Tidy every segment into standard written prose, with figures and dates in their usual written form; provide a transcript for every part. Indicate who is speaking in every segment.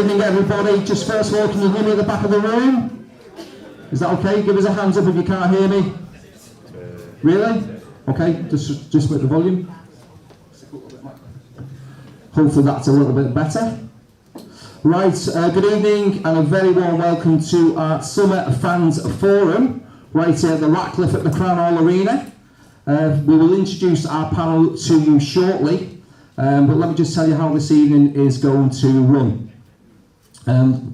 Speaker 1: evening, everybody. Just first of all, can you hear me at the back of the room? Is that okay? Give us a hands up if you can't hear me. Really? Okay, just with the volume. Hopefully that's a little bit better. Right, good evening and a very warm welcome to our Summer Fans Forum, right here at the Ratcliffe at the Crown Hall Arena. We will introduce our panel to you shortly, but let me just tell you how this evening is going to run.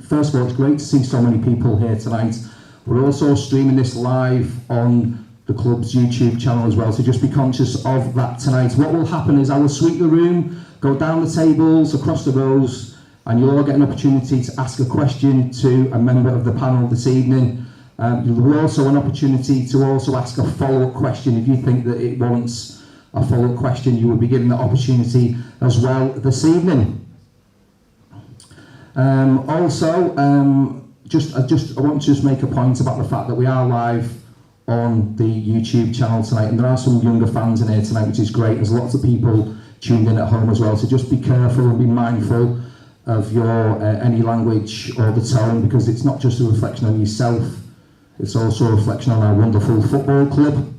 Speaker 1: First of all, it's great to see so many people here tonight. We're also streaming this live on the club's YouTube channel as well, so just be conscious of that tonight. What will happen is I will sweep the room, go down the tables, across the rows, and you'll all get an opportunity to ask a question to a member of the panel this evening. You'll have also an opportunity to also ask a follow-up question. If you think that it warrants a follow-up question, you will be given that opportunity as well this evening. I want to just make a point about the fact that we are live on the YouTube channel tonight, and there are some younger fans in here tonight, which is great. There's lots of people tuned in at home as well, so just be careful and be mindful of your any language or the tone, because it's not just a reflection on yourself, it's also a reflection on our wonderful football club.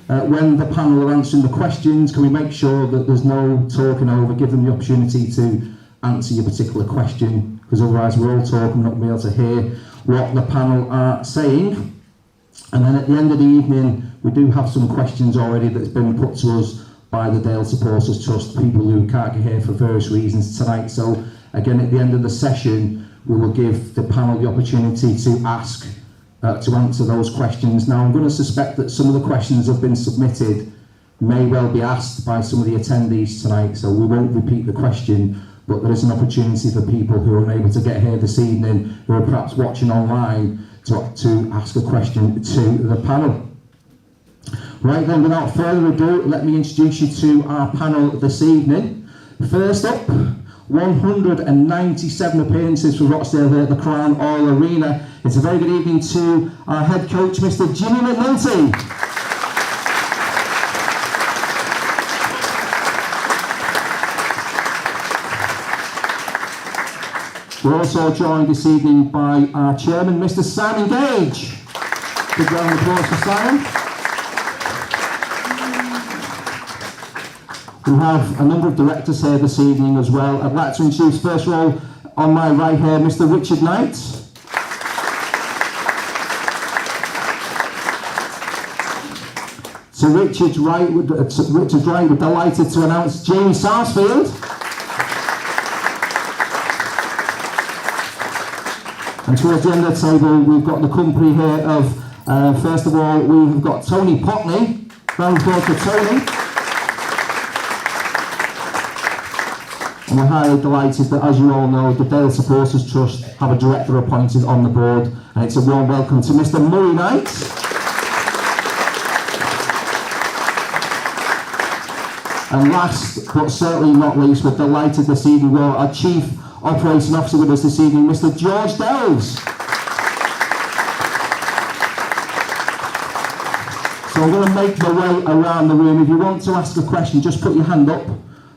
Speaker 1: When the panel are answering the questions, can we make sure that there's no talking over, give them the opportunity to answer your particular question, because otherwise we're all talking, not going to be able to hear what the panel are saying. And then at the end of the evening, we do have some questions already that's been put to us by the Dale Supporters Trust, people who can't get here for various reasons tonight. So again, at the end of the session, we will give the panel the opportunity to answer those questions. Now, I'm going to suspect that some of the questions that have been submitted may well be asked by some of the attendees tonight, so we won't repeat the question, but there is an opportunity for people who are unable to get here this evening, who are perhaps watching online, to ask a question to the panel. Right then, without further ado, let me introduce you to our panel this evening. First up, 197 appearances for Rochdale here at the Crown Hall Arena. It's a very good evening to our head coach, Mr. Jimmy McNulty. We're also joined this evening by our chairman, Mr. Simon Gage. Big round of applause for Simon. We have a number of directors here this evening as well. I'd like to introduce, first of all, on my right here, Mr. Richard Knight. To Richard's right, we're delighted to announce Jamie Sarsfield. And towards the end of the table, we've got the company here of, first of all, we've got Tony Potney. Round of applause for Tony. And we're highly delighted that, as you all know, the Dale Supporters Trust have a director appointed on the board, and it's a warm welcome to Mr. Murray Knight. And last, but certainly not least, we're delighted this evening, well, our Chief Operating Officer with us this evening, Mr. George Delves. So I'm going to make my way around the room. If you want to ask a question, just put your hand up.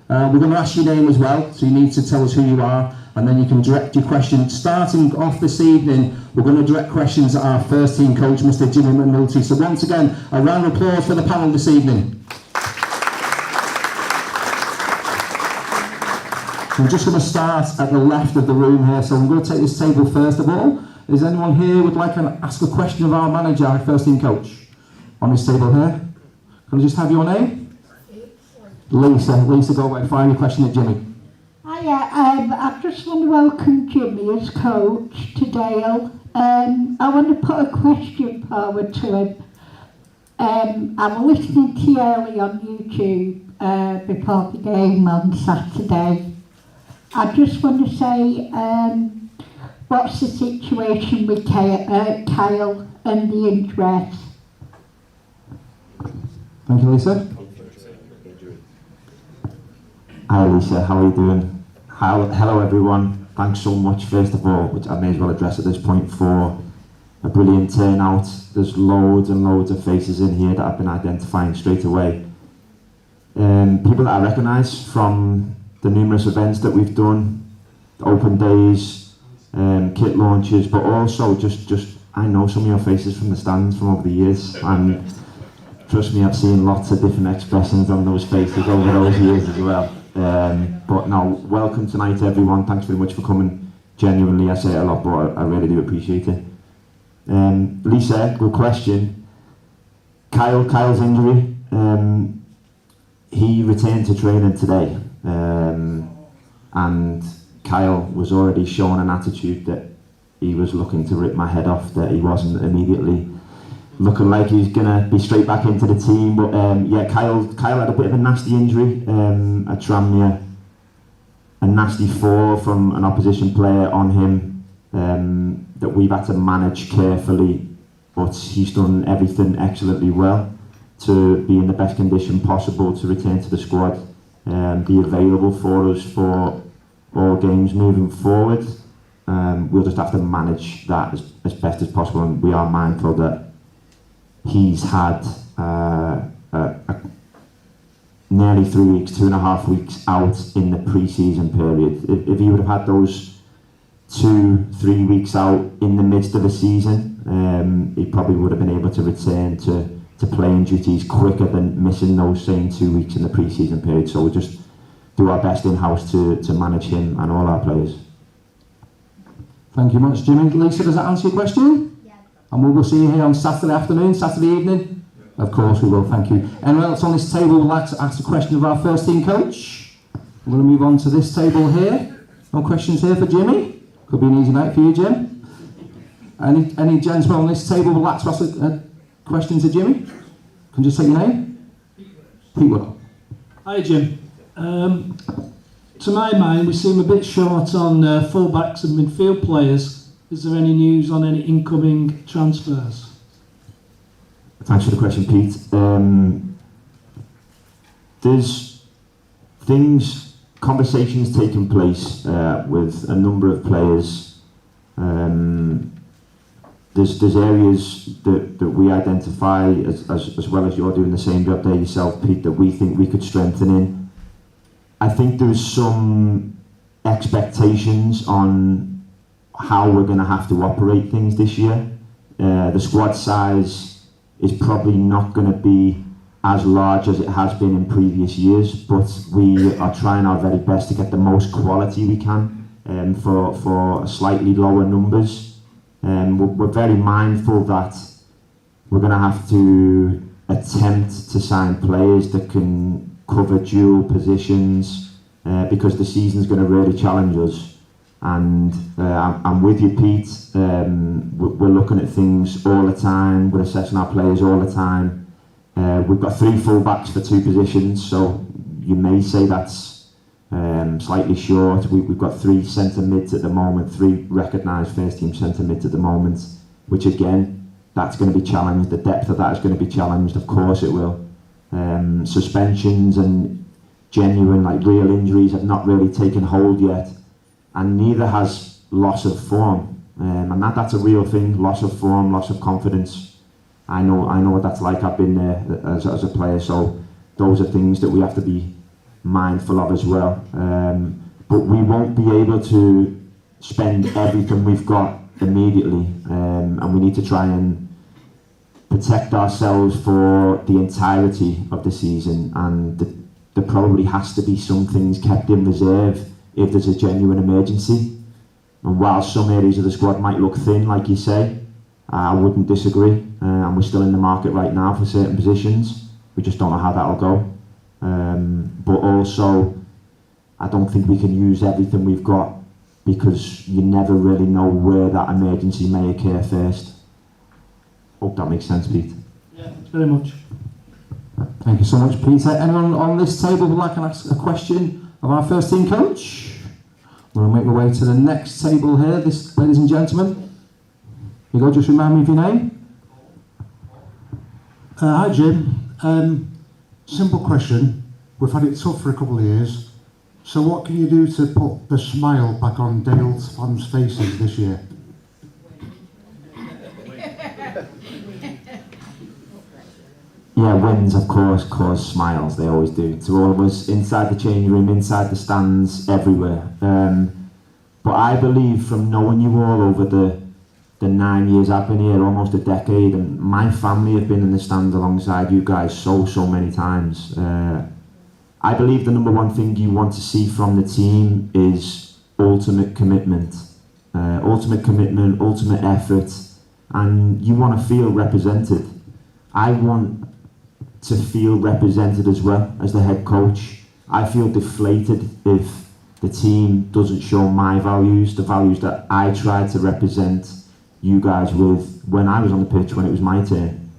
Speaker 1: We're going to ask your name as well, so you need to tell us who you are, and then you can direct your question. Starting off this evening, we're going to direct questions at our first team coach, Mr. Jimmy McNulty. So once again, a round of applause for the panel this evening. I'm just going to start at the left of the room here, so I'm going to take this table first of all. Is anyone here who would like to ask a question of our manager, our first team coach? On this table here. Can I just have your name? Lisa, go away, fire your question at Jimmy.
Speaker 2: Hiya, I just want to welcome Jimmy as coach to Dale. I want to put a question forward to him. I'm listening to you early on YouTube before the game on Saturday. I just want to say, what's the situation with Kyle and the injuries?
Speaker 1: Thank you, Lisa.
Speaker 3: Hi Lisa, how are you doing? Hello everyone, thanks so much first of all, which I may as well address at this point, for a brilliant turnout. There's loads and loads of faces in here that I've been identifying straight away. People that I recognise from the numerous events that we've done, open days, kit launches, but also just I know some of your faces from the stands from over the years, and trust me, I've seen lots of different expressions on those faces over those years as well. But no, welcome tonight everyone, thanks very much for coming. Genuinely, I say it a lot, but I really do appreciate it. Lisa, good question. Kyle's injury, he returned to training today, and Kyle was already showing an attitude that he was looking to rip my head off, that he wasn't immediately looking like he was going to be straight back into the team. But yeah, Kyle had a bit of a nasty injury, a tramia, a nasty fall from an opposition player on him that we've had to manage carefully, but he's done everything excellently well to be in the best condition possible to return to the squad, be available for us for all games moving forward. We'll just have to manage that as best as possible, and we are mindful that he's had nearly 3 weeks, 2.5 weeks out in the pre-season period. If he would have had those 2-3 weeks out in the midst of a season, he probably would have been able to return to playing duties quicker than missing those same 2 weeks in the pre-season period. So we'll just do our best in-house to manage him and all our players.
Speaker 1: Thank you much, Jimmy. Lisa, does that answer your question?
Speaker 4: Yeah.
Speaker 1: And we will see you here on Saturday afternoon, Saturday evening? Of course we will, thank you. Anyone else on this table would like to ask a question of our first team coach? We're going to move on to this table here. No questions here for Jimmy? Could be an easy night for you, Jim. Any gentlemen on this table would like to ask a question to Jimmy? Can you just say your name? Pete Wood.
Speaker 5: Hi Jim. To my mind, we seem a bit short on full-backs and midfield players. Is there any news on any incoming transfers?
Speaker 3: Thanks for the question, Pete. There's conversations taking place with a number of players. There's areas that we identify as well as you're doing the same job there yourself, Pete, that we think we could strengthen in. I think there's some expectations on how we're going to have to operate things this year. The squad size is probably not going to be as large as it has been in previous years, but we are trying our very best to get the most quality we can for slightly lower numbers. We're very mindful that we're going to have to attempt to sign players that can cover dual positions because the season's going to really challenge us. And I'm with you, Pete. We're looking at things all the time. We're assessing our players all the time. We've got 3 full-backs for 2 positions, so you may say that's slightly short. We've got 3 centre-mids at the moment, 3 recognised first-team centre-mids at the moment, which again, that's going to be challenged. The depth of that is going to be challenged, of course it will. Suspensions and genuine, real injuries have not really taken hold yet, and neither has loss of form. And that's a real thing, loss of form, loss of confidence. I know what that's like. I've been there as a player, so those are things that we have to be mindful of as well. But we won't be able to spend everything we've got immediately, and we need to try and protect ourselves for the entirety of the season, and there probably has to be some things kept in reserve if there's a genuine emergency. And while some areas of the squad might look thin, like you say, I wouldn't disagree, and we're still in the market right now for certain positions. We just don't know how that'll go. But also, I don't think we can use everything we've got, because you never really know where that emergency may occur first. Hope that makes sense, Pete.
Speaker 5: Yeah, thanks very much.
Speaker 1: Thank you so much, Peter. Anyone on this table would like to ask a question of our first team coach? We'll make our way to the next table here, this, ladies and gentlemen. You go, just remind me of your name.
Speaker 6: Hi Jim. Simple question. We've had it tough for a couple of years. So what can you do to put the smile back on Dale's fans' faces this year?
Speaker 3: Yeah, wins, of course, cause smiles. They always do. To all of us, inside the changing room, inside the stands, everywhere. But I believe from knowing you all over the 9 years I've been here, almost a decade, and my family have been in the stand alongside you guys so many times. I believe the number one thing you want to see from the team is ultimate commitment. Ultimate effort, and you want to feel represented. I want to feel represented as well as the head coach. I feel deflated if the team doesn't show my values, the values that I tried to represent you guys with when I was on the pitch, when it was my turn.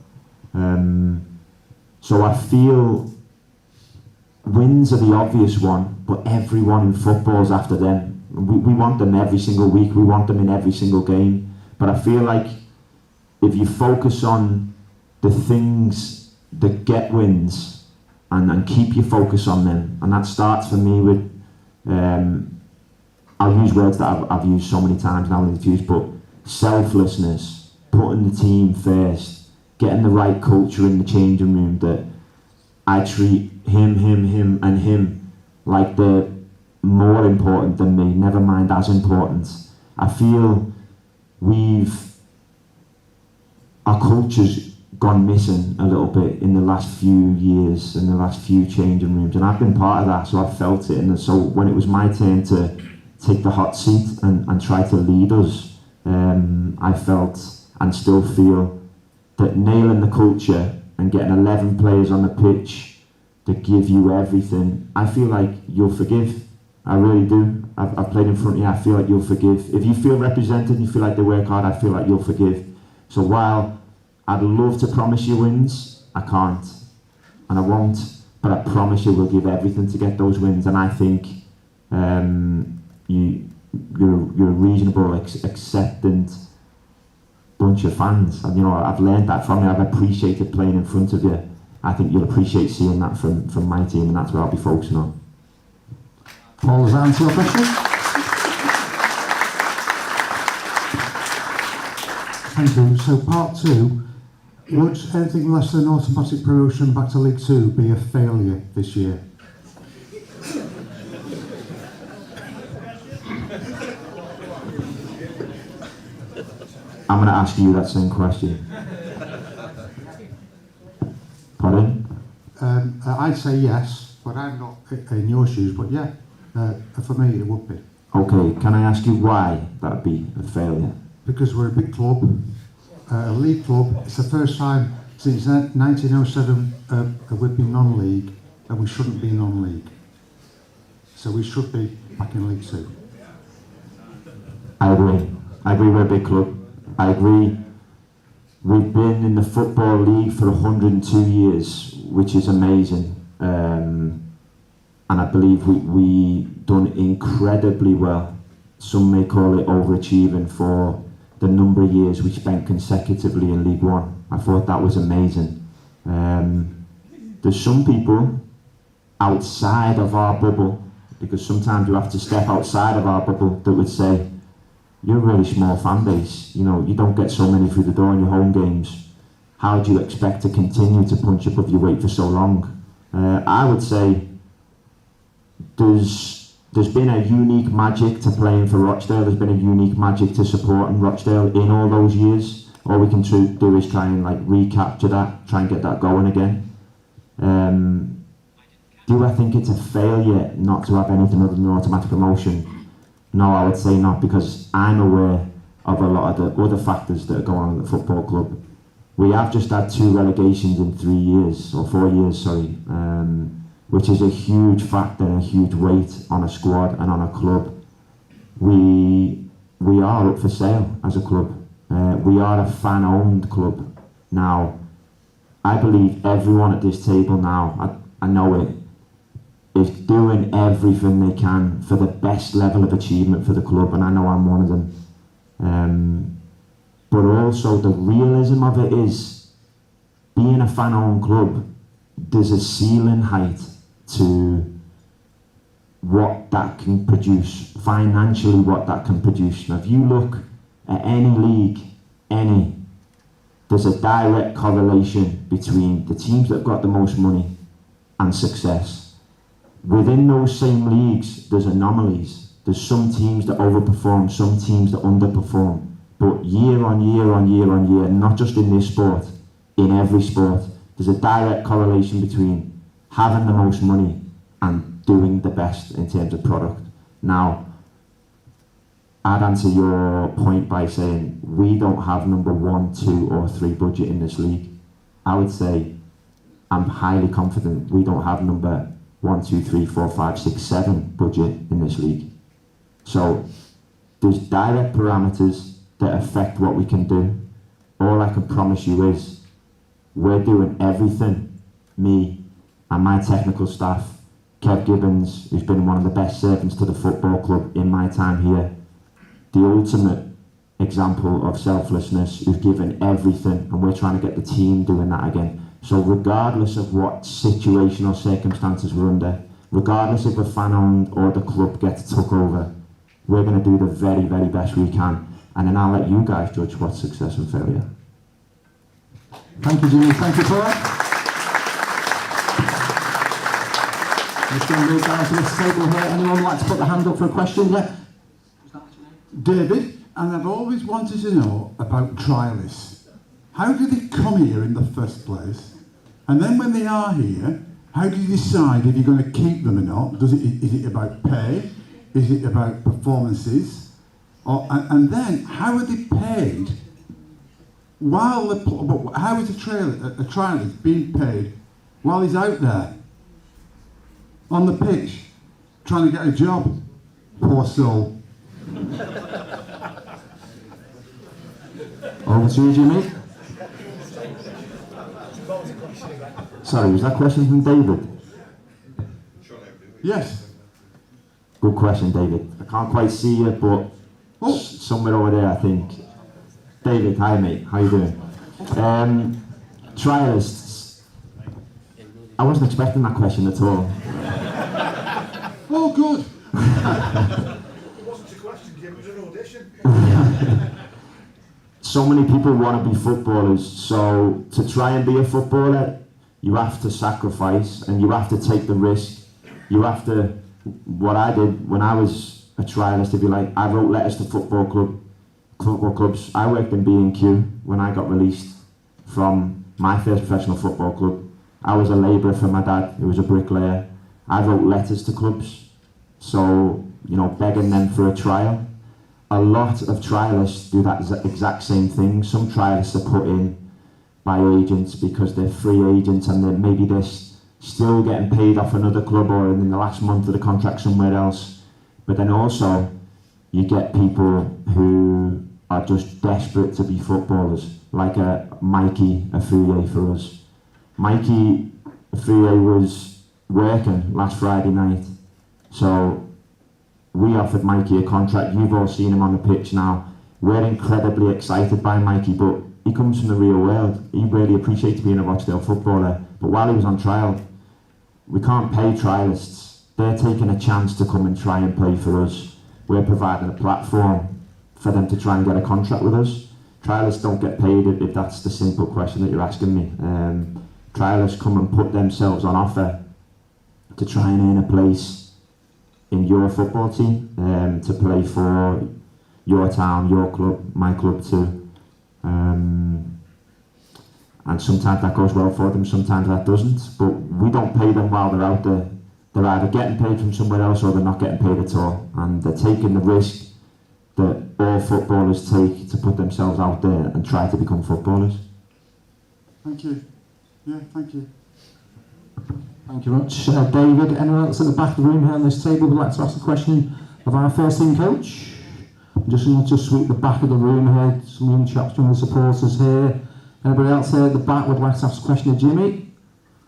Speaker 3: So I feel wins are the obvious one, but everyone in football's after them. We want them every single week, we want them in every single game. But I feel like if you focus on the things that get wins and keep your focus on them, and that starts for me with, I'll use words that I've used so many times now in interviews, but selflessness, putting the team first, getting the right culture in the changing room, that I treat him and him like they're more important than me, never mind as important. I feel our culture's gone missing a little bit in the last few years, in the last few changing rooms, and I've been part of that, so I've felt it. And so when it was my turn to take the hot seat and try to lead us, I felt and still feel that nailing the culture and getting 11 players on the pitch that give you everything, I feel like you'll forgive. I really do. I've played in front of you, I feel like you'll forgive. If you feel represented and you feel like they work hard, I feel like you'll forgive. So while I'd love to promise you wins, I can't. And I won't. But I promise you we'll give everything to get those wins. And I think you're a reasonable, acceptant bunch of fans. And I've learned that from you. I've appreciated playing in front of you. I think you'll appreciate seeing that from my team, and that's what I'll be focusing on.
Speaker 1: Paul, does that answer your question?
Speaker 6: Thank you. So part 2, would anything less than automatic promotion back to League 2 be a failure this year?
Speaker 3: I'm going to ask you that same question. Pardon?
Speaker 6: I'd say yes, but I'm not in your shoes, but yeah, for me it would be.
Speaker 3: Okay, can I ask you why that would be a failure?
Speaker 6: Because we're a big club, a league club. It's the first time since 1907 we've been non-league, and we shouldn't be non-league. So we should be back in League 2.
Speaker 3: I agree. We're a big club. I agree. We've been in the Football League for 102 years, which is amazing. And I believe we done incredibly well. Some may call it overachieving for the number of years we spent consecutively in League One. I thought that was amazing. There's some people outside of our bubble, because sometimes you have to step outside of our bubble, that would say, you're a really small fan base, you don't get so many through the door in your home games. How do you expect to continue to punch above your weight for so long? I would say there's been a unique magic to playing for Rochdale. There's been a unique magic to supporting Rochdale in all those years. All we can do is try and recapture that, try and get that going again. Do I think it's a failure not to have anything other than automatic promotion? No, I would say not, because I'm aware of a lot of the other factors that are going on at the football club. We have just had 2 relegations in 3 years, or 4 years, sorry, which is a huge factor and a huge weight on a squad and on a club. We are up for sale as a club. We are a fan-owned club now. I believe everyone at this table now, I know it, is doing everything they can for the best level of achievement for the club, and I know I'm one of them. But also the realism of it is, being a fan-owned club, there's a ceiling height to what that can produce, financially what that can produce. Now if you look at any league, there's a direct correlation between the teams that have got the most money and success. Within those same leagues, there's anomalies. There's some teams that overperform, some teams that underperform. But year on year on year on year, not just in this sport, in every sport, there's a direct correlation between having the most money and doing the best in terms of product. Now, I'd answer your point by saying we don't have number 1, 2 or 3 budget in this league. I would say I'm highly confident we don't have number 1, 2, 3, 4, 5, 6, 7 budget in this league. So there's direct parameters that affect what we can do. All I can promise you is we're doing everything, me and my technical staff, Kev Gibbons, who's been one of the best servants to the football club in my time here, the ultimate example of selflessness, who's given everything, and we're trying to get the team doing that again. So regardless of what situation or circumstances we're under, regardless if we're fan-owned or the club gets took over, we're going to do the very, very best we can. And then I'll let you guys judge what's success and failure.
Speaker 1: Thank you, Jimmy. Thank you, Paul. Just going to move down to this table here. Anyone like to put their hand up for a question? Yeah.
Speaker 4: David, and I've always wanted to know about trialists. How do they come here in the first place? And then when they are here, how do you decide if you're going to keep them or not? Is it about pay? Is it about performances? And then, how are they paid while how is a trialist being paid while he's out there on the pitch trying to get a job? Poor soul.
Speaker 1: Over to you, Jimmy.
Speaker 3: Sorry, was that question from David?
Speaker 4: Yes.
Speaker 3: Good question, David. I can't quite see you, but somewhere over there, I think. David, hi mate, how you doing? Trialists. I wasn't expecting that question at all.
Speaker 4: Oh, good.
Speaker 7: It wasn't a question, Jim, it was an audition.
Speaker 3: So many people want to be footballers, so to try and be a footballer, you have to sacrifice and you have to take the risk. You have to, what I did when I was a trialist, if you like, I wrote letters to football clubs. I worked in B&Q when I got released from my first professional football club. I was a labourer for my dad, who was a bricklayer. I wrote letters to clubs, so, you know, begging them for a trial. A lot of trialists do that exact same thing. Some trialists are put in by agents because they're free agents and they're still getting paid off another club or in the last month of the contract somewhere else. But then also, you get people who are just desperate to be footballers, like Mikey Afuye for us. Mikey Afuye was working last Friday night, so we offered Mikey a contract. You've all seen him on the pitch now. We're incredibly excited by Mikey, but he comes from the real world. He really appreciates being a Rochdale footballer, but while he was on trial, we can't pay trialists. They're taking a chance to come and try and play for us. We're providing a platform for them to try and get a contract with us. Trialists don't get paid if that's the simple question that you're asking me. Trialists come and put themselves on offer to try and earn a place in your football team, to play for your town, your club, my club too. And sometimes that goes well for them, sometimes that doesn't. But we don't pay them while they're out there. They're either getting paid from somewhere else or they're not getting paid at all. And they're taking the risk that all footballers take to put themselves out there and try to become footballers.
Speaker 4: Thank you. Yeah, thank you.
Speaker 1: Thank you very much. David, anyone else at the back of the room here on this table would like to ask a question of our first team coach? I'm just going to sweep the back of the room here. Some young chaps, young supporters here. Anybody else here at the back would like to ask a question of Jimmy?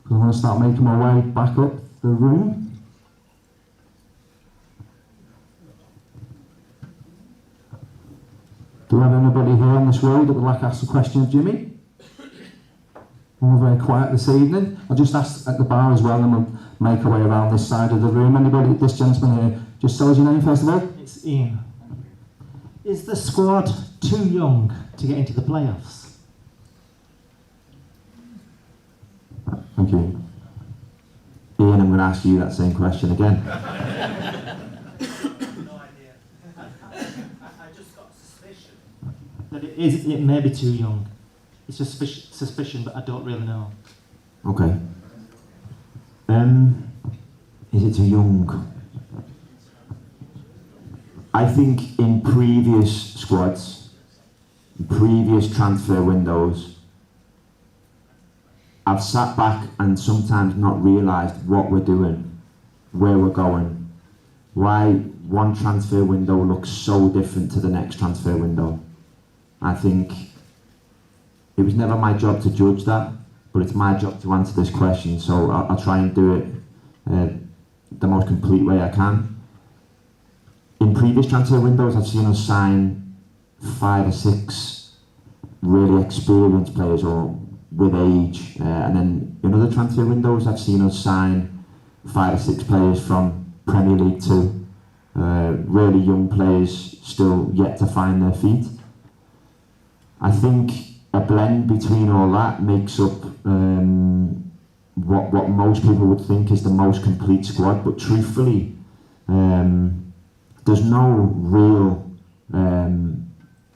Speaker 1: Because I'm going to start making my way back up the room. Do we have anybody here on this road that would like to ask a question of Jimmy? All very quiet this evening. I'll just ask at the bar as well and we'll make our way around this side of the room. Anybody, this gentleman here, just tell us your name first of all.
Speaker 8: It's Ian. Is the squad too young to get into the playoffs?
Speaker 3: Thank you. Ian, I'm going to ask you that same question again.
Speaker 8: But it may be too young. It's just suspicion, but I don't really know.
Speaker 3: Okay. Is it too young? I think in previous squads, previous transfer windows, I've sat back and sometimes not realised what we're doing, where we're going, why one transfer window looks so different to the next transfer window. I think it was never my job to judge that, but it's my job to answer this question, so I'll try and do it the most complete way I can. In previous transfer windows, I've seen us sign 5 or 6 really experienced players or with age, and then in other transfer windows, I've seen us sign 5 or 6 players from Premier League 2, really young players still yet to find their feet. I think a blend between all that makes up what most people would think is the most complete squad, but truthfully, there's no real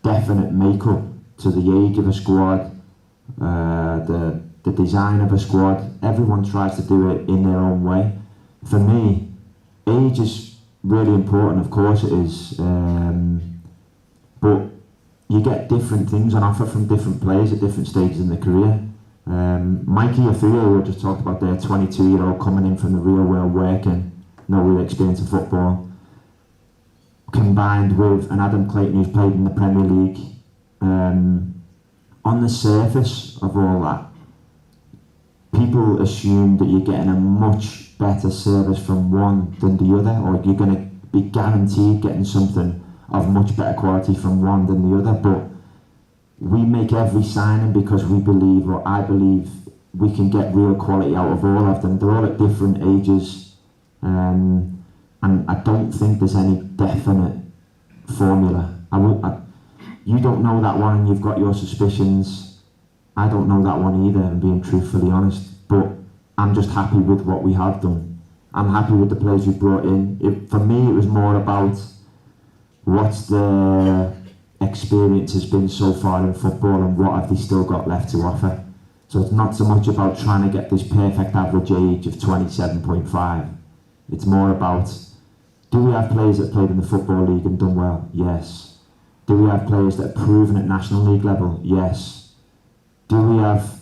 Speaker 3: definite makeup to the age of a squad, the design of a squad. Everyone tries to do it in their own way. For me, age is really important, of course it is, but you get different things on offer from different players at different stages in their career. Mikey Afio, we just talked about there, 22-year-old coming in from the real world working, no real experience of football, combined with an Adam Clayton who's played in the Premier League. On the surface of all that, people assume that you're getting a much better service from one than the other, or you're going to be guaranteed getting something of much better quality from one than the other, but we make every signing because we believe, or I believe, we can get real quality out of all of them. They're all at different ages, and I don't think there's any definite formula. You don't know that one and you've got your suspicions. I don't know that one either, and being truthfully honest, but I'm just happy with what we have done. I'm happy with the players we brought in. For me, it was more about what's the experience has been so far in football and what have they still got left to offer. So it's not so much about trying to get this perfect average age of 27.5. It's more about, do we have players that played in the Football League and done well? Yes. Do we have players that are proven at National League level? Yes. Do we have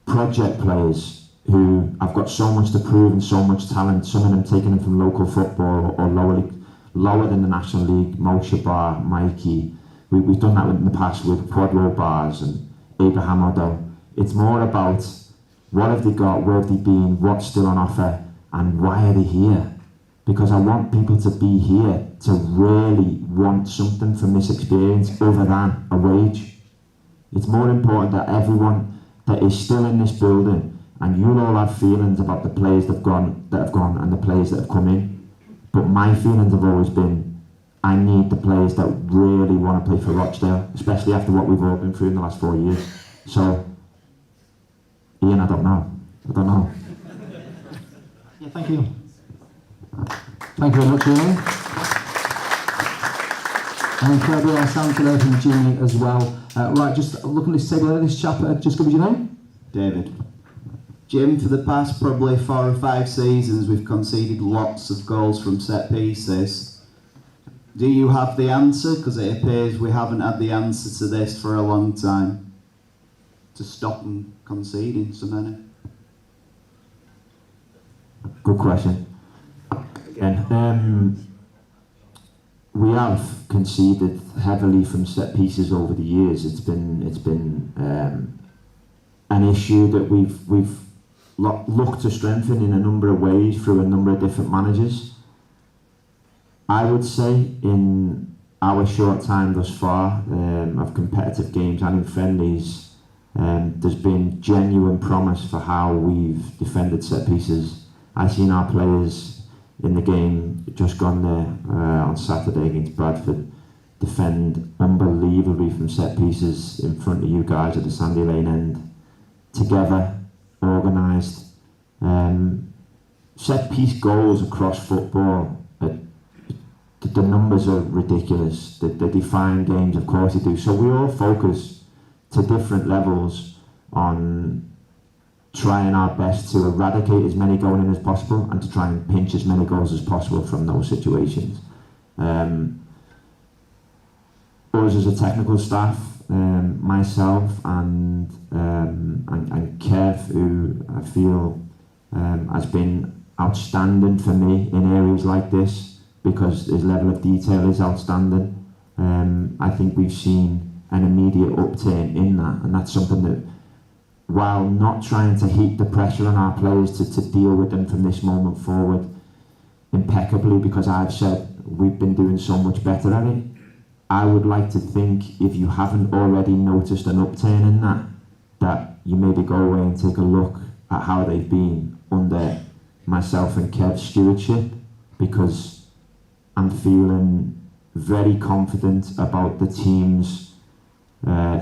Speaker 3: project players who have got so much to prove and so much talent, some of them taking them from local football or lower than the National League, Moshe Bar, Mikey. We've done that in the past with Quadro Bars and Abraham Odo. It's more about what have they got, where have they been, what's still on offer, and why are they here? Because I want people to be here to really want something from this experience other than a wage. It's more important that everyone that is still in this building, and you'll all have feelings about the players that have gone and the players that have come in. But my feelings have always been, I need the players that really want to play for Rochdale, especially after what we've all been through in the last 4 years. So, Ian, I don't know.
Speaker 8: Yeah, thank you.
Speaker 1: Thank you very much, Ian. And incredibly our sound today from Jimmy as well. Right, just looking at this table there, this chap, just give us your name.
Speaker 9: David. Jim, for the past probably 4 or 5 seasons, we've conceded lots of goals from set pieces. Do you have the answer? Because it appears we haven't had the answer to this for a long time. To stop them conceding so many.
Speaker 3: Good question. Again, we have conceded heavily from set pieces over the years. It's been an issue that we've looked to strengthen in a number of ways through a number of different managers. I would say in our short time thus far of competitive games and in friendlies, there's been genuine promise for how we've defended set pieces. I've seen our players in the game just gone there on Saturday against Bradford defend unbelievably from set pieces in front of you guys at the Sandy Lane end, together, organised. Set piece goals across football, the numbers are ridiculous. They define games, of course they do. So we all focus to different levels on trying our best to eradicate as many going in as possible and to try and pinch as many goals as possible from those situations. Us as a technical staff, myself and Kev, who I feel has been outstanding for me in areas like this because his level of detail is outstanding. I think we've seen an immediate upturn in that, and that's something that, while not trying to heap the pressure on our players to deal with them from this moment forward impeccably, because I've said we've been doing so much better at it, I would like to think, if you haven't already noticed an upturn in that you maybe go away and take a look at how they've been under myself and Kev's stewardship, because I'm feeling very confident about the team's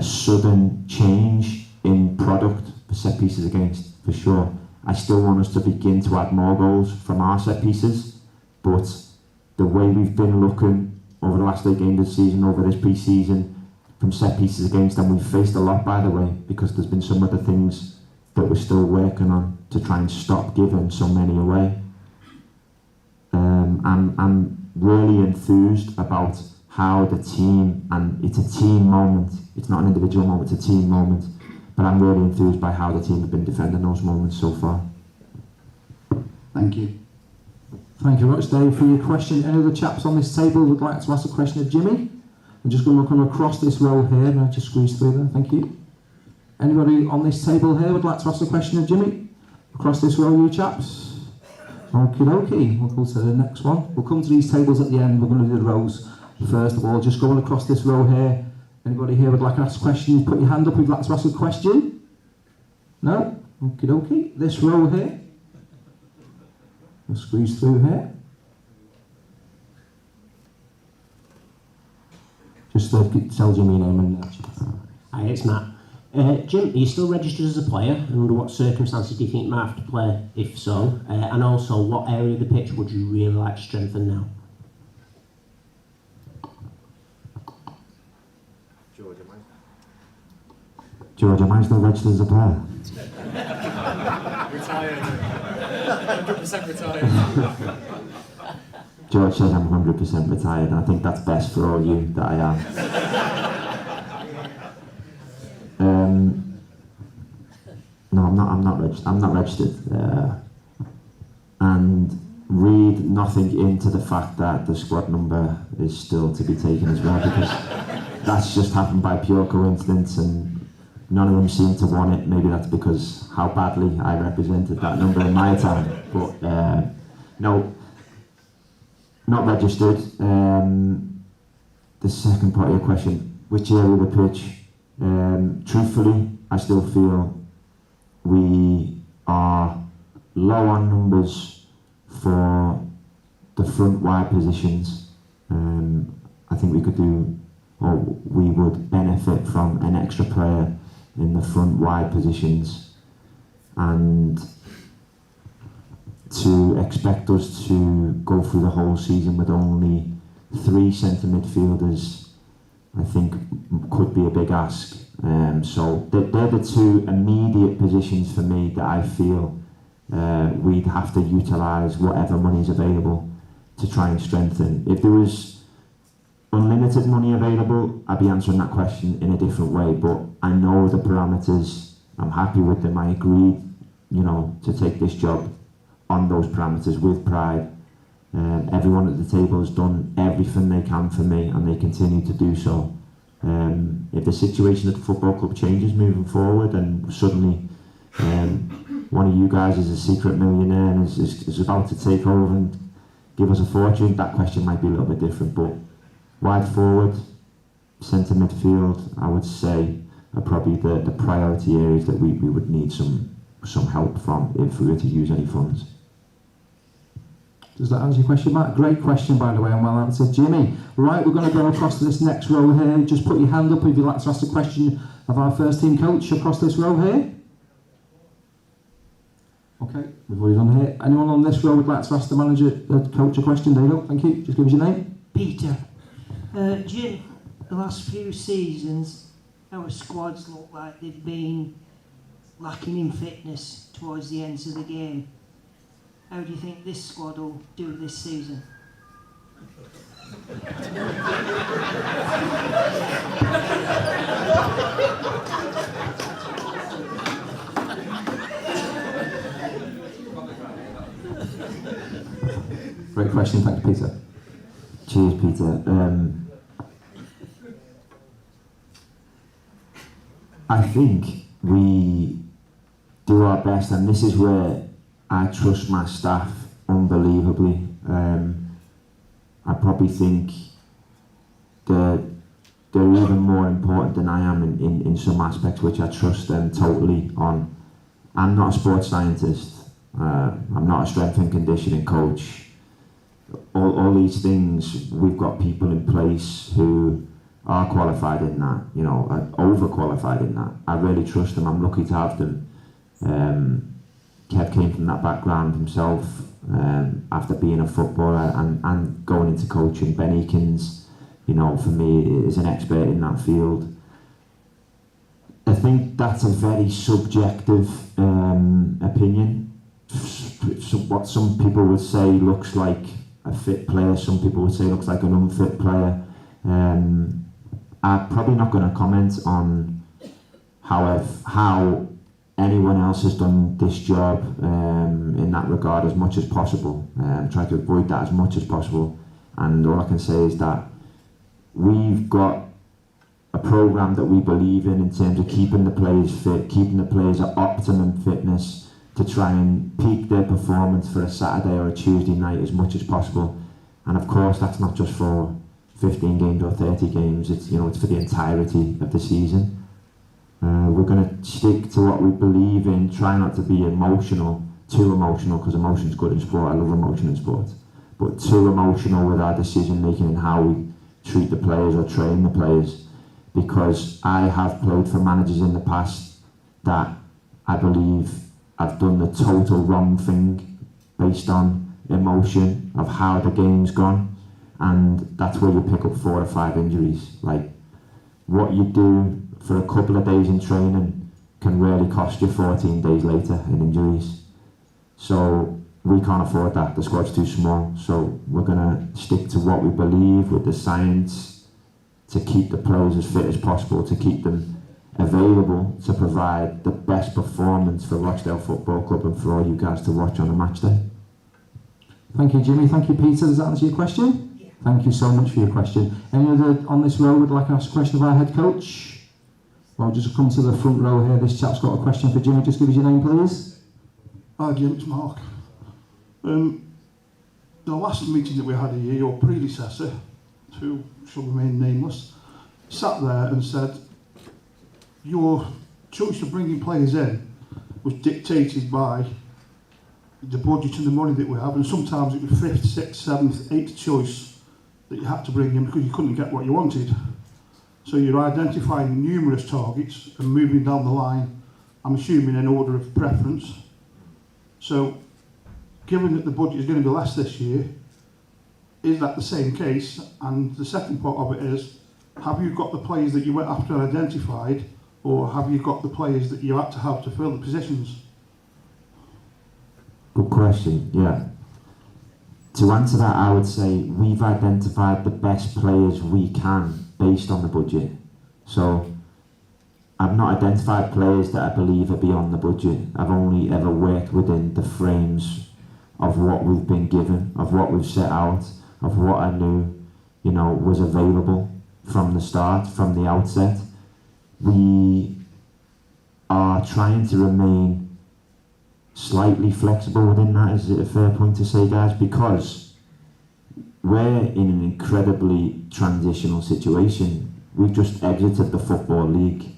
Speaker 3: sudden change in product for set pieces against, for sure. I still want us to begin to add more goals from our set pieces, but the way we've been looking over the last 8 games of the season, over this pre-season, from set pieces against, and we've faced a lot, by the way, because there's been some other things that we're still working on to try and stop giving so many away. I'm really enthused about how the team, and it's a team moment, it's not an individual moment, it's a team moment, but I'm really enthused by how the team have been defending those moments so far.
Speaker 9: Thank you.
Speaker 1: Thank you very much, Dave, for your question. Any other chaps on this table would like to ask a question of Jimmy? I'm just going to come across this row here, and I'll just squeeze through there, thank you. Anybody on this table here would like to ask a question of Jimmy? Across this row, you chaps? Okie dokie, we'll go to the next one. We'll come to these tables at the end. We're going to do the rows first of all. Just going across this row here. Anybody here would like to ask questions? Put your hand up if you'd like to ask a question. No? Okie dokie. This row here. We'll squeeze through here. Just tell Jimmy your name and
Speaker 10: Hi, it's Matt. Jim, are you still registered as a player? And under what circumstances do you think you might have to play, if so? And also, what area of the pitch would you really like to strengthen now?
Speaker 3: George, am I still registered as a player?
Speaker 7: Retired. 100% retired.
Speaker 3: George says I'm 100% retired, and I think that's best for all you that I am. No, I'm not registered. And read nothing into the fact that the squad number is still to be taken as well, because that's just happened by pure coincidence, and none of them seem to want it. Maybe that's because how badly I represented that number in my time. But no, not registered. The second part of your question, which area of the pitch? Truthfully, I still feel we are low on numbers for the front wide positions. I think we could do, or we would benefit from an extra player in the front wide positions, and to expect us to go through the whole season with only 3 centre midfielders, I think could be a big ask. So they're the 2 immediate positions for me that I feel we'd have to utilise whatever money is available to try and strengthen. If there was unlimited money available, I'd be answering that question in a different way, but I know the parameters, I'm happy with them, I agreed, to take this job on those parameters with pride. Everyone at the table has done everything they can for me, and they continue to do so. If the situation at the football club changes moving forward, and suddenly one of you guys is a secret millionaire and is about to take over and give us a fortune, that question might be a little bit different. But wide forward, centre midfield, I would say, are probably the priority areas that we would need some help from if we were to use any funds.
Speaker 1: Does that answer your question, Matt? Great question, by the way, and well answered, Jimmy. Right, we're going to go across to this next row here. Just put your hand up if you'd like to ask a question of our first team coach across this row here. Okay, we've already done here. Anyone on this row would like to ask the manager, the coach, a question? There you go, thank you. Just give us your name.
Speaker 11: Peter. Jim, the last few seasons, our squads look like they've been lacking in fitness towards the ends of the game. How do you think this squad will do this season?
Speaker 1: Great question, thank you, Peter.
Speaker 3: Cheers, Peter. I think we do our best, and this is where I trust my staff unbelievably. I probably think they're even more important than I am in some aspects, which I trust them totally on. I'm not a sports scientist. I'm not a strength and conditioning coach. All these things, we've got people in place who are qualified in that, you know, overqualified in that. I really trust them. I'm lucky to have them. Kev came from that background himself after being a footballer and going into coaching. Ben Eakins, you know, for me, is an expert in that field. I think that's a very subjective opinion. What some people would say looks like a fit player, some people would say looks like an unfit player. I'm probably not going to comment on how anyone else has done this job in that regard as much as possible. Try to avoid that as much as possible. And all I can say is that we've got a programme that we believe in terms of keeping the players fit, keeping the players at optimum fitness to try and peak their performance for a Saturday or a Tuesday night as much as possible. And of course, that's not just for 15 games or 30 games, it's, you know, it's for the entirety of the season. We're going to stick to what we believe in, try not to be too emotional, because emotion's good in sport. I love emotion in sport, but too emotional with our decision making and how we treat the players or train the players, because I have played for managers in the past that I believe have done the total wrong thing based on emotion of how the game's gone, and that's where you pick up 4 or 5 injuries. Like, what you do for a couple of days in training can really cost you 14 days later in injuries. So we can't afford that. The squad's too small. So we're going to stick to what we believe with the science to keep the players as fit as possible, to keep them available to provide the best performance for Rochdale Football Club and for all you guys to watch on a match day.
Speaker 1: Thank you, Jimmy. Thank you, Peter. Does that answer your question? Yeah. Thank you so much for your question. Any other on this row would like to ask a question of our head coach? Well, just come to the front row here. This chap's got a question for Jimmy. Just give us your name, please.
Speaker 7: Hi, Jim. It's Mark. The last meeting that we had here, your predecessor, who shall remain nameless, sat there and said your choice of bringing players in was dictated by the budget and the money that we have, and sometimes it was 5th, 6th, 7th, 8th choice that you had to bring in because you couldn't get what you wanted. So you're identifying numerous targets and moving down the line, I'm assuming in order of preference. So given that the budget is going to be less this year, is that the same case? And the second part of it is, have you got the players that you went after and identified, or have you got the players that you had to have to fill the positions?
Speaker 3: Good question, yeah. To answer that, I would say we've identified the best players we can based on the budget. So I've not identified players that I believe are beyond the budget. I've only ever worked within the frames of what we've been given, of what we've set out, of what I knew, you know, was available from the start, from the outset. We are trying to remain slightly flexible within that. Is it a fair point to say, guys? Because we're in an incredibly transitional situation. We've just exited the Football League.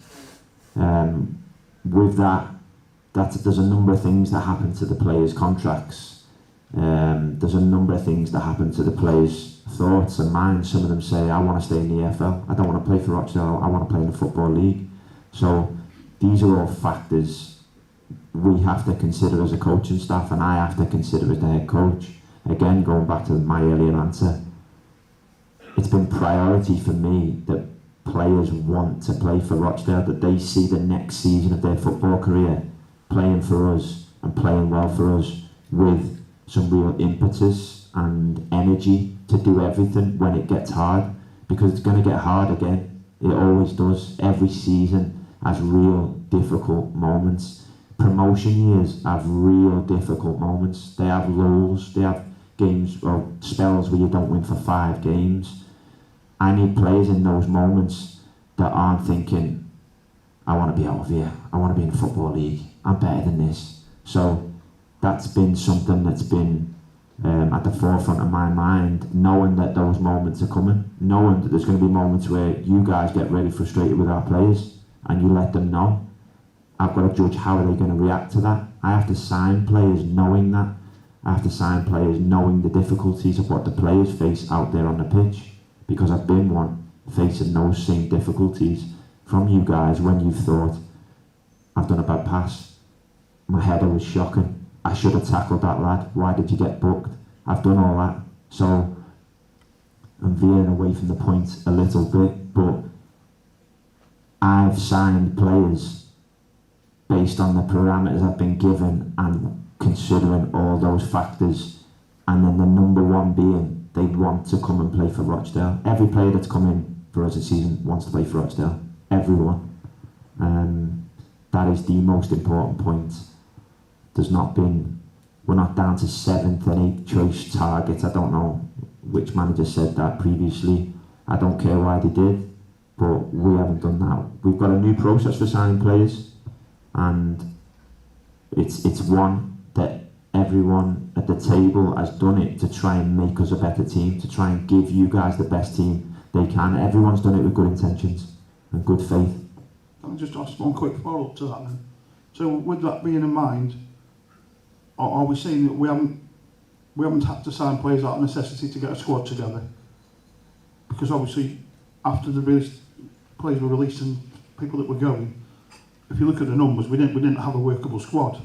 Speaker 3: With that, there's a number of things that happen to the players' contracts. There's a number of things that happen to the players' thoughts and minds. Some of them say, I want to stay in the EFL. I don't want to play for Rochdale. I want to play in the Football League. So these are all factors we have to consider as a coaching staff, and I have to consider as the head coach. Again, going back to my earlier answer, it's been priority for me that players want to play for Rochdale, that they see the next season of their football career playing for us and playing well for us with some real impetus and energy to do everything when it gets hard, because it's going to get hard again. It always does. Every season has real difficult moments. Promotion years have real difficult moments. They have lulls, they have games or spells where you don't win for 5 games. I need players in those moments that aren't thinking, I want to be out of here, I want to be in the Football League, I'm better than this. So that's been something that's been at the forefront of my mind, knowing that those moments are coming, knowing that there's going to be moments where you guys get really frustrated with our players and you let them know. I've got to judge how are they going to react to that. I have to sign players knowing that. I have to sign players knowing the difficulties of what the players face out there on the pitch, because I've been one facing those same difficulties from you guys when you've thought, I've done a bad pass, my header was shocking, I should have tackled that lad, why did you get booked? I've done all that. So I'm veering away from the point a little bit, but I've signed players based on the parameters I've been given and considering all those factors, and then the number one being they want to come and play for Rochdale. Every player that's come in for us this season wants to play for Rochdale. Everyone. That is the most important point. We're not down to 7th and 8th choice targets. I don't know which manager said that previously. I don't care why they did, but we haven't done that. We've got a new process for signing players, and it's one that everyone at the table has done it to try and make us a better team, to try and give you guys the best team they can. Everyone's done it with good intentions and good faith.
Speaker 7: Can I just ask one quick follow-up to that then? So with that being in mind, are we saying that we haven't had to sign players out of necessity to get a squad together? Because obviously, after the players were released and people that were going, if you look at the numbers, we didn't have a workable squad.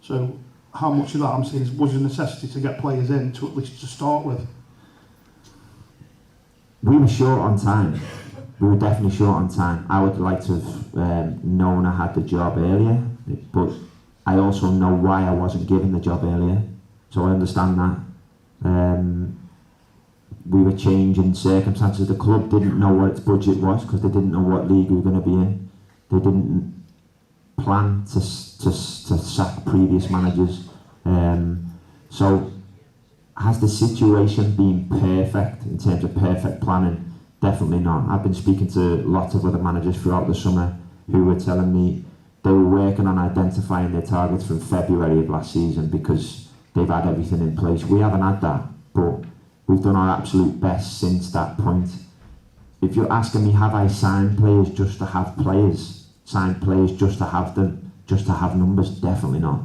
Speaker 7: So how much of that I'm saying was a necessity to get players in to at least to start with?
Speaker 3: We were short on time. We were definitely short on time. I would like to have known I had the job earlier, but I also know why I wasn't given the job earlier, so I understand that. We were changing circumstances. The club didn't know what its budget was because they didn't know what league we were going to be in. They didn't plan to sack previous managers. So has the situation been perfect in terms of perfect planning? Definitely not. I've been speaking to lots of other managers throughout the summer who were telling me they were working on identifying their targets from February of last season because they've had everything in place. We haven't had that, but we've done our absolute best since that point. If you're asking me, have I signed players just to have players? Signed players just to have them, just to have numbers? Definitely not.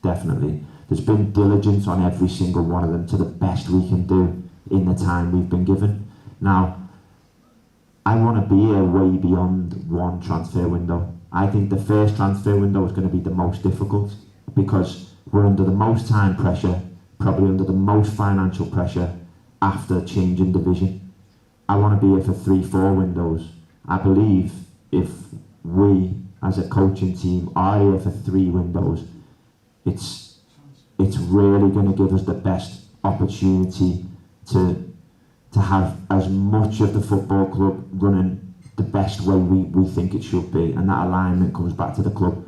Speaker 3: Definitely. There's been diligence on every single one of them to the best we can do in the time we've been given. Now, I want to be here way beyond one transfer window. I think the first transfer window is going to be the most difficult because we're under the most time pressure, probably under the most financial pressure after changing division. I want to be here for 3-4 windows. I believe if we as a coaching team are here for 3 windows, it's really going to give us the best opportunity to have as much of the football club running the best way we think it should be, and that alignment comes back to the club.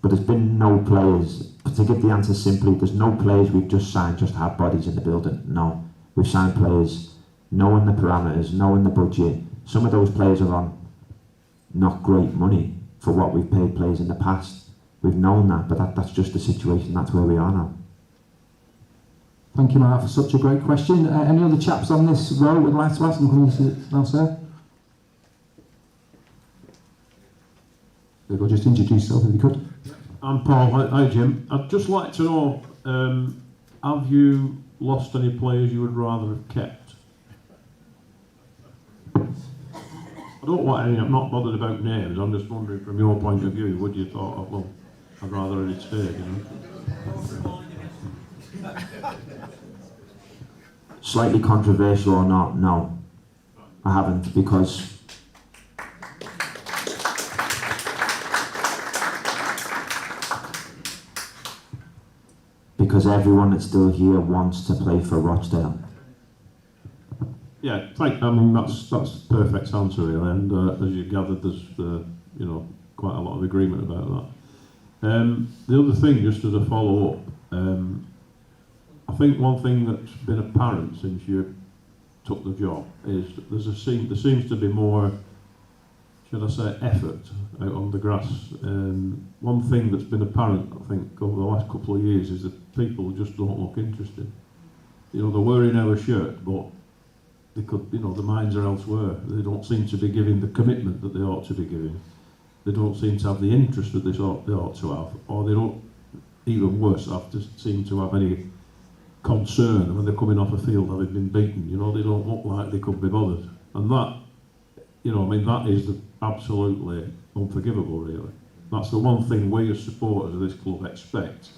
Speaker 3: But there's been no players, to give the answer simply, there's no players we've just signed just to have bodies in the building. No, we've signed players knowing the parameters, knowing the budget. Some of those players are on not great money for what we've paid players in the past. We've known that, but that's just the situation, that's where we are now.
Speaker 1: Thank you, Mark, for such a great question. Any other chaps on this row would like to ask them? Now, sir. We'll just introduce yourself if you could.
Speaker 12: I'm Paul. Hi, Jim. I'd just like to know, have you lost any players you would rather have kept? I don't want any, I'm not bothered about names, I'm just wondering from your point of view, would you thought, oh, well, I'd rather it stayed, you know?
Speaker 3: Slightly controversial or not, no. I haven't, because everyone that's still here wants to play for Rochdale.
Speaker 12: Yeah, I mean that's a perfect answer really, and as you gathered, there's you know, quite a lot of agreement about that. The other thing, just as a follow up, I think one thing that's been apparent since you took the job is that there seems to be more, should I say, effort out on the grass. One thing that's been apparent, I think, over the last couple of years is that people just don't look interested. You know, they're wearing our shirt, but they could, you know, their minds are elsewhere. They don't seem to be giving the commitment that they ought to be giving. They don't seem to have the interest that they ought to have, or they don't, even worse, seem to have any concern when they're coming off a field having been beaten. You know, they don't look like they could be bothered. And that, you know, I mean, that is absolutely unforgivable, really. That's the one thing we as supporters of this club expect,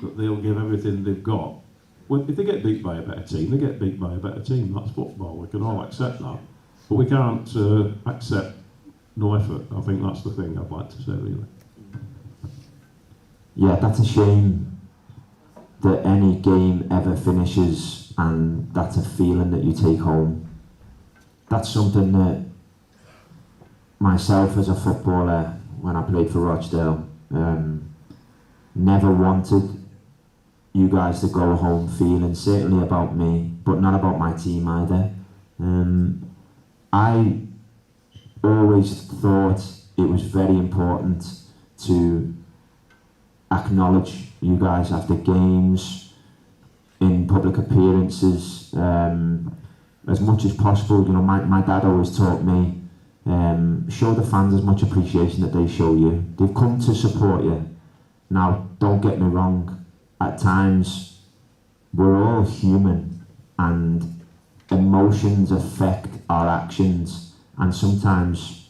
Speaker 12: that they'll give everything they've got. Well, if they get beat by a better team, they get beat by a better team. That's football. We can all accept that. But we can't accept no effort. I think that's the thing I'd like to say, really.
Speaker 3: Yeah, that's a shame that any game ever finishes and that's a feeling that you take home. That's something that myself as a footballer, when I played for Rochdale, never wanted you guys to go home feeling, certainly about me, but not about my team either. I always thought it was very important to acknowledge you guys after games, in public appearances, as much as possible. You know, my dad always taught me, show the fans as much appreciation that they show you. They've come to support you. Now, don't get me wrong, at times we're all human and emotions affect our actions, and sometimes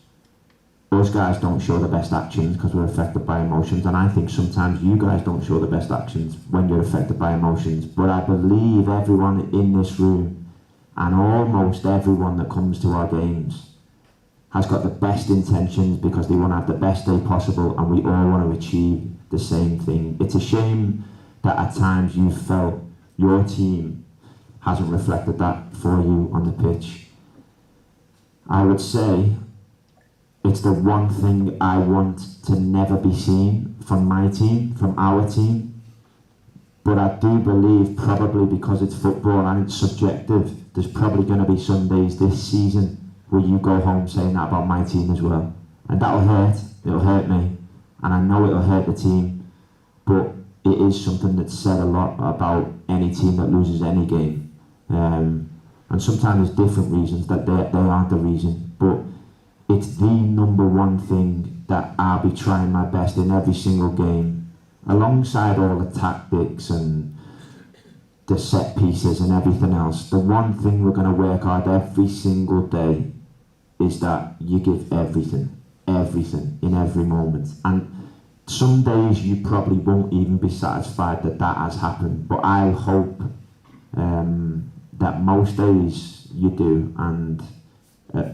Speaker 3: us guys don't show the best actions because we're affected by emotions, and I think sometimes you guys don't show the best actions when you're affected by emotions. But I believe everyone in this room and almost everyone that comes to our games has got the best intentions because they want to have the best day possible, and we all want to achieve the same thing. It's a shame that at times you felt your team hasn't reflected that for you on the pitch. I would say it's the one thing I want to never be seen from my team, from our team. But I do believe, probably because it's football and it's subjective, there's probably going to be some days this season where you go home saying that about my team as well. And that'll hurt, it'll hurt me, and I know it'll hurt the team, but it is something that's said a lot about any team that loses any game. And sometimes there's different reasons that they aren't the reason, but it's the number one thing that I'll be trying my best in every single game, alongside all the tactics and the set pieces and everything else. The one thing we're going to work hard every single day is that you give everything in every moment. And some days you probably won't even be satisfied that that has happened, but I hope that most days you do, and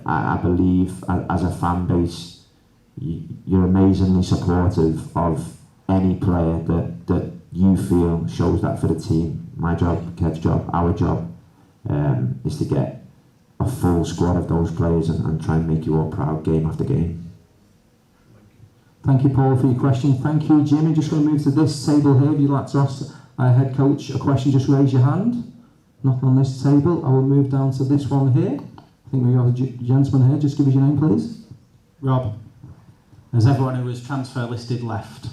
Speaker 3: I believe as a fan base you're amazingly supportive of any player that you feel shows that for the team. My job, Kev's job, our job is to get a full squad of those players and try and make you all proud game after game.
Speaker 1: Thank you, Paul, for your question. Thank you, Jimmy. Just going to move to this table here. If you'd like to ask our head coach a question, just raise your hand. Nothing on this table. I will move down to this one here. I think we have a gentleman here. Just give us your name, please.
Speaker 13: Rob. Has everyone who was transfer listed left?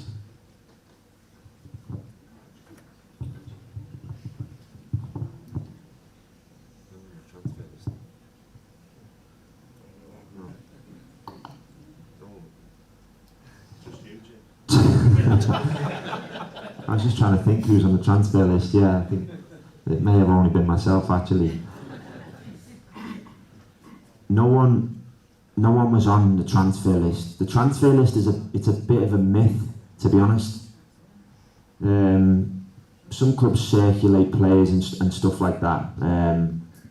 Speaker 3: I was just trying to think who's on the transfer list. Yeah, I think it may have only been myself actually. No one was on the transfer list. The transfer list it's a bit of a myth, to be honest. Some clubs circulate players and stuff like that,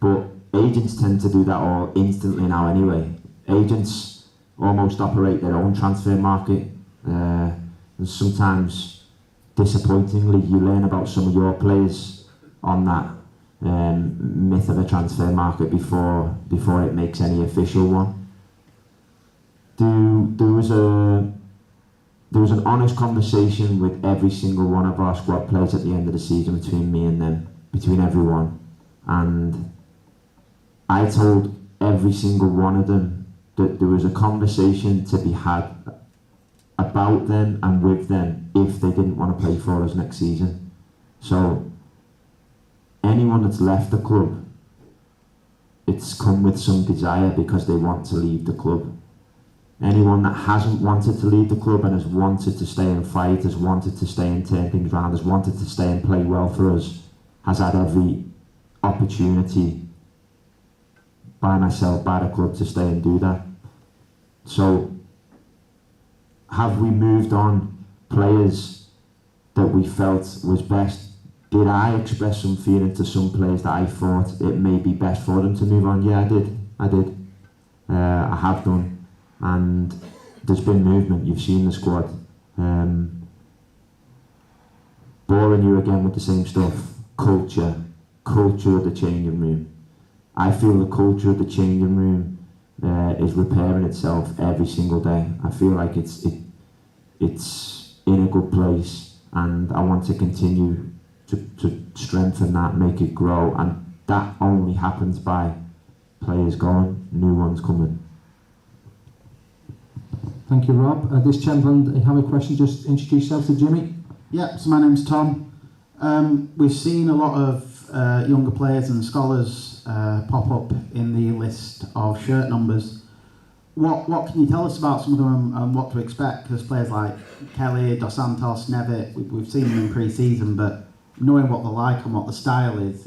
Speaker 3: but agents tend to do that all instantly now anyway. Agents almost operate their own transfer market, and sometimes, disappointingly, you learn about some of your players on that myth of a transfer market before it makes any official one. There was an honest conversation with every single one of our squad players at the end of the season between me and them, between everyone, and I told every single one of them that there was a conversation to be had about them and with them if they didn't want to play for us next season. So anyone that's left the club, it's come with some desire because they want to leave the club. Anyone that hasn't wanted to leave the club and has wanted to stay and fight, has wanted to stay and turn things around, has wanted to stay and play well for us, has had every opportunity by myself, by the club, to stay and do that. So, have we moved on players that we felt was best? Did I express some feeling to some players that I thought it may be best for them to move on? Yeah, I did. I have done. And there's been movement. You've seen the squad. Boring you again with the same stuff. Culture of the changing room. I feel the culture of the changing room is repairing itself every single day. I feel like it's in a good place, and I want to continue to strengthen that, make it grow, and that only happens by players going, new ones coming.
Speaker 1: Thank you, Rob. This gentleman, you have a question? Just introduce yourself to Jimmy.
Speaker 13: Yeah, so my name's Tom. We've seen a lot of younger players and scholars pop up in the list of shirt numbers. What can you tell us about some of them and what to expect? Because players like Kelly, Dos Santos, Nevitt, we've seen them in pre-season, but knowing what they're like and what the style is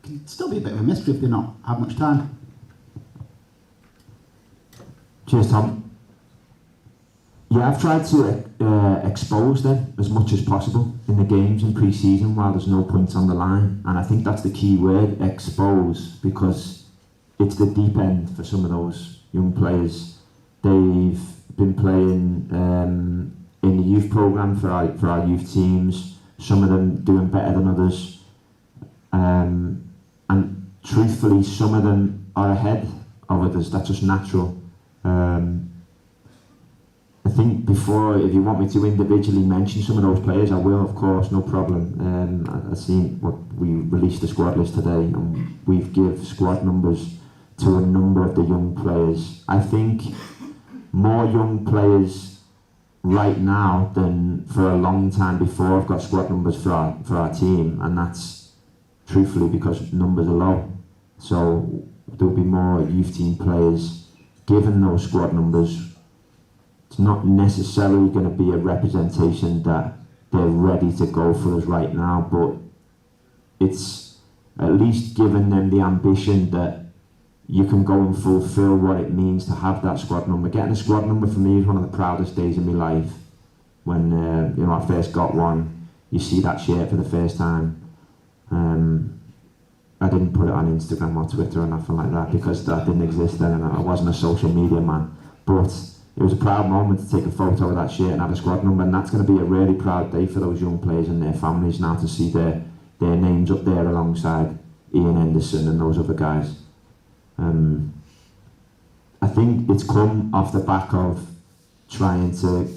Speaker 13: can still be a bit of a mystery if they not have much time.
Speaker 3: Cheers, Tom. Yeah, I've tried to expose them as much as possible in the games in pre-season while there's no points on the line, and I think that's the key word, expose, because it's the deep end for some of those young players. They've been playing in the youth programme for our youth teams, some of them doing better than others, and truthfully some of them are ahead of others. That's just natural. I think before, if you want me to individually mention some of those players, I will, of course, no problem. I've seen what we released the squad list today, and we've give squad numbers to a number of the young players. I think more young players right now than for a long time before have got squad numbers for our team, and that's truthfully because numbers are low. So there'll be more youth team players given those squad numbers. It's not necessarily going to be a representation that they're ready to go for us right now, but it's at least giving them the ambition that you can go and fulfill what it means to have that squad number. Getting a squad number for me is one of the proudest days of my life. When I first got one, you see that shirt for the first time. I didn't put it on Instagram or Twitter or nothing like that because that didn't exist then, and I wasn't a social media man. But it was a proud moment to take a photo of that shirt and have a squad number, and that's going to be a really proud day for those young players and their families now to see their names up there alongside Ian Henderson and those other guys. I think it's come off the back of trying to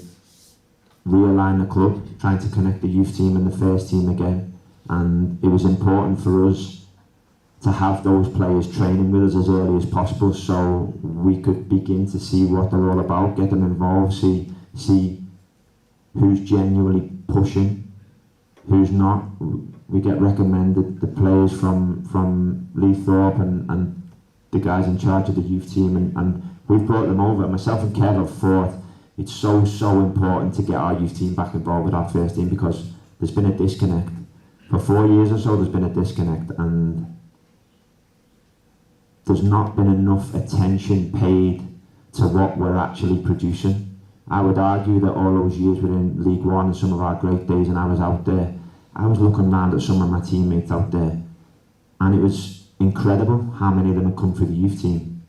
Speaker 3: realign the club, trying to connect the youth team and the first team again, and it was important for us to have those players training with us as early as possible so we could begin to see what they're all about, get them involved, see who's genuinely pushing, who's not. We get recommended the players from Lee Thorpe and the guys in charge of the youth team, and we've brought them over. Myself and Kev have thought it's so important to get our youth team back involved with our first team because there's been a disconnect. For 4 years or so there's been a disconnect, and there's not been enough attention paid to what we're actually producing. I would argue that all those years within League One and some of our great days, and I was out there, I was looking around at some of my teammates out there, and it was incredible how many of them had come through the youth team.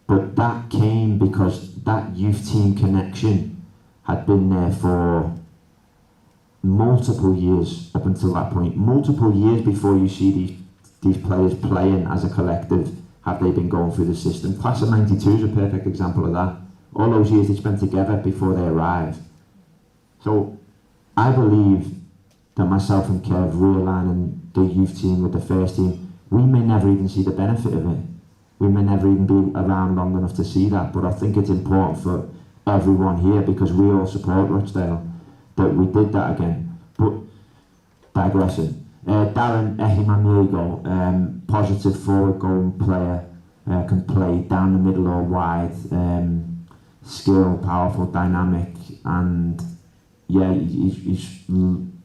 Speaker 3: But that came because that youth team connection had been there for multiple years up until that point. Multiple years before you see these players playing as a collective, have they been going through the system. Class of 92 is a perfect example of that. All those years they spent together before they arrived. So I believe that myself and Kev realigning the youth team with the first team, we may never even see the benefit of it. We may never even be around long enough to see that, but I think it's important for everyone here, because we all support Rochdale, that we did that again. But digressing. Darren Ehimaniego, positive forward going player, can play down the middle or wide, skill, powerful, dynamic, and yeah, he's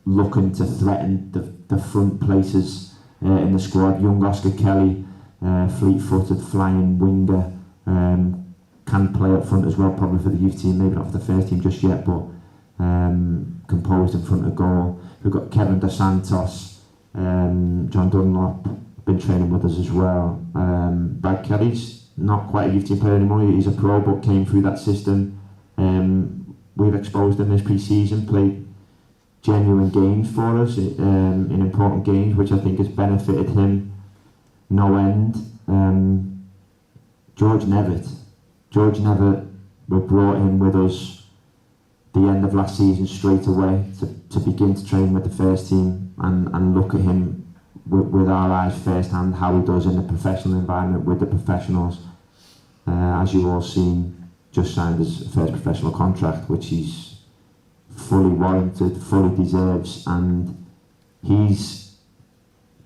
Speaker 3: looking to threaten the front places in the squad. Young Oscar Kelly, fleet-footed, flying winger, can play up front as well, probably for the youth team, maybe not for the first team just yet, but composed in front of goal. We've got Kevin Dos Santos, John Dunlop, been training with us as well. Brad Kelly's not quite a youth team player anymore, he's a pro, but came through that system. We've exposed him this pre-season, played genuine games for us, in important games, which I think has benefited him no end. George Nevitt were brought in with us the end of last season straight away to begin to train with the first team and look at him with our eyes firsthand, how he does in the professional environment with the professionals. As you all seen, just signed his first professional contract, which he's fully warranted, fully deserves, and he's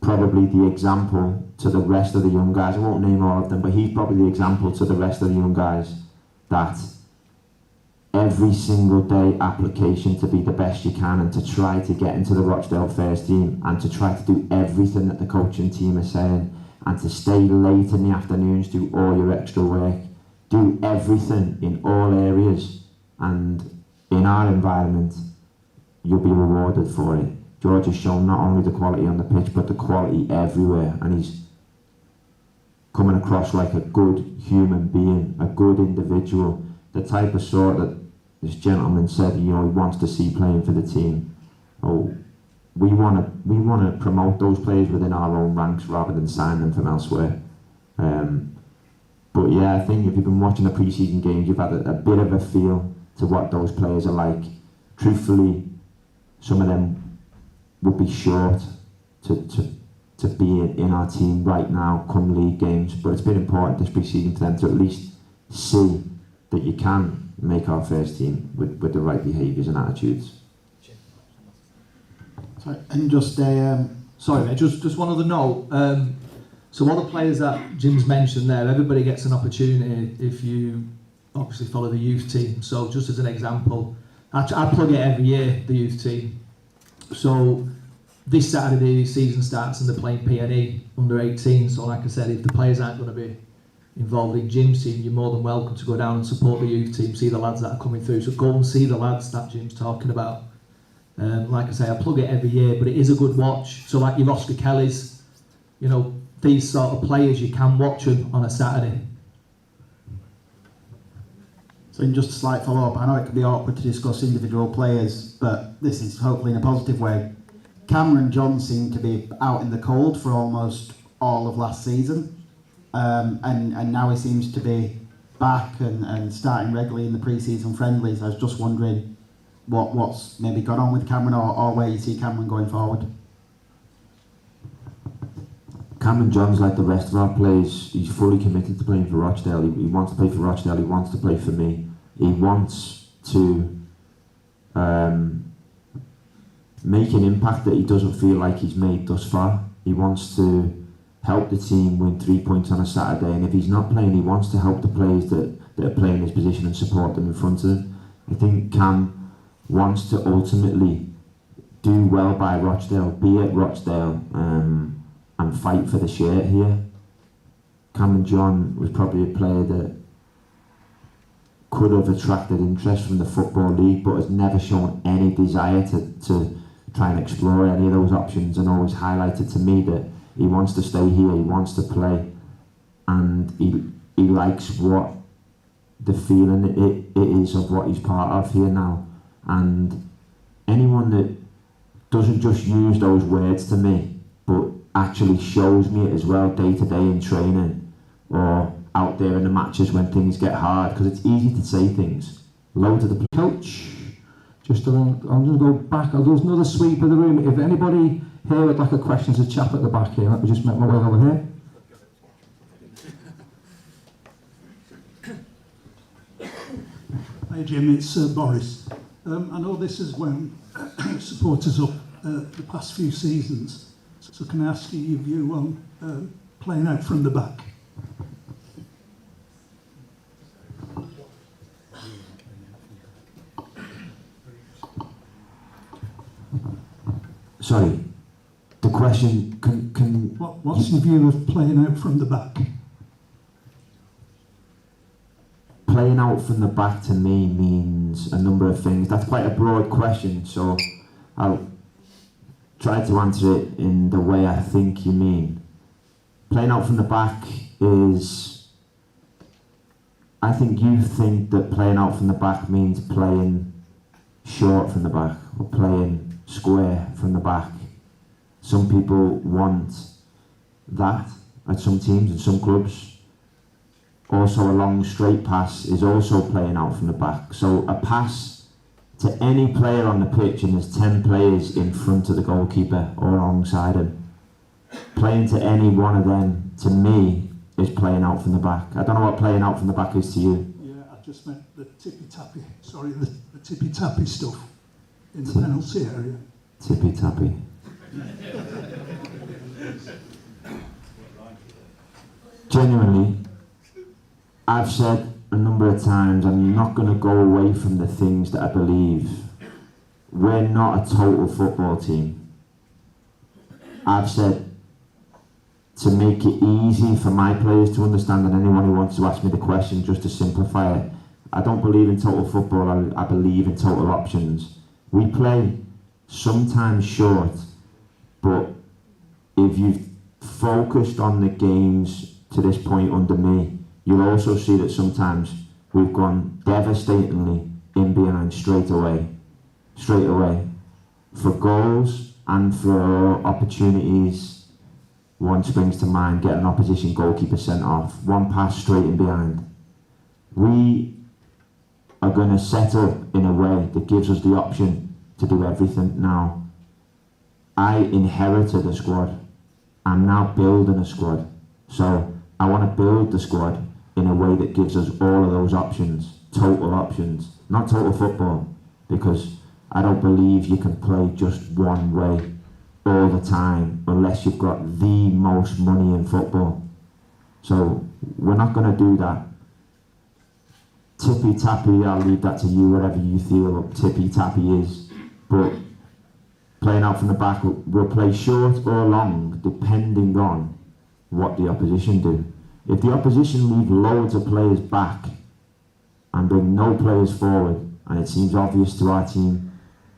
Speaker 3: probably the example to the rest of the young guys. I won't name all of them, but he's probably the example to the rest of the young guys that every single day application to be the best you can and to try to get into the Rochdale first team and to try to do everything that the coaching team is saying and to stay late in the afternoons, do all your extra work, do everything in all areas, and in our environment you'll be rewarded for it. George has shown not only the quality on the pitch but the quality everywhere, and he's coming across like a good human being, a good individual, the type of sort that this gentleman said, you know, he wants to see playing for the team. Oh, we want to promote those players within our own ranks rather than sign them from elsewhere. But yeah, I think if you've been watching the pre-season games, you've had a bit of a feel to what those players are like. Truthfully, some of them would be short to be in our team right now come league games, but it's been important this pre-season for them to at least see that you can make our first team with the right behaviours and attitudes.
Speaker 14: Sorry, and just sorry mate, just one other note. So all the players that Jim's mentioned there, everybody gets an opportunity if you obviously follow the youth team. So just as an example, I plug it every year, the youth team. So this Saturday the season starts and they're playing P&E under 18. So like I said, if the players aren't going to be involved in Jim's team, you're more than welcome to go down and support the youth team, see the lads that are coming through. So go and see the lads that Jim's talking about. Like I say, I plug it every year, but it is a good watch. So like your Oscar Kellys, you know, these sort of players, you can watch them on a Saturday.
Speaker 13: So in just a slight follow-up, I know it can be awkward to discuss individual players, but this is hopefully in a positive way. Cameron John seemed to be out in the cold for almost all of last season, and now he seems to be back and starting regularly in the pre-season friendlies. I was just wondering what's maybe gone on with Cameron or where you see Cameron going forward.
Speaker 3: Cameron John's like the rest of our players. He's fully committed to playing for Rochdale. He wants to play for Rochdale, he wants to play for me. He wants to make an impact that he doesn't feel like he's made thus far. He wants to help the team win 3 points on a Saturday, and if he's not playing, he wants to help the players that are playing his position and support them in front of him. I think Cam wants to ultimately do well by Rochdale, be at Rochdale, and fight for the shirt here. Cameron John was probably a player that could have attracted interest from the Football League, but has never shown any desire to try and explore any of those options, and always highlighted to me that He wants to stay here, he wants to play, and he likes what the feeling it is of what he's part of here now. And anyone that doesn't just use those words to me, but actually shows me it as well day to day in training or out there in the matches when things get hard, because it's easy to say things. Loads of the
Speaker 1: coach, just I'm going to go back. I'll do another sweep of the room. If anybody here would like a question, there's a chap at the back here. Let me just make my way over here.
Speaker 15: Hi Jim, it's Boris. I know this has wound supporters up the past few seasons, so can I ask you your view on playing out from the back?
Speaker 3: Sorry, the question can
Speaker 15: What's your view of playing out from the back?
Speaker 3: Playing out from the back to me means a number of things. That's quite a broad question, so I'll try to answer it in the way I think you mean. Playing out from the back is, I think you think that playing out from the back means playing short from the back or playing square from the back. Some people want that at some teams and some clubs. Also, a long straight pass is also playing out from the back. So a pass to any player on the pitch, and there's 10 players in front of the goalkeeper or alongside him. Playing to any one of them, to me, is playing out from the back. I don't know what playing out from the back is to you.
Speaker 15: Yeah, I just meant the tippy-tappy, sorry, the tippy-tappy stuff in the penalty area.
Speaker 3: Tippy-tappy. Genuinely, I've said a number of times, I'm not going to go away from the things that I believe. We're not a total football team. I've said to make it easy for my players to understand, and anyone who wants to ask me the question, just to simplify it, I don't believe in total football, I believe in total options. We play sometimes short, but if you've focused on the games to this point under me, you'll also see that sometimes we've gone devastatingly in behind straight away. For goals and for opportunities, one springs to mind, get an opposition goalkeeper sent off, one pass straight in behind. We are going to set up in a way that gives us the option to do everything now. I inherited a squad. I'm now building a squad. So I want to build the squad in a way that gives us all of those options, total options, not total football, because I don't believe you can play just one way all the time unless you've got the most money in football. So we're not going to do that. Tippy-tappy, I'll leave that to you, whatever you feel tippy-tappy is. But playing out from the back, we'll play short or long, depending on what the opposition do. If the opposition leave loads of players back and bring no players forward, and it seems obvious to our team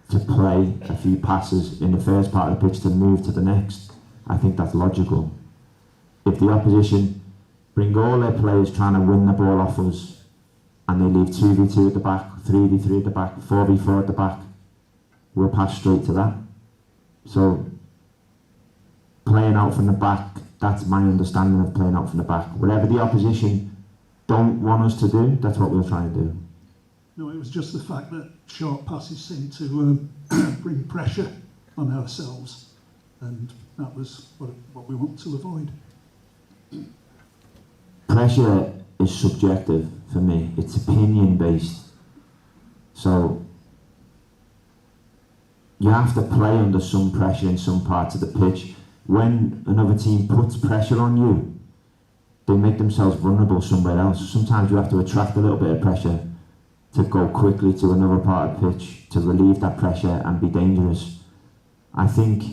Speaker 3: to play a few passes in the first part of the pitch to move to the next, I think that's logical. If the opposition bring all their players trying to win the ball off us, and they leave 2v2 at the back, 3v3 at the back, 4v4 at the back, we'll pass straight to that. So, playing out from the back, that's my understanding of playing out from the back. Whatever the opposition don't want us to do, that's what we'll try and do.
Speaker 15: No, it was just the fact that short passes seem to bring pressure on ourselves, and that was what we want to avoid.
Speaker 3: Pressure is subjective for me. It's opinion based. So you have to play under some pressure in some parts of the pitch. When another team puts pressure on you, they make themselves vulnerable somewhere else. Sometimes you have to attract a little bit of pressure to go quickly to another part of the pitch to relieve that pressure and be dangerous. I think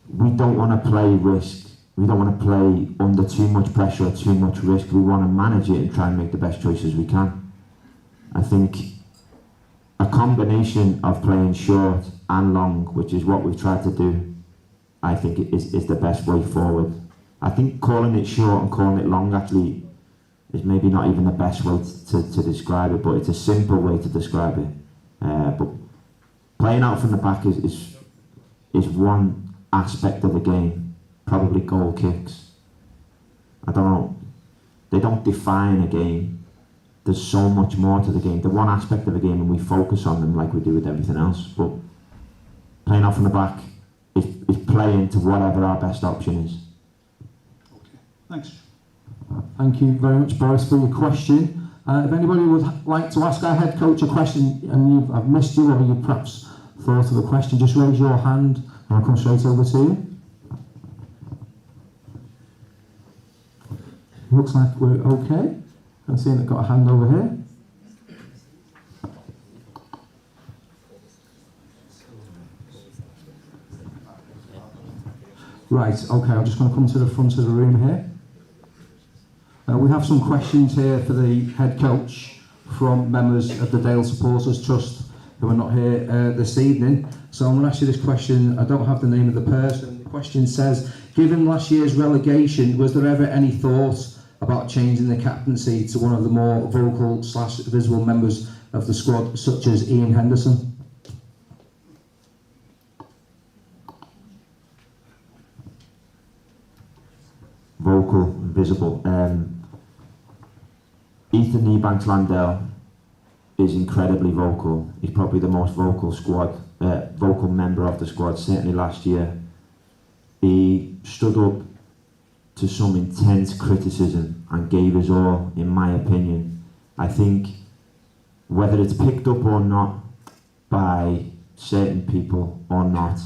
Speaker 3: we don't want to play risk. We don't want to play under too much pressure or too much risk. We want to manage it and try and make the best choices we can. I think a combination of playing short and long, which is what we've tried to do, I think is the best way forward. I think calling it short and calling it long actually is maybe not even the best way to describe it, but it's a simple way to describe it. But playing out from the back is one aspect of the game, probably goal kicks. I don't know, they don't define a game. There's so much more to the game. They're one aspect of the game and we focus on them like we do with everything else. But playing out from the back is playing to whatever our best option is.
Speaker 15: Thanks.
Speaker 1: Thank you very much, Boris, for your question. If anybody would like to ask our head coach a question and I've missed you, or you perhaps thought of a question, just raise your hand and I'll come straight over to you. Looks like we're okay. I'm seeing I've got a hand over here. Right, okay, I'm just going to come to the front of the room here. We have some questions here for the head coach from members of the Dale Supporters Trust who are not here this evening. So I'm going to ask you this question. I don't have the name of the person. The question says, given last year's relegation, was there ever any thought about changing the captaincy to one of the more vocal/visible members of the squad, such as Ian Henderson?
Speaker 3: Vocal and visible. Ethan Ebanks-Landell is incredibly vocal. He's probably the most vocal member of the squad, certainly last year. He stood up to some intense criticism and gave his all, in my opinion. I think whether it's picked up or not by certain people or not,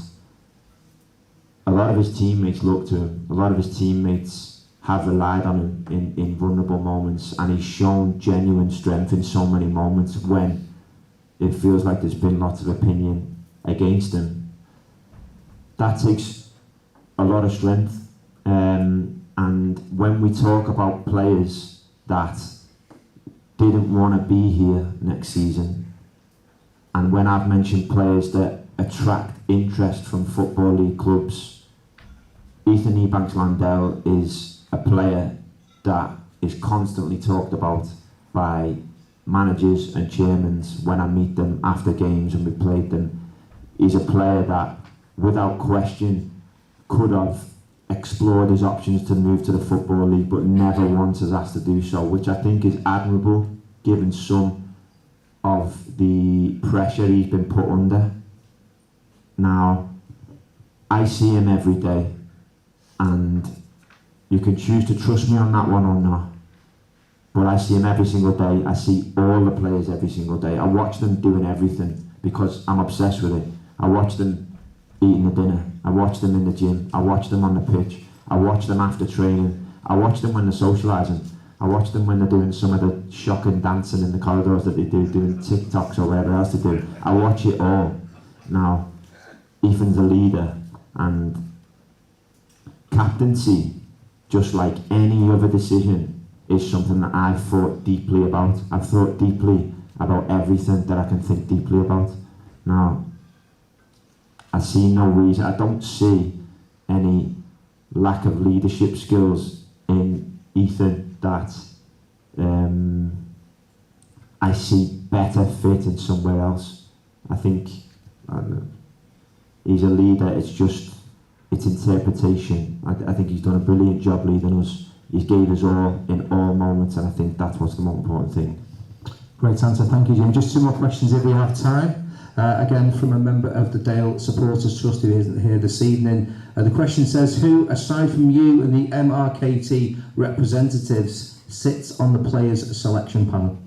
Speaker 3: a lot of his teammates look to him. A lot of his teammates have relied on him in vulnerable moments, and he's shown genuine strength in so many moments when it feels like there's been lots of opinion against him. That takes a lot of strength. And when we talk about players that didn't want to be here next season, and when I've mentioned players that attract interest from Football League clubs, Ethan Ebanks-Landell is a player that is constantly talked about by managers and chairmen when I meet them after games and we played them. He's a player that, without question, could have explored his options to move to the Football League, but never once has asked to do so, which I think is admirable given some of the pressure he's been put under. Now, I see him every day, and you can choose to trust me on that one or not, but I see him every single day. I see all the players every single day. I watch them doing everything because I'm obsessed with it. I watch them eating the dinner. I watch them in the gym. I watch them on the pitch. I watch them after training. I watch them when they're socialising. I watch them when they're doing some of the shocking dancing in the corridors that they do, doing TikToks or whatever else they do. I watch it all. Now, Ethan's a leader, and captaincy, just like any other decision, is something that I've thought deeply about. I've thought deeply about everything that I can think deeply about. Now, I see no reason, I don't see any lack of leadership skills in Ethan that I see better fit in somewhere else. I think he's a leader, it's interpretation. I think he's done a brilliant job leading us. He gave us all in all moments, and I think that's what's the most important thing.
Speaker 1: Great answer, thank you, Jim. Just two more questions if we have time. Again, from a member of the Dale Supporters Trust who isn't here this evening. The question says, who, aside from you and the MRKT representatives, sits on the players' selection panel?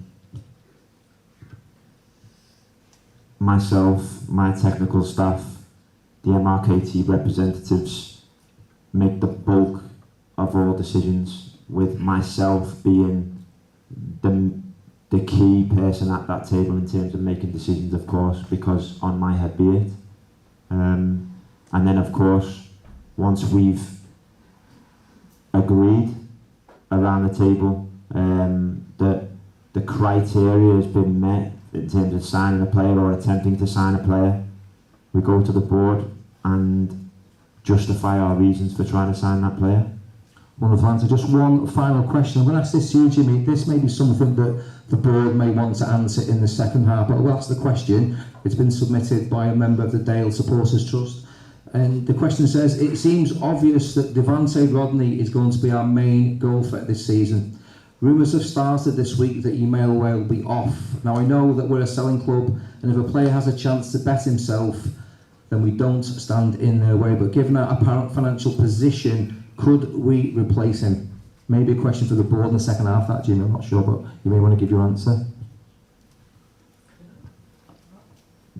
Speaker 3: Myself, my technical staff, the MRKT representatives make the bulk of all decisions, with myself being the key person at that table in terms of making decisions, of course, because on my head be it. And then, of course, once we've agreed around the table that the criteria has been met in terms of signing a player or attempting to sign a player, we go to the board and justify our reasons for trying to sign that player.
Speaker 1: Wonderful answer. Just one final question. I'm going to ask this to you, Jimmy. This may be something that the board may want to answer in the second half, but we'll ask the question. It's been submitted by a member of the Dale Supporters Trust. And the question says, it seems obvious that Devante Rodney is going to be our main goal threat this season. Rumours have started this week that email will be off. Now I know that we're a selling club, and if a player has a chance to bet himself, then we don't stand in their way. But given our apparent financial position, could we replace him? Maybe a question for the board in the second half, that, Jimmy, I'm not sure, but you may want to give your answer.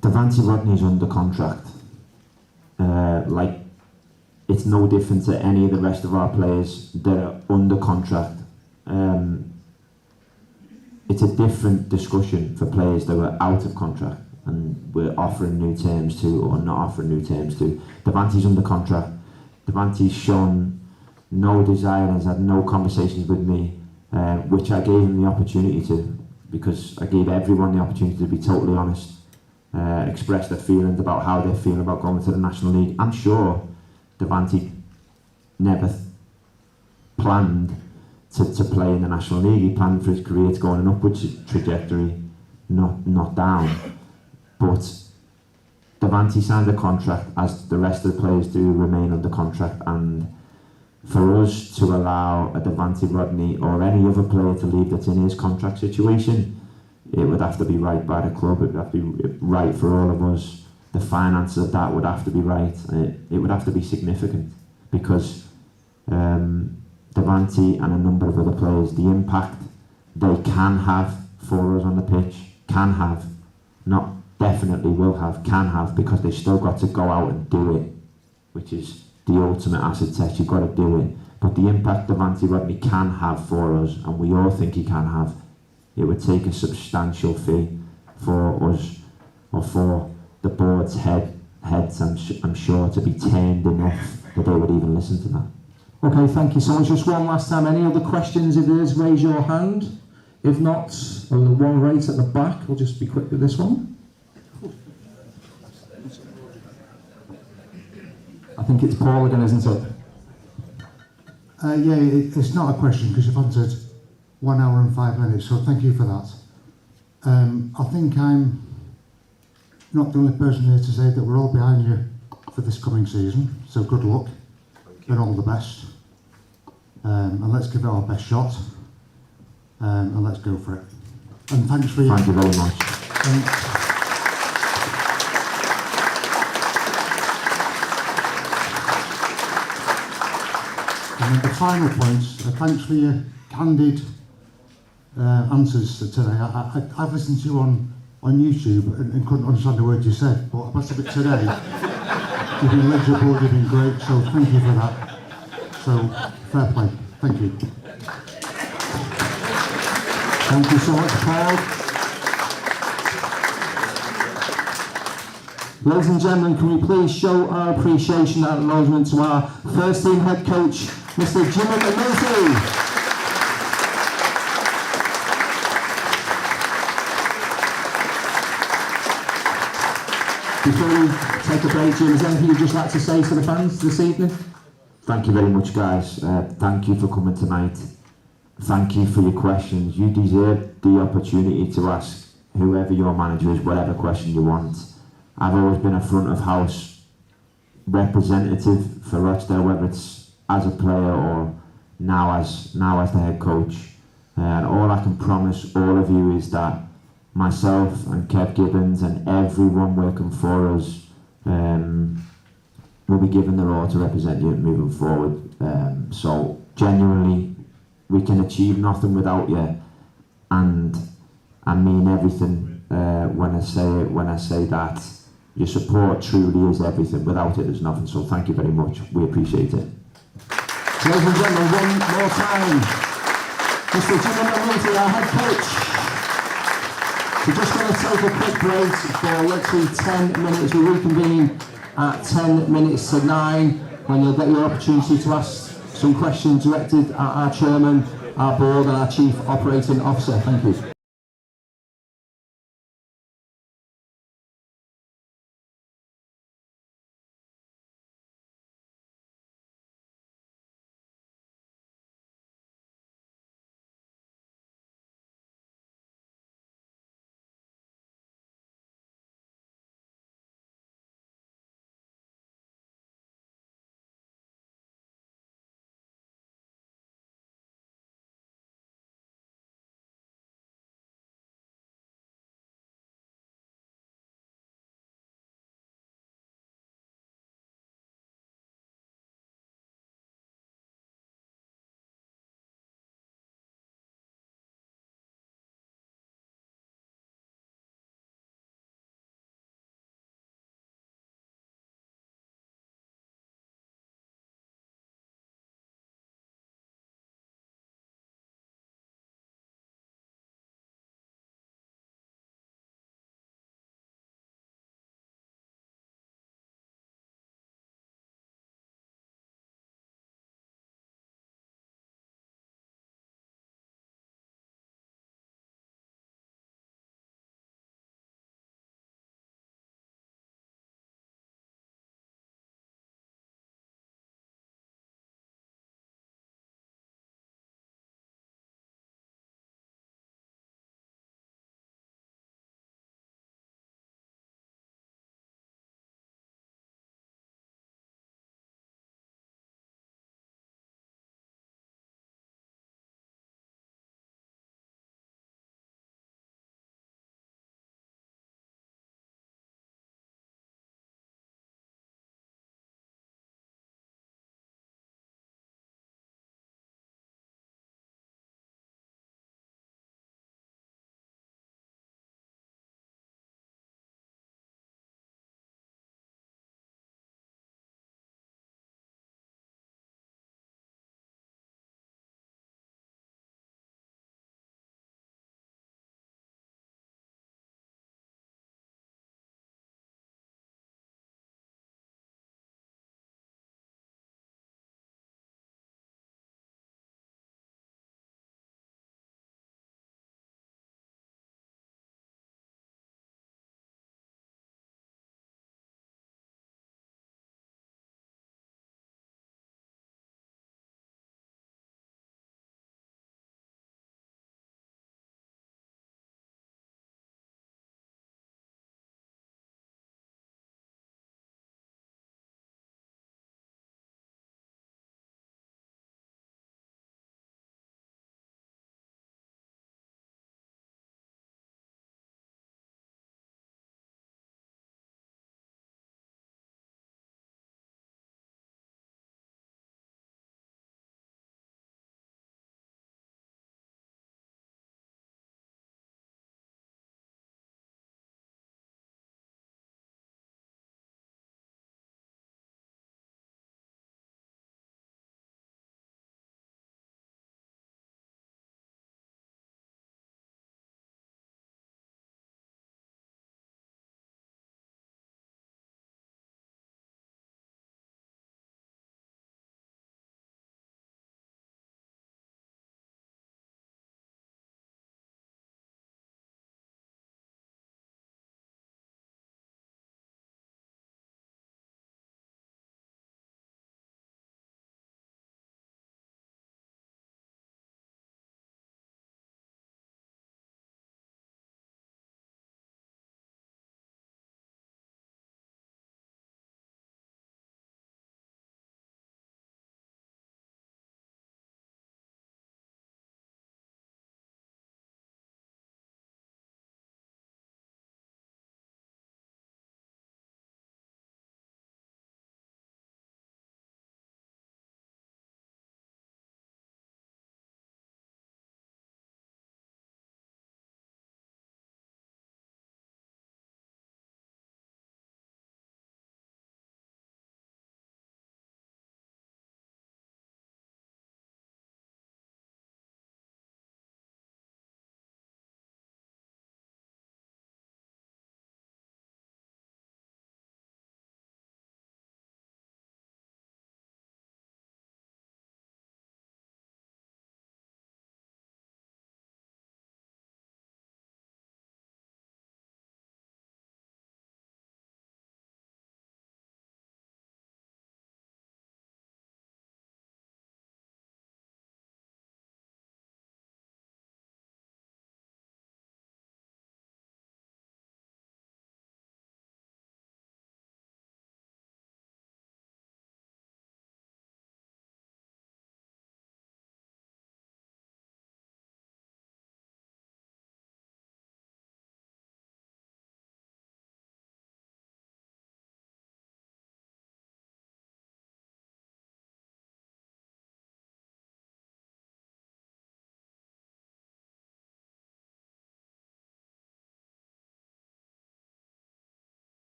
Speaker 3: Devante Rodney's under contract. It's no different to any of the rest of our players that are under contract. It's a different discussion for players that were out of contract and we're offering new terms to or not offering new terms to. Devante's under contract. Devante's shown no desire and has had no conversations with me, which I gave him the opportunity to, because I gave everyone the opportunity to be totally honest, express their feelings about how they feel about going to the National League. I'm sure Devante never planned to play in the National League. He planned for his career to go on an upward trajectory, not down. But Devante signed a contract, as the rest of the players do remain under contract, and for us to allow a Devante Rodney or any other player to leave that's in his contract situation, it would have to be right by the club. It would have to be right for all of us. The finances of that would have to be right. It would have to be significant, because Devante and a number of other players, the impact they can have for us on the pitch, not definitely will have, can have, because they've still got to go out and do it, which is the ultimate acid test. You've got to do it. But the impact Devante Rodney can have for us, and we all think he can have, it would take a substantial fee for us, or for the board's heads, I'm sure, to be turned enough that they would even listen to that.
Speaker 1: Okay, thank you so much. Just one last time, any other questions? If there is, raise your hand. If not, the one right at the back, we'll just be quick with this one. I think it's Paul again, isn't it?
Speaker 6: It's not a question, because you've answered 1 hour and 5 minutes, so thank you for that. I think I'm not the only person here to say that we're all behind you for this coming season, so good luck and all the best. And let's give it our best shot, and let's go for it. And thanks for
Speaker 3: Thank you very much.
Speaker 6: And then the final point, thanks for your candid answers today. I've listened to you on YouTube and couldn't understand a word you said, but I must admit today, you've been legible, you've been great, so thank you for that. So, fair play. Thank you.
Speaker 1: Thank you so much, Paul. Ladies and gentlemen, can we please show our appreciation and acknowledgement to our first team head coach, Mr. Jimmy McNulty. Before we take a break, Jim, is there anything you'd just like to say to the fans this evening?
Speaker 3: Thank you very much, guys. Thank you for coming tonight. Thank you for your questions. You deserve the opportunity to ask whoever your manager is whatever question you want. I've always been a front of house representative for Rochdale, whether it's as a player or now as the head coach. And all I can promise all of you is that myself and Kev Gibbons and everyone working for us will be given their all to represent you moving forward. So genuinely, we can achieve nothing without you, and I mean everything when I say that. Your support truly is everything. Without it, there's nothing. So thank you very much. We appreciate it.
Speaker 1: Ladies and gentlemen, one more time, Mr. Jimmy McNulty, our head coach. We're just going to take a quick break for literally 10 minutes. We reconvene at 10 minutes to 9, when you'll get your opportunity to ask some questions directed at our chairman, our board and our chief operating officer. Thank you.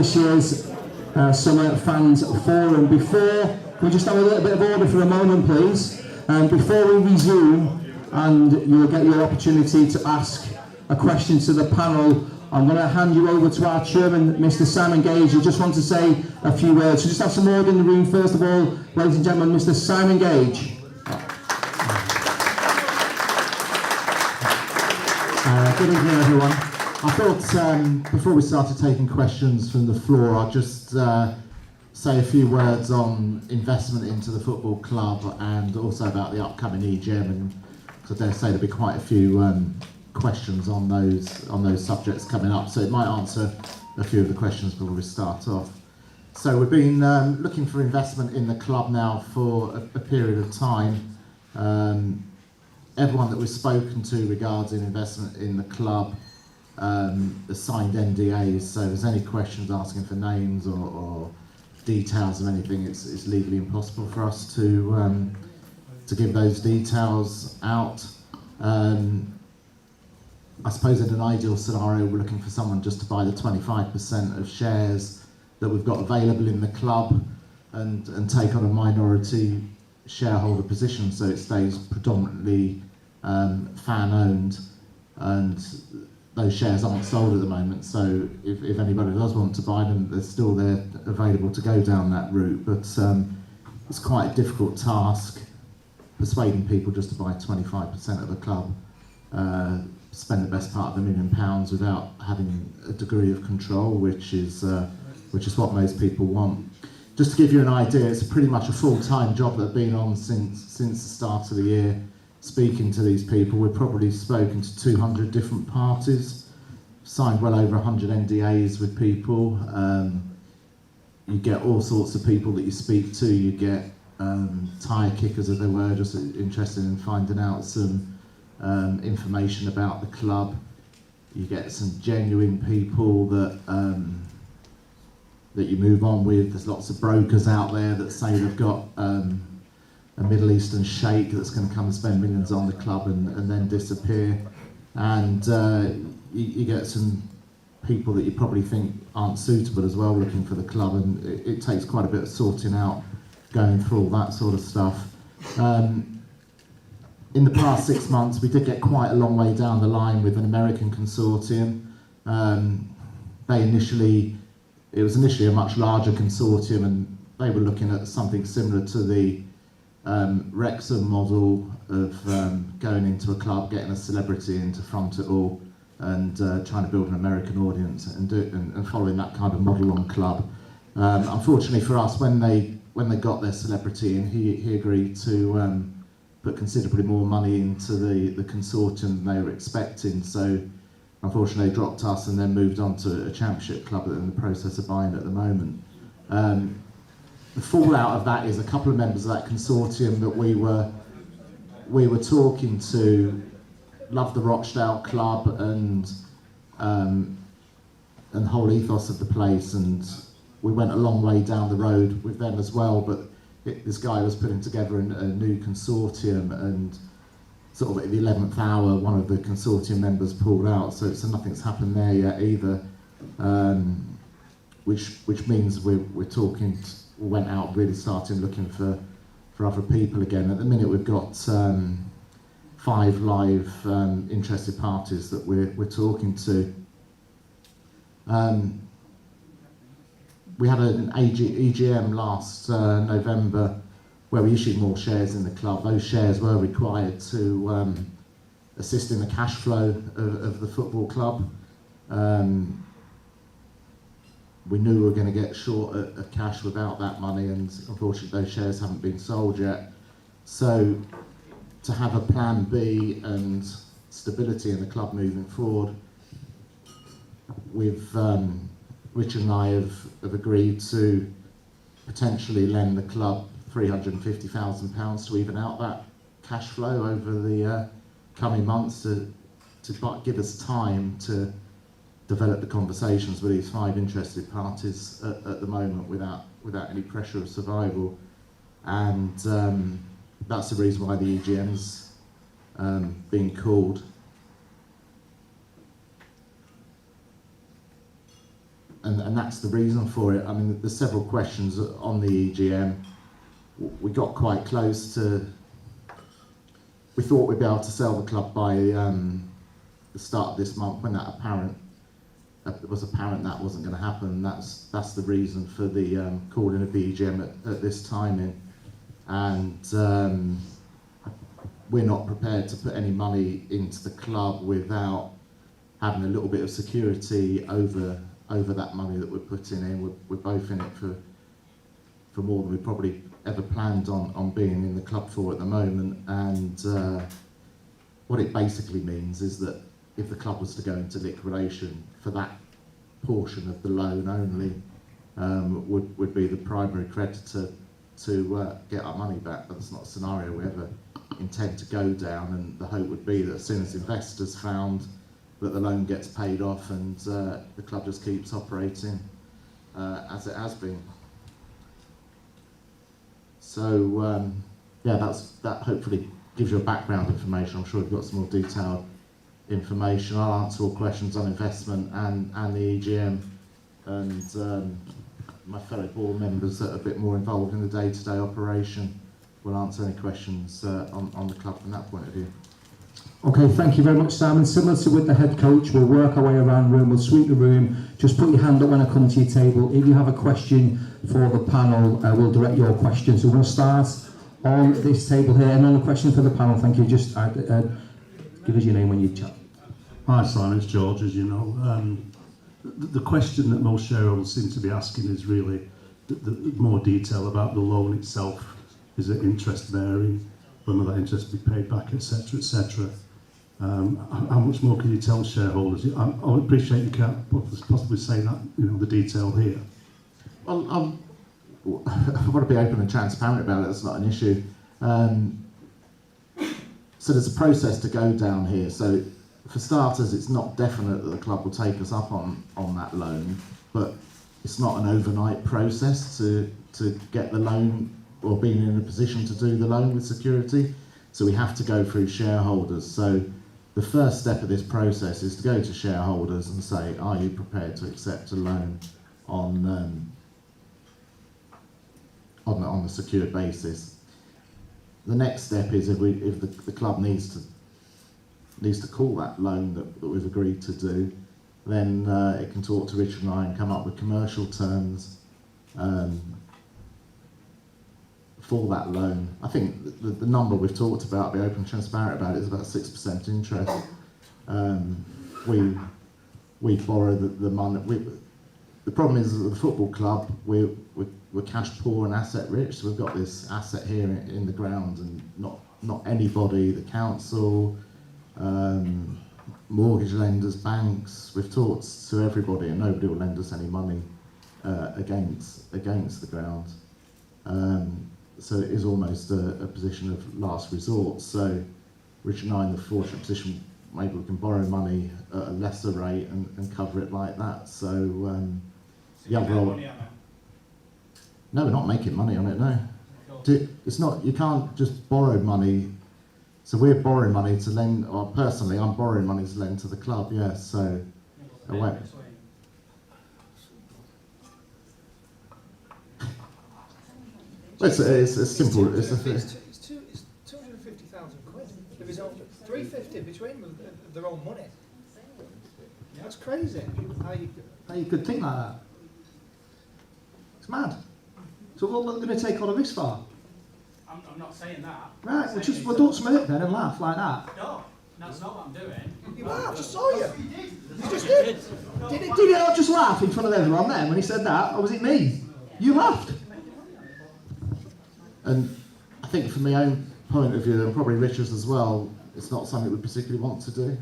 Speaker 1: this year's Summer Fans Forum. Before, we just have a little bit of order for a moment, please. Before we resume, and you'll get your opportunity to ask a question to the panel, I'm going to hand you over to our chairman, Mr. Simon Gage. I just want to say a few words. So just have some order in the room. First of all, ladies and gentlemen, Mr. Simon Gage.
Speaker 16: Good evening, everyone. I thought before we started taking questions from the floor, I'd just say a few words on investment into the football club and also about the upcoming EGM, and because I dare say there'll be quite a few questions on those subjects coming up, so it might answer a few of the questions before we start off. So we've been looking for investment in the club now for a period of time. Everyone that we've spoken to regarding investment in the club has signed NDAs, so if there's any questions asking for names or details of anything, it's legally impossible for us to give those details out. I suppose in an ideal scenario, we're looking for someone just to buy the 25% of shares that we've got available in the club and take on a minority shareholder position, so it stays predominantly fan-owned, and those shares aren't sold at the moment, so if anybody does want to buy them, they're still there available to go down that route, but it's quite a difficult task persuading people just to buy 25% of the club, spend the best part of £1 million without having a degree of control, which is what most people want. Just to give you an idea, it's pretty much a full-time job that I've been on since the start of the year, speaking to these people. We've probably spoken to 200 different parties, signed well over 100 NDAs with people. You get all sorts of people that you speak to. You get tyre kickers, as they were, just interested in finding out some information about the club. You get some genuine people that you move on with. There's lots of brokers out there that say they've got a Middle Eastern sheikh that's going to come and spend millions on the club and then disappear. And you get some people that you probably think aren't suitable as well looking for the club, and it takes quite a bit of sorting out, going through all that sort of stuff. In the past 6 months, we did get quite a long way down the line with an American consortium. It was initially a much larger consortium, and they were looking at something similar to the Wrexham model of going into a club, getting a celebrity in to front it all, and trying to build an American audience and following that kind of model on club. Unfortunately for us, when they got their celebrity in, he agreed to put considerably more money into the consortium than they were expecting. So unfortunately they dropped us and then moved on to a championship club that they're in the process of buying at the moment. The fallout of that is a couple of members of that consortium that we were talking to loved the Rochdale club and the whole ethos of the place, and we went a long way down the road with them as well, but this guy was putting together a new consortium, and sort of at the 11th hour one of the consortium members pulled out, so nothing's happened there yet either, which means we're talking, went out really starting looking for other people again. At the minute we've got 5 live interested parties that we're talking to. We had an EGM last November where we issued more shares in the club. Those shares were required to assist in the cash flow of the football club. We knew we were going to get short of cash without that money, and unfortunately those shares haven't been sold yet. So to have a plan B and stability in the club moving forward, Richard and I have agreed to potentially lend the club £350,000 to even out that cash flow over the coming months to give us time to develop the conversations with these 5 interested parties at the moment without any pressure of survival. And that's the reason why the EGM's being called. and that's the reason for it. I mean, there's several questions on the EGM. We got quite close to. We thought we'd be able to sell the club by the start of this month, when it was apparent that wasn't going to happen. That's the reason for the calling of the EGM at this timing, and we're not prepared to put any money into the club without having a little bit of security over that money that we're putting in. We're both in it for more than we probably ever planned on being in the club for at the moment, and what it basically means is that if the club was to go into liquidation, for that portion of the loan only would be the primary creditor to get our money back. But that's not a scenario we ever intend to go down, and the hope would be that as soon as investors found that the loan gets paid off and the club just keeps operating as it has been. So yeah, that hopefully gives you a background information. I'm sure we've got some more detailed information. I'll answer all questions on investment and the EGM, and my fellow board members that are a bit more involved in the day-to-day operation will answer any questions on the club from that point of view.
Speaker 1: Okay, thank you very much, Simon. Similar to with the head coach, we'll work our way around the room, we'll sweep the room. Just put your hand up when I come to your table. If you have a question for the panel, we'll direct your question. So we're going to start on this table here. And on a question for the panel, thank you. Just give us your name when you chat.
Speaker 15: Hi Simon, it's George, as you know. The question that most shareholders seem to be asking is really the more detail about the loan itself. Is it interest bearing? When will that interest be paid back, etc., etc.? How much more can you tell shareholders? I appreciate you can't possibly say that, the detail here.
Speaker 16: Well, I want to be open and transparent about it. That's not an issue. So there's a process to go down here. So for starters, it's not definite that the club will take us up on that loan, but it's not an overnight process to get the loan or being in a position to do the loan with security. So we have to go through shareholders. So the first step of this process is to go to shareholders and say, are you prepared to accept a loan on the secured basis? The next step is if the club needs to call that loan that we've agreed to do, then it can talk to Richard and I and come up with commercial terms for that loan. I think the number we've talked about, be open and transparent about it, is about 6% interest. We borrow the money. The problem is that the football club, we're cash poor and asset rich, so we've got this asset here in the ground, and not anybody, the council, mortgage lenders, banks, we've talked to everybody and nobody will lend us any money against the ground. So it is almost a position of last resort. So Richard and I are in the fortunate position, maybe we can borrow money at a lesser rate and cover it like that. So the overall, no, we're not making money on it, no. It's not, you can't just borrow money. So we're borrowing money to lend, or personally I'm borrowing money to lend to the club, yes, so I won't. It's simple.
Speaker 17: It's 250,000 quid. There is 350 between them, their own money. That's crazy.
Speaker 14: How you could think like that? It's mad. So what are we going to take all of this for?
Speaker 18: I'm not saying that.
Speaker 14: Right, well don't smirk then and laugh like that.
Speaker 18: No, that's not what I'm doing.
Speaker 17: You are, I just saw you. You just did.
Speaker 14: Did he not just laugh in front of everyone then when he said that, or was it me? You laughed.
Speaker 16: And I think from my own point of view, and probably Richard's as well, it's not something we particularly want to do.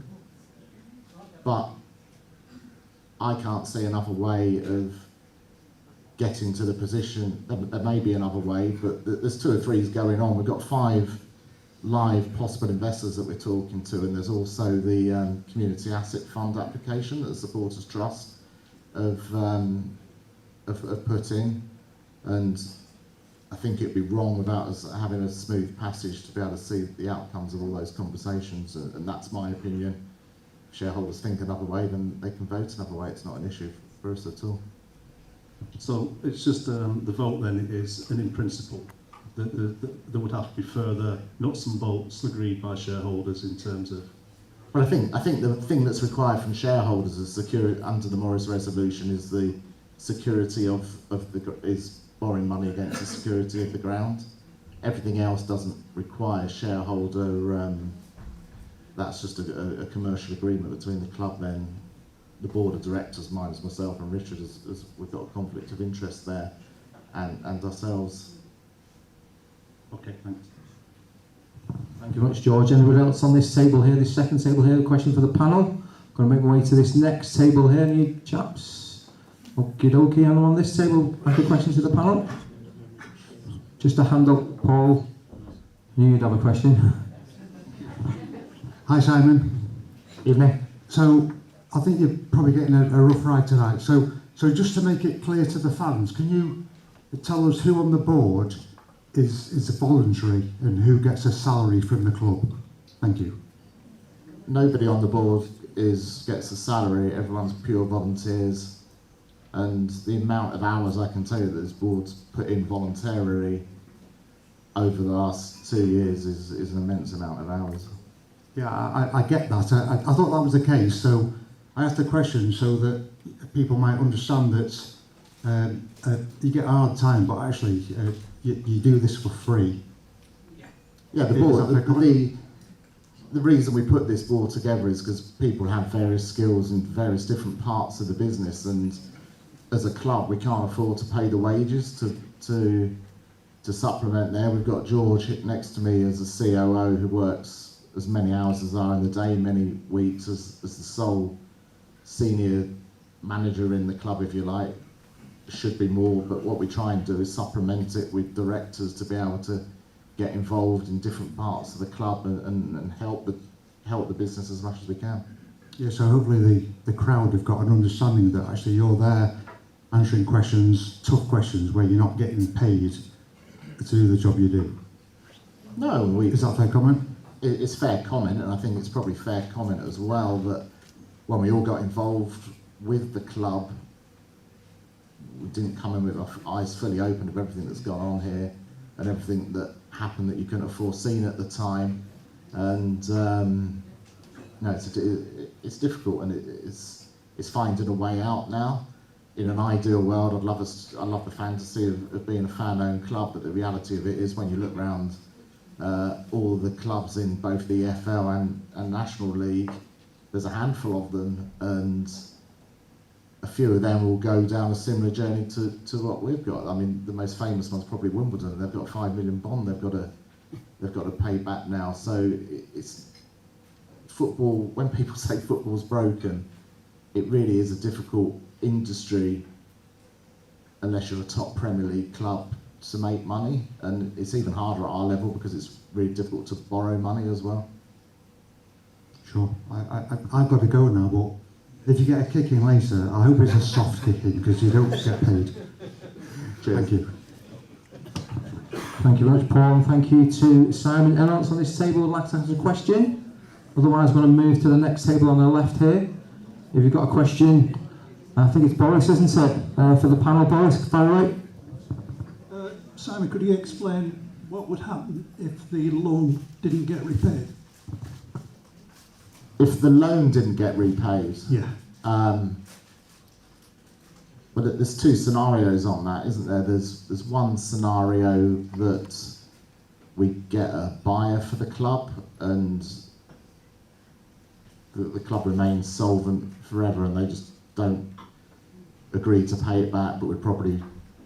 Speaker 16: But I can't see another way of getting to the position. There may be another way, but there's 2 or 3 going on. We've got 5 live possible investors that we're talking to, and there's also the Community Asset Fund application that the Supporters Trust have put in, and I think it'd be wrong without us having a smooth passage to be able to see the outcomes of all those conversations, and that's my opinion. If shareholders think another way, then they can vote another way. It's not an issue for us at all.
Speaker 15: So it's just the vote then is, and in principle, there would have to be further nuts and bolts agreed by shareholders in terms of.
Speaker 16: Well, I think the thing that's required from shareholders is security under the Morris resolution is the security of is borrowing money against the security of the ground. Everything else doesn't require shareholder. That's just a commercial agreement between the club, then the board of directors, minus myself and Richard, as we've got a conflict of interest there, and ourselves.
Speaker 15: Okay, thanks.
Speaker 1: Thank you very much, George. Anybody else on this table here, this second table here, a question for the panel? Going to make my way to this next table here, you chaps. Okie dokie, anyone on this table have a question to the panel? Just a hand up, Paul. Knew you'd have a question.
Speaker 6: Hi, Simon.
Speaker 1: Evening.
Speaker 6: So, I think you're probably getting a rough ride tonight. So just to make it clear to the fans, can you tell us who on the board is voluntary and who gets a salary from the club? Thank you.
Speaker 16: Nobody on the board gets a salary. Everyone's pure volunteers, and the amount of hours I can tell you that this board's put in voluntarily over the last 2 years is an immense amount of hours.
Speaker 6: Yeah, I get that. I thought that was the case, so I asked the question so that people might understand that you get a hard time, but actually you do this for free.
Speaker 16: Yeah, the board. The reason we put this board together is because people have various skills in various different parts of the business, and as a club, we can't afford to pay the wages to supplement there. We've got George next to me as a COO who works as many hours as are in the day, many weeks as the sole senior manager in the club, if you like. Should be more, but what we try and do is supplement it with directors to be able to get involved in different parts of the club and help the business as much as we can.
Speaker 6: Yeah, so hopefully the crowd have got an understanding that actually you're there answering questions, tough questions, where you're not getting paid to do the job you do.
Speaker 16: No,
Speaker 6: is that fair comment?
Speaker 16: It's fair comment, and I think it's probably fair comment as well that when we all got involved with the club, we didn't come in with our eyes fully open of everything that's gone on here and everything that happened that you couldn't have foreseen at the time. And no, it's difficult, and it's finding a way out now. In an ideal world, I love the fantasy of being a fan-owned club, but the reality of it is when you look around all the clubs in both the EFL and National League, there's a handful of them, and a few of them will go down a similar journey to what we've got. I mean, the most famous one's probably Wimbledon. They've got a $5 million bond they've got to pay back now. So it's football. When people say football's broken, it really is a difficult industry unless you're a top Premier League club to make money, and it's even harder at our level because it's really difficult to borrow money as well.
Speaker 6: Sure. I've got to go now, but if you get a kicking later, I hope it's a soft kicking because you don't get paid. Thank you.
Speaker 1: Thank you very much, Paul, and thank you to Simon. Anyone else on this table would like to ask a question? Otherwise, I'm going to move to the next table on the left here. If you've got a question, I think it's Boris, isn't it? For the panel, Boris, far right.
Speaker 19: Simon, could you explain what would happen if the loan didn't get repaid?
Speaker 16: If the loan didn't get repaid?
Speaker 19: Yeah.
Speaker 16: Well, there's two scenarios on that, isn't there? There's one scenario that we get a buyer for the club and the club remains solvent forever and they just don't agree to pay it back, but we'd probably,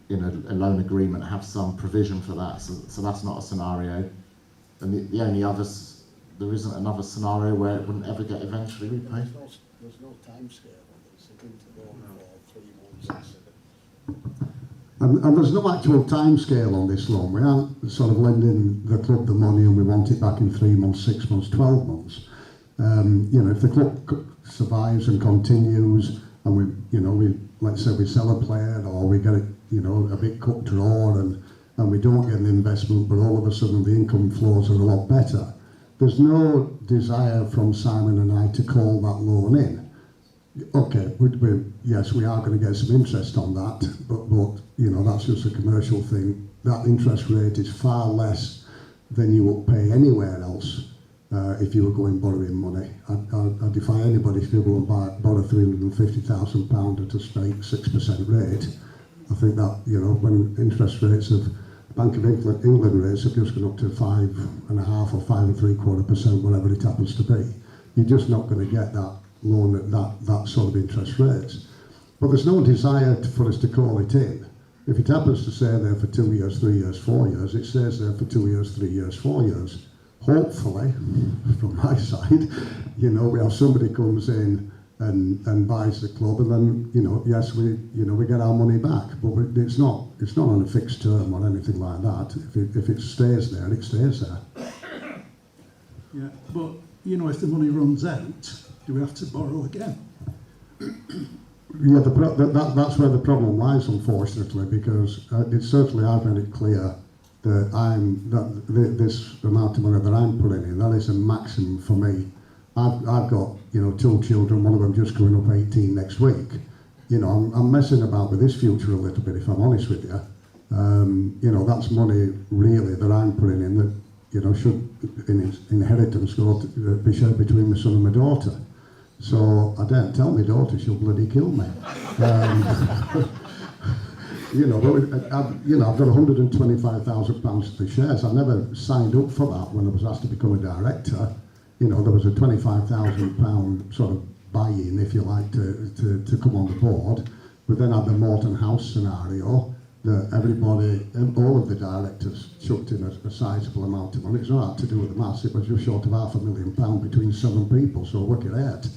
Speaker 16: in a loan agreement, have some provision for that. So that's not a scenario. And the only other, there isn't another scenario where it wouldn't ever get eventually repaid.
Speaker 20: There's no time scale. It's going to go for 3 months.
Speaker 6: And there's no actual time scale on this loan. We aren't sort of lending the club the money and we want it back in 3 months, 6 months, 12 months. You know, if the club survives and continues, and we let's say we sell a player or we get a big cut draw and we don't get an investment, but all of a sudden the income flows are a lot better. There's no desire from Simon and I to call that loan in. Okay, yes, we are going to get some interest on that, but you know, that's just a commercial thing. That interest rate is far less than you would pay anywhere else if you were going borrowing money. I defy anybody to go and borrow £350,000 at a straight 6% rate. I think that, you know, when interest rates of Bank of England rates have just gone up to 5.5% or 5.75%, whatever it happens to be, you're just not going to get that loan at that sort of interest rates. But there's no desire for us to call it in. If it happens to stay there for 2 years, 3 years, 4 years, it stays there for 2 years, 3 years, 4 years. Hopefully, from my side, you know, we have somebody comes in and buys the club, and then, you know, yes, we get our money back, but it's not on a fixed term or anything like that. If it stays there, it stays there.
Speaker 19: Yeah, but you know, if the money runs out, do we have to borrow again?
Speaker 6: Yeah, that's where the problem lies, unfortunately, because it's certainly I've made it clear that this amount of money that I'm putting in, that is a maximum for me. I've got, you know, 2 children, one of them just coming up 18 next week. You know, I'm messing about with this future a little bit, if I'm honest with you. You know, that's money really that I'm putting in that, you know, should in inheritance go to be shared between my son and my daughter. So I don't tell my daughter, she'll bloody kill me. You know, but I've got £125,000 for the shares. I never signed up for that when I was asked to become a director. You know, there was a £25,000 sort of buy-in, if you like, to come on the board. But then had the Morton House scenario that everybody, all of the directors chucked in a sizable amount of money. It's not had to do with the maths, it was just short of £500,000 between 7 people, so work it out.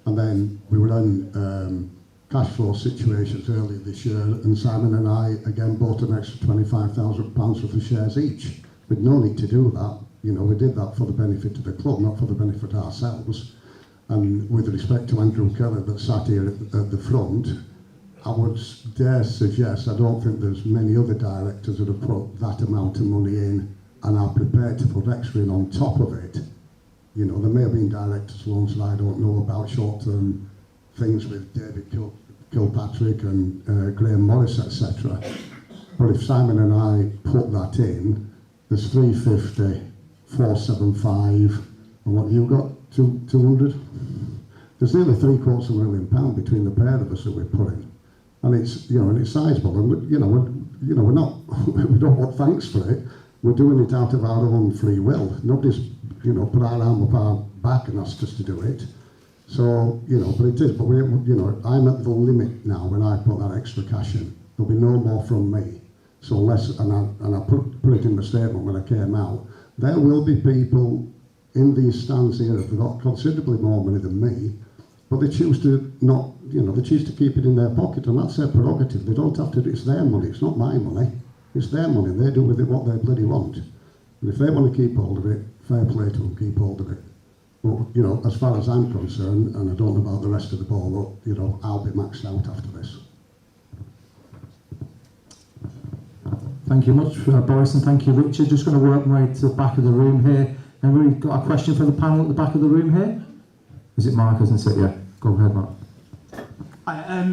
Speaker 6: And then we were in cash flow situations earlier this year, and Simon and I again bought an extra £25,000 worth of shares each. With no need to do that. You know, we did that for the benefit of the club, not for the benefit of ourselves. And with respect to Andrew Keller that sat here at the front, I would dare suggest I don't think there's many other directors that have put that amount of money in and are prepared to put extra in on top of it. You know, there may have been directors' loans that I don't know about, short-term things with David Kilpatrick and Graham Morris, etc. But if Simon and I put that in, there's 350, 475, and what you got? 200? There's nearly £750,000 between the pair of us that we're putting, and it's, you know, and it's sizable. And we're not we don't want thanks for it. We're doing it out of our own free will. Nobody's, you know, put our arm up our back and asked us to do it. So, you know, but it is. But we, you know, I'm at the limit now when I put that extra cash in. There'll be no more from me. So unless, and I put it in the statement when I came out, there will be people in these stands here who've got considerably more money than me, but they choose to not, you know, they choose to keep it in their pocket, and that's their prerogative. They don't have to, it's their money, it's not my money. It's their money, they do with it what they bloody want. And if they want to keep hold of it, fair play to them, keep hold of it. But, you know, as far as I'm concerned, and I don't know about the rest of the ball, but, you know, I'll be maxed out after this.
Speaker 1: Thank you much, Boris, and thank you, Richard. Just going to work my way to the back of the room here. And we've got a question for the panel at the back of the room here. Is it Mark, isn't it? Yeah. Go ahead, Mark.
Speaker 21: Hi,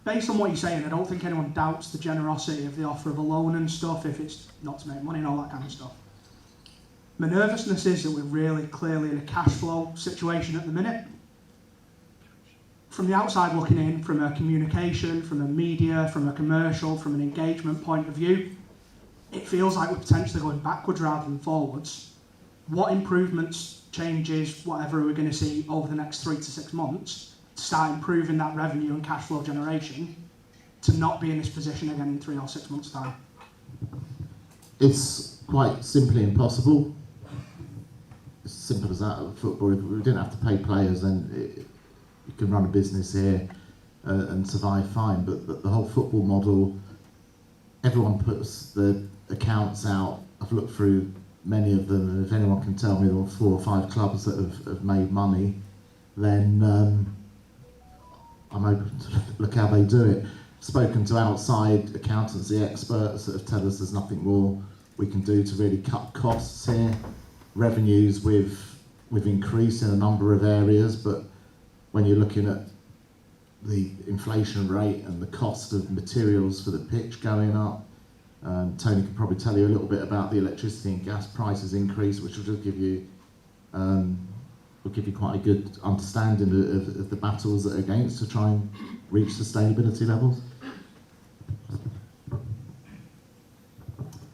Speaker 21: based on what you're saying, I don't think anyone doubts the generosity of the offer of a loan and stuff, if it's not to make money and all that kind of stuff. My nervousness is that we're really clearly in a cash flow situation at the minute. From the outside looking in, from a communication, from a media, from a commercial, from an engagement point of view, it feels like we're potentially going backwards rather than forwards. What improvements, changes, whatever are we going to see over the next 3 to 6 months to start improving that revenue and cash flow generation to not be in this position again in 3 or 6 months' time?
Speaker 16: It's quite simply impossible. As simple as that. Football, if we didn't have to pay players, then you can run a business here and survive fine. But the whole football model, everyone puts the accounts out. I've looked through many of them, and if anyone can tell me there are 4 or 5 clubs that have made money, then I'm open to look how they do it. Spoken to outside accountancy experts that have told us there's nothing more we can do to really cut costs here. Revenues we've increased in a number of areas, but when you're looking at the inflation rate and the cost of materials for the pitch going up. Tony could probably tell you a little bit about the electricity and gas prices increase, which will just give you quite a good understanding of the battles that are against to try and reach sustainability levels.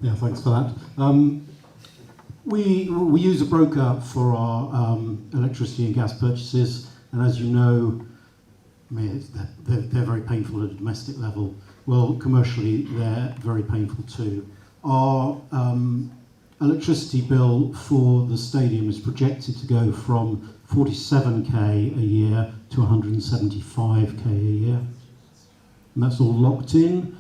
Speaker 2: Yeah, thanks for that. We use a broker for our electricity and gas purchases, and as you know, I mean, they're very painful at a domestic level. Well, commercially, they're very painful too. Our electricity bill for the stadium is projected to go from 47k a year to 175k a year. And that's all locked in.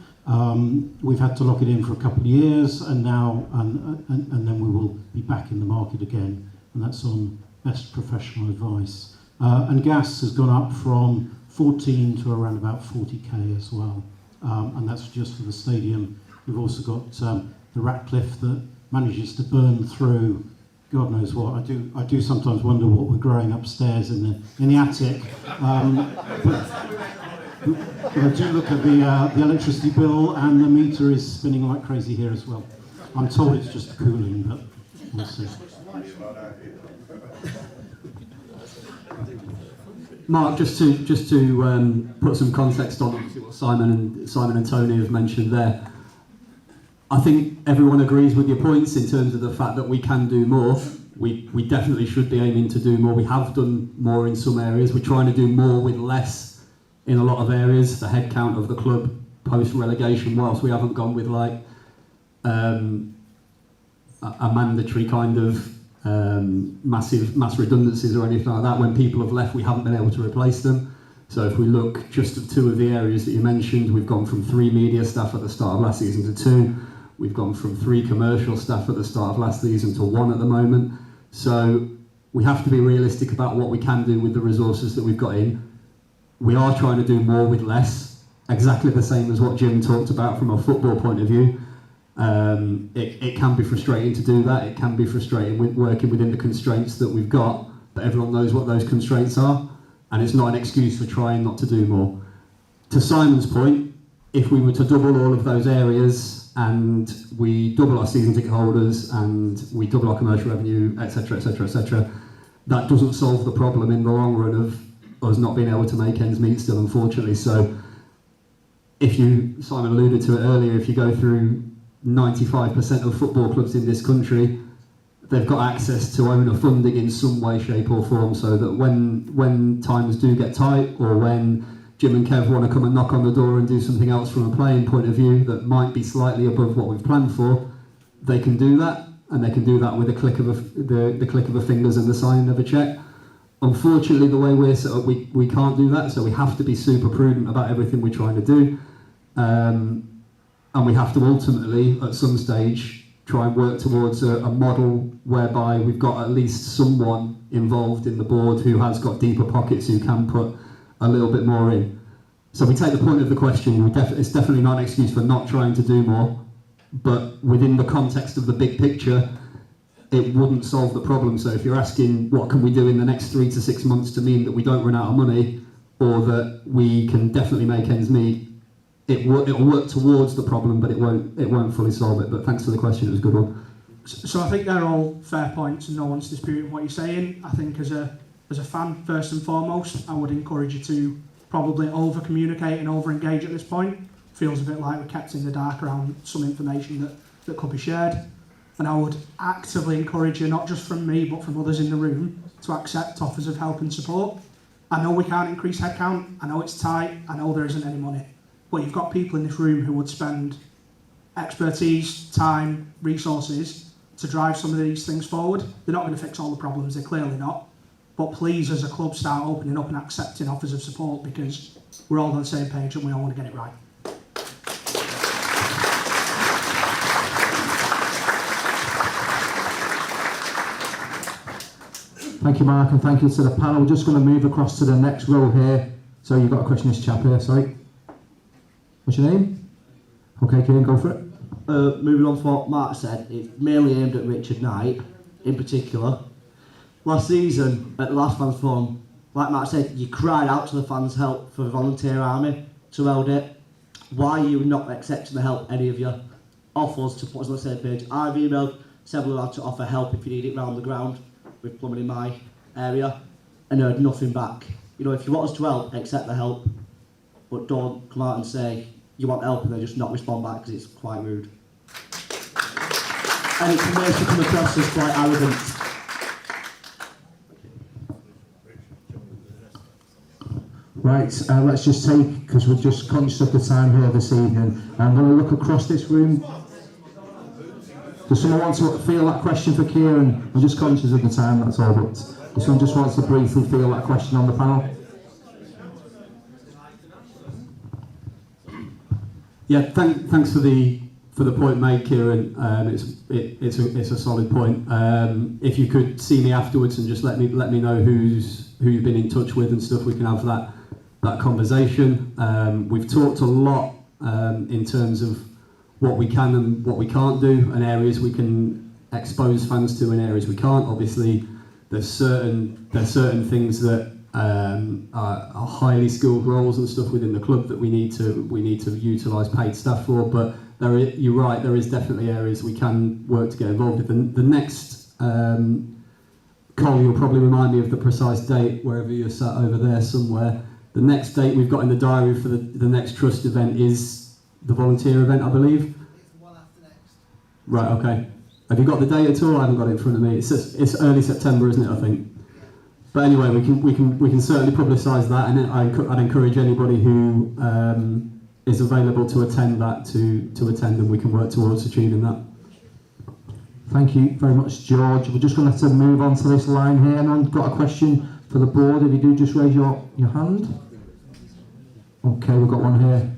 Speaker 2: We've had to lock it in for a couple of years, and now and then we will be back in the market again, and that's on best professional advice. And gas has gone up from 14 to around about 40k as well, and that's just for the stadium. We've also got the Ratcliffe that manages to burn through God knows what. I do sometimes wonder what we're growing upstairs in the attic. But I do look at the electricity bill, and the meter is spinning like crazy here as well. I'm told it's just cooling, but we'll see.
Speaker 22: Mark, just to put some context on what Simon and Tony have mentioned there, I think everyone agrees with your points in terms of the fact that we can do more. We definitely should be aiming to do more. We have done more in some areas. We're trying to do more with less in a lot of areas. The headcount of the club post-relegation, whilst we haven't gone with like a mandatory kind of mass redundancies or anything like that, when people have left, we haven't been able to replace them. So if we look just at two of the areas that you mentioned, we've gone from 3 media staff at the start of last season to 2. We've gone from 3 commercial staff at the start of last season to 1 at the moment. So we have to be realistic about what we can do with the resources that we've got in. We are trying to do more with less, exactly the same as what Jim talked about from a football point of view. It can be frustrating to do that. It can be frustrating with working within the constraints that we've got, but everyone knows what those constraints are, and it's not an excuse for trying not to do more. To Simon's point, if we were to double all of those areas and we double our season ticket holders and we double our commercial revenue, etc., etc., etc., that doesn't solve the problem in the long run of us not being able to make ends meet still, unfortunately. So if you, Simon alluded to it earlier, if you go through 95% of football clubs in this country, they've got access to owner funding in some way, shape or form, so that when times do get tight, or when Jim and Kev want to come and knock on the door and do something else from a playing point of view that might be slightly above what we've planned for, they can do that, and they can do that with a click of the click of a fingers and the signing of a cheque. Unfortunately, the way we're set up, we can't do that, so we have to be super prudent about everything we're trying to do. And we have to ultimately, at some stage, try and work towards a model whereby we've got at least someone involved in the board who has got deeper pockets, who can put a little bit more in. So we take the point of the question, it's definitely not an excuse for not trying to do more, but within the context of the big picture, it wouldn't solve the problem. So if you're asking what can we do in the next 3 to 6 months to mean that we don't run out of money, or that we can definitely make ends meet, it'll work towards the problem, but it won't fully solve it. But thanks for the question, it was a good one.
Speaker 21: So I think they're all fair points, and no one's disputing what you're saying. I think as a fan, first and foremost, I would encourage you to probably over-communicate and over-engage at this point. Feels a bit like we're kept in the dark around some information that could be shared. And I would actively encourage you, not just from me, but from others in the room, to accept offers of help and support. I know we can't increase headcount, I know it's tight, I know there isn't any money. But you've got people in this room who would spend expertise, time, resources to drive some of these things forward. They're not going to fix all the problems, they're clearly not. But please, as a club, start opening up and accepting offers of support, because we're all on the same page and we all want to get it right.
Speaker 1: Thank you, Mark, and thank you to the panel. We're just going to move across to the next row here. So you've got a question, this chap here, sorry. What's your name? Okay, Kieran, go for it.
Speaker 23: Moving on from what Mark said, it's mainly aimed at Richard Knight in particular. Last season, at the last fans forum, like Matt said, you cried out to the fans' help for the volunteer army to hold it. Why are you not accepting the help, any of you? Off us to put us on the same page. I've emailed several lads to offer help if you need it round the ground with plumbing in my area and heard nothing back. You know, if you want us to help, accept the help, but don't come out and say you want help and then just not respond back because it's quite rude. And it can basically come across as quite arrogant.
Speaker 1: Right, let's just take, because we're just conscious of the time here this evening, I'm going to look across this room. Does someone want to feel that question for Kieran? I'm just conscious of the time, that's all, but if someone just wants to briefly feel that question on the panel.
Speaker 22: Yeah, thanks for the point made, Kieran. It's a solid point. If you could see me afterwards and just let me know who you've been in touch with and stuff, we can have that conversation. We've talked a lot in terms of what we can and what we can't do, and areas we can expose fans to and areas we can't. Obviously, there's certain things that are highly skilled roles and stuff within the club that we need to utilise paid staff for. But you're right, there is definitely areas we can work to get involved with. The next, Cole, you'll probably remind me of the precise date wherever you're sat over there somewhere. The next date we've got in the diary for the next trust event is the volunteer event, I believe.
Speaker 17: It's the one after next.
Speaker 22: Right, okay. Have you got the date at all? I haven't got it in front of me. It's early September, isn't it? I think. But anyway, we can certainly publicise that, and I'd encourage anybody who is available to attend that to attend, and we can work towards achieving that.
Speaker 1: Thank you very much, George. We're just going to have to move on to this line here. Anyone got a question for the board? If you do, just raise your hand. Okay, we've got one here.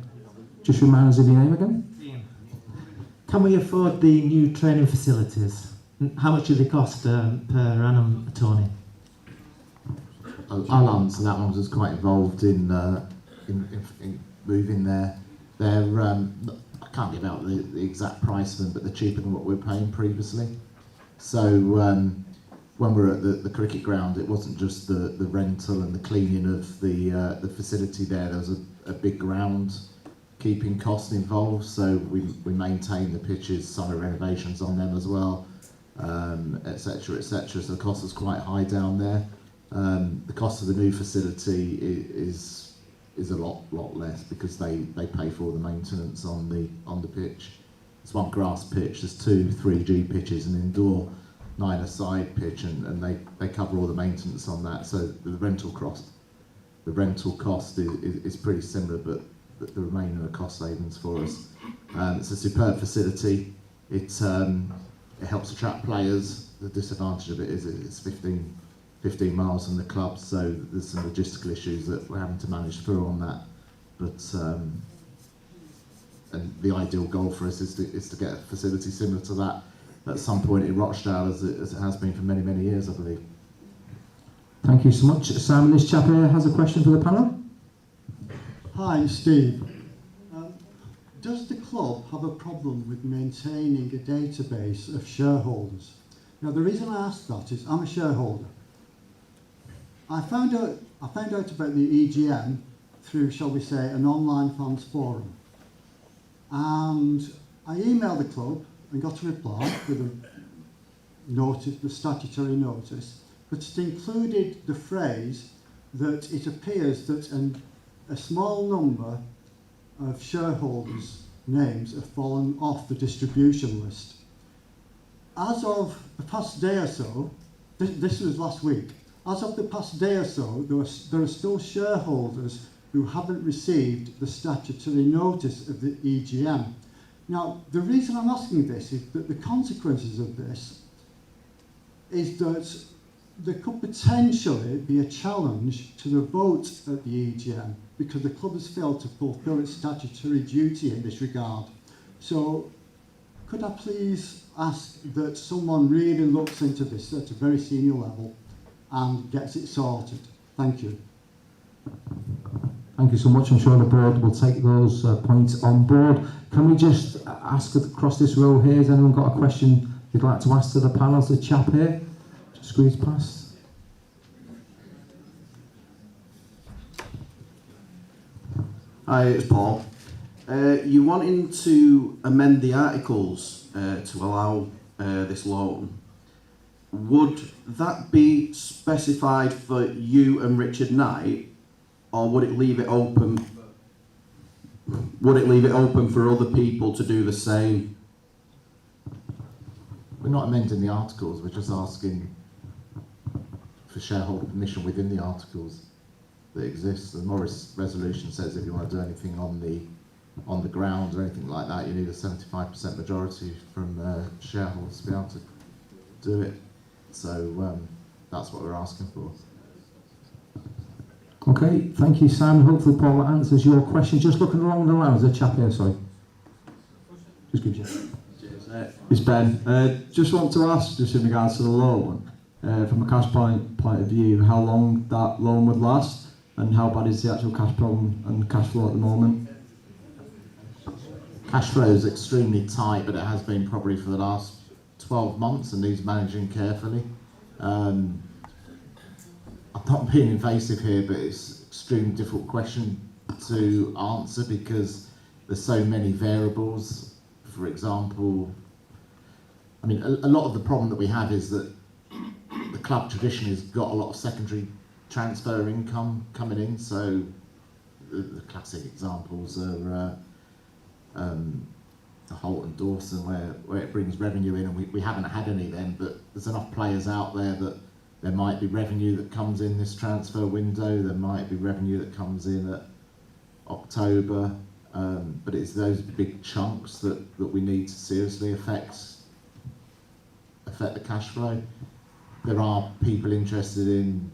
Speaker 1: Just remind us of your name again.
Speaker 4: Can we afford the new training facilities? How much do they cost per annum, Tony?
Speaker 16: I'll answer that one. I was quite involved in moving there. They're I can't give out the exact price of them, but they're cheaper than what we were paying previously. So when we were at the cricket ground, it wasn't just the rental and the cleaning of the facility there. There was a big ground keeping cost involved, so we maintained the pitches, summer renovations on them as well, etc., etc. So the cost was quite high down there. The cost of the new facility is a lot less because they pay for all the maintenance on the pitch. It's one grass pitch. There's 2 3G pitches, an indoor 9-a-side pitch, and they cover all the maintenance on that. So the rental cost is pretty similar, but the remaining are cost savings for us. It's a superb facility. It helps attract players. The disadvantage of it is it's 15 miles from the club, so there's some logistical issues that we're having to manage through on that. But and the ideal goal for us is to get a facility similar to that at some point in Rochdale, as it has been for many years, I believe.
Speaker 1: Thank you so much. Simon, this chap here has a question for the panel.
Speaker 5: Hi, Steve. Does the club have a problem with maintaining a database of shareholders? Now, the reason I ask that is I'm a shareholder. I found out about the EGM through, shall we say, an online fans forum, and I emailed the club and got a reply with the statutory notice, but it included the phrase that it appears that a small number of shareholders' names have fallen off the distribution list. As of the past day or so, this was last week, as of the past day or so, there are still shareholders who haven't received the statutory notice of the EGM. Now, the reason I'm asking this is that the consequences of this is that there could potentially be a challenge to the vote at the EGM because the club has failed to fulfil its statutory duty in this regard. So, could I please ask that someone really looks into this at a very senior level and gets it sorted? Thank you.
Speaker 1: Thank you so much. I'm sure the board will take those points on board. Can we just ask across this row here, has anyone got a question you'd like to ask to the panel? The chap here, just squeeze past.
Speaker 8: Hi, it's Paul. You wanting to amend the articles to allow this loan. Would that be specified for you and Richard Knight, or would it leave it open? Would it leave it open for other people to do the same?
Speaker 16: We're not amending the articles, we're just asking for shareholder permission within the articles that exist. The Morris resolution says if you want to do anything on the grounds or anything like that, you need a 75% majority from shareholders to be able to do it. So that's what we're asking for.
Speaker 1: Okay, thank you, Simon. Hopefully, Paul, that answers your question. Just looking along the lines, there's a chap here, sorry. Just give you.
Speaker 9: It's Ben. Just want to ask, just in regards to the loan, from a cash point of view, how long that loan would last, and how bad is the actual cash problem and cash flow at the moment?
Speaker 16: Cash flow is extremely tight, but it has been probably for the last 12 months and needs managing carefully. I'm not being invasive here, but it's an extremely difficult question to answer because there's so many variables. For example, I mean, a lot of the problem that we have is that the club traditionally has got a lot of secondary transfer income coming in, so the classic examples are Holt and Dawson, where it brings revenue in, and we haven't had any then, but there's enough players out there that there might be revenue that comes in this transfer window, there might be revenue that comes in at October, but it's those big chunks that we need to seriously affect the cash flow. There are people interested in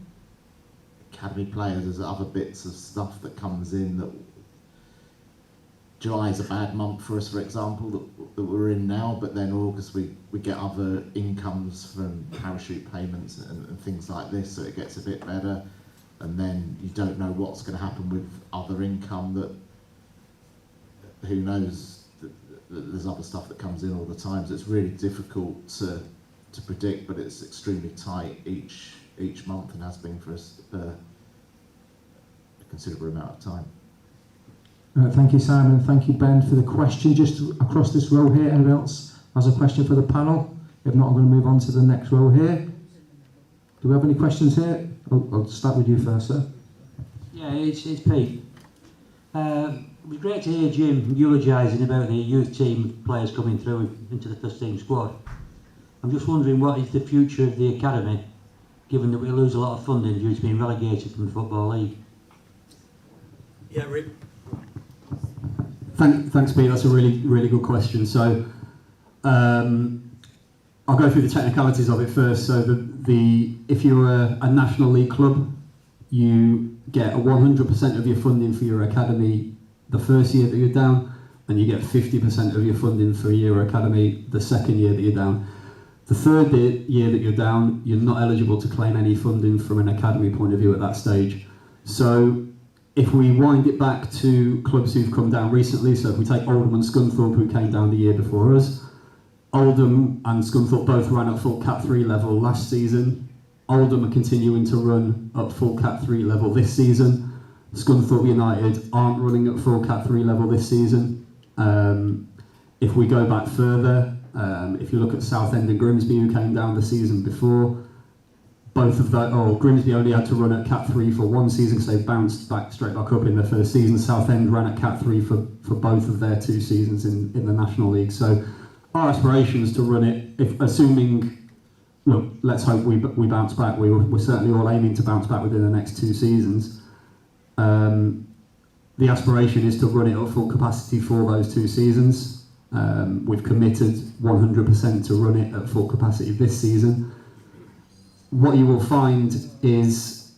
Speaker 16: academy players, there's other bits of stuff that comes in that July is a bad month for us, for example, that we're in now, but then August we get other incomes from parachute payments and things like this, so it gets a bit better, and then you don't know what's going to happen with other income that, who knows, there's other stuff that comes in all the time, so it's really difficult to predict, but it's extremely tight each month and has been for us a considerable amount of time.
Speaker 1: Thank you, Simon. Thank you, Ben, for the question. Just across this row here, anyone else has a question for the panel? If not, I'm going to move on to the next row here. Do we have any questions here? I'll start with you first, sir.
Speaker 10: Yeah, it's Pete. It was great to hear Jim eulogising about the youth team players coming through into the first team squad. I'm just wondering what is the future of the academy, given that we lose a lot of funding due to being relegated from the Football League?
Speaker 24: Yeah, Rick.
Speaker 22: Thanks, Pete. That's a really good question. So I'll go through the technicalities of it first. So if you're a National League club, you get 100% of your funding for your academy the first year that you're down, and you get 50% of your funding for your academy the second year that you're down. The third year that you're down, you're not eligible to claim any funding from an academy point of view at that stage. So if we wind it back to clubs who've come down recently, so if we take Oldham and Scunthorpe, who came down the year before us, Oldham and Scunthorpe both ran at full Cat 3 level last season. Oldham are continuing to run at full Cat 3 level this season. Scunthorpe United aren't running at full Cat 3 level this season. If we go back further, if you look at Southend and Grimsby, who came down the season before, both of that, Grimsby only had to run at Cat 3 for one season because they bounced straight back up in their first season. Southend ran at Cat 3 for both of their 2 seasons in the National League. So our aspiration is to run it, assuming, look, let's hope we bounce back. We're certainly all aiming to bounce back within the next 2 seasons. The aspiration is to run it at full capacity for those 2 seasons. We've committed 100% to run it at full capacity this season. What you will find is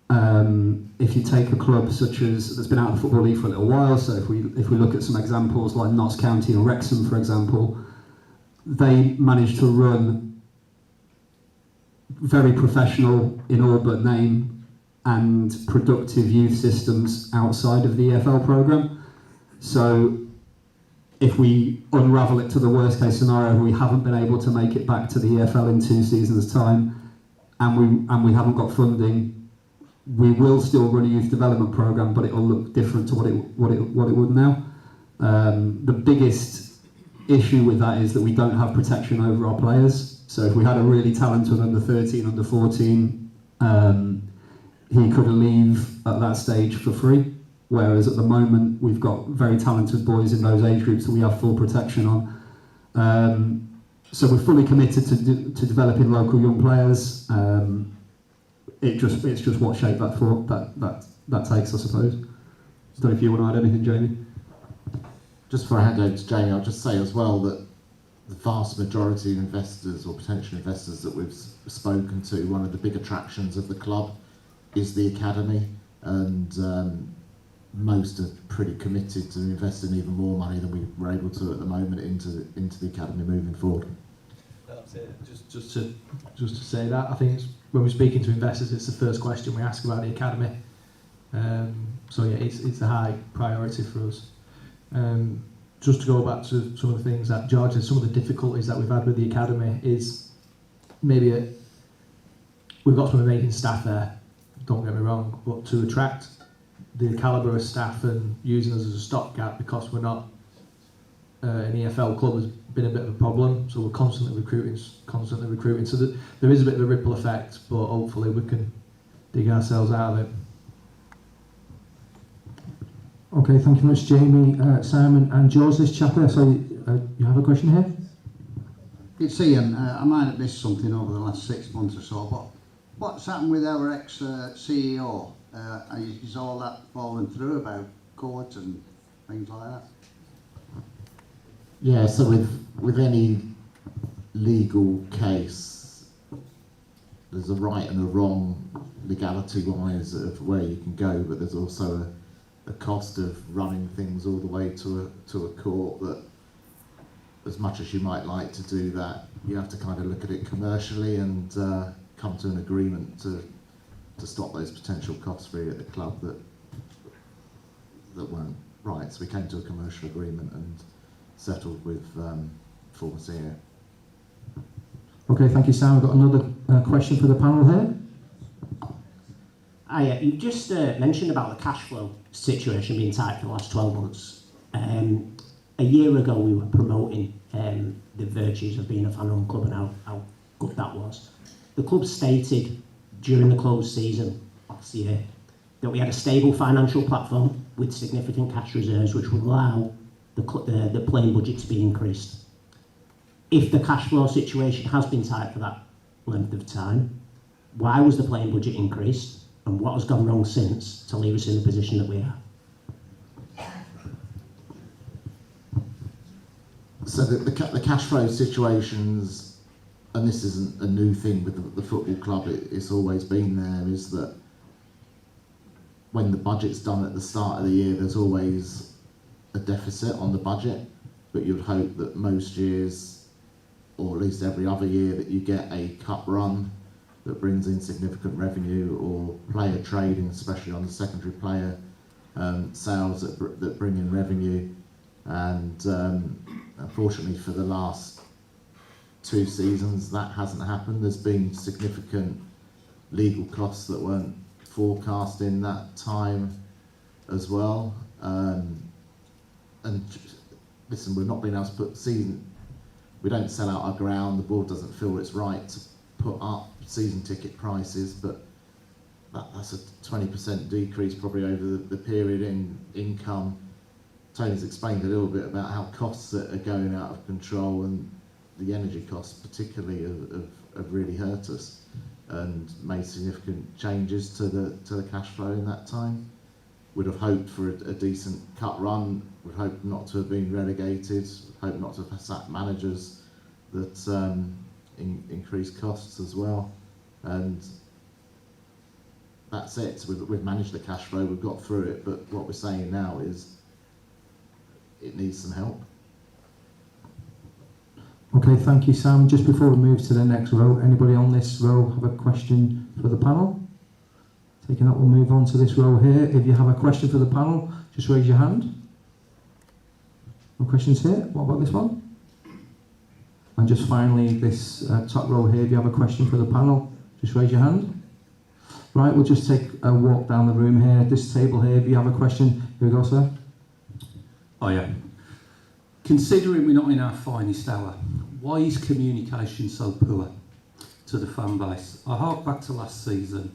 Speaker 22: if you take a club such as that's been out of the Football League for a little while, so if we look at some examples like Notts County or Wrexham, for example, they managed to run very professional in all but name and productive youth systems outside of the EFL programme. So if we unravel it to the worst case scenario, we haven't been able to make it back to the EFL in 2 seasons' time, and we haven't got funding, we will still run a youth development programme, but it'll look different to what it would now. The biggest issue with that is that we don't have protection over our players. So if we had a really talented under 13, under 14, he could leave at that stage for free. Whereas at the moment we've got very talented boys in those age groups that we have full protection on. So we're fully committed to developing local young players. It's just what shape that takes, I suppose. I don't know if you want to add anything, Jamie.
Speaker 16: Just before I hand over to Jamie, I'll just say as well that the vast majority of investors or potential investors that we've spoken to, one of the big attractions of the club is the academy, and most are pretty committed to investing even more money than we were able to at the moment into the academy moving forward.
Speaker 14: That's it. Just to say that, I think it's, when we're speaking to investors, it's the first question we ask about the academy. So yeah, it's a high priority for us. Just to go back to some of the things that George said, some of the difficulties that we've had with the academy is maybe we've got some amazing staff there, don't get me wrong, but to attract the calibre of staff and using us as a stopgap because we're not an EFL club has been a bit of a problem. So we're constantly recruiting. So there is a bit of a ripple effect, but hopefully we can dig ourselves out of it.
Speaker 1: Okay, thank you very much, Jamie, Simon, and George. This chap there. So you have a question here?
Speaker 5: It's Ian. I might have missed something over the last 6 months or so, but what's happened with our ex-CEO? Is all that fallen through about court and things like that?
Speaker 16: Yeah, so with any legal case, there's a right and a wrong legality-wise of where you can go, but there's also a cost of running things all the way to a court that, as much as you might like to do that, you have to kind of look at it commercially and come to an agreement to stop those potential costs really at the club that weren't right. So we came to a commercial agreement and settled with former CEO.
Speaker 1: Okay, thank you, Sam. We've got another question for the panel here.
Speaker 7: You just mentioned about the cash flow situation being tight for the last 12 months. A year ago we were promoting the virtues of being a fan-run club and how good that was. The club stated during the closed season last year that we had a stable financial platform with significant cash reserves which would allow the playing budget to be increased. If the cash flow situation has been tight for that length of time, why was the playing budget increased and what has gone wrong since to leave us in the position that we are?
Speaker 16: So the cash flow situations, and this isn't a new thing with the football club, it's always been there, is that when the budget's done at the start of the year, there's always a deficit on the budget, but you'd hope that most years, or at least every other year, that you get a cup run that brings in significant revenue, or player trading, especially on the secondary player sales that bring in revenue. And unfortunately for the last 2 seasons that hasn't happened. There's been significant legal costs that weren't forecast in that time as well. And listen, we've not been able to put we don't sell out our ground, the board doesn't feel it's right to put up season ticket prices, but that's a 20% decrease probably over the period in income. Tony's explained a little bit about how costs are going out of control, and the energy costs particularly have really hurt us and made significant changes to the cash flow in that time. We'd have hoped for a decent cut run, would hope not to have been relegated, hope not to have sacked managers that increased costs as well. And that's it. So we've managed the cash flow, we've got through it, but what we're saying now is it needs some help.
Speaker 1: Okay, thank you, Sam. Just before we move to the next row, anybody on this row have a question for the panel? Taking that, we'll move on to this row here. If you have a question for the panel, just raise your hand. No questions here? What about this one? And just finally, this top row here, if you have a question for the panel, just raise your hand. Right, we'll just take a walk down the room here, this table here. If you have a question, here we go, sir.
Speaker 3: Oh yeah. Considering we're not in our finest hour, why is communication so poor to the fan base? I hark back to last season.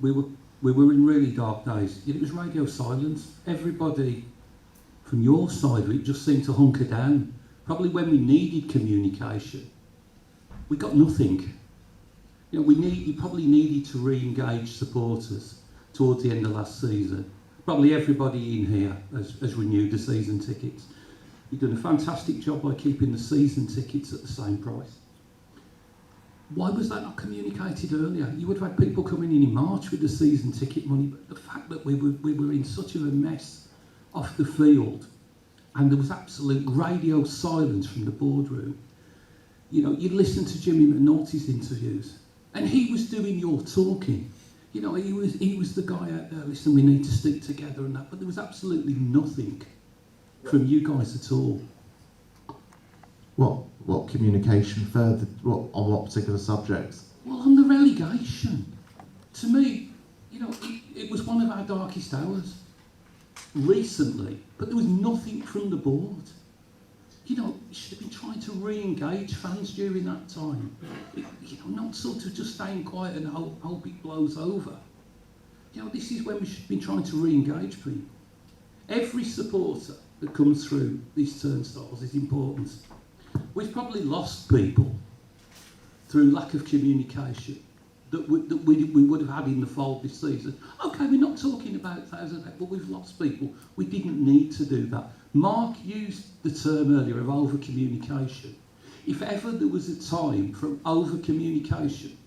Speaker 3: We were in really dark days. It was radio silence. Everybody from your side of it just seemed to hunker down. Probably when we needed communication, we got nothing. You know, you probably needed to re-engage supporters towards the end of last season. Probably everybody in here has renewed the season tickets. You've done a fantastic job by keeping the season tickets at the same price. Why was that not communicated earlier? You would have had people coming in March with the season ticket money, but the fact that we were in such of a mess off the field and there was absolute radio silence from the boardroom. You know, you listen to Jimmy McNulty's interviews and he was doing your talking. You know, he was the guy out there, listen, we need to stick together and that, but there was absolutely nothing from you guys at all.
Speaker 16: What communication further? On what particular subjects?
Speaker 3: Well, on the relegation. To me, you know, it was one of our darkest hours recently, but there was nothing from the board. You know, you should have been trying to re-engage fans during that time. You know, not sort of just staying quiet and hope it blows over. You know, this is when we should have been trying to re-engage people. Every supporter that comes through these turnstiles is important. We've probably lost people through lack of communication that we would have had in the fold this season. Okay, we're not talking about thousands, but we've lost people. We didn't need to do that. Mark used the term earlier of over-communication. If ever there was a time for over-communication,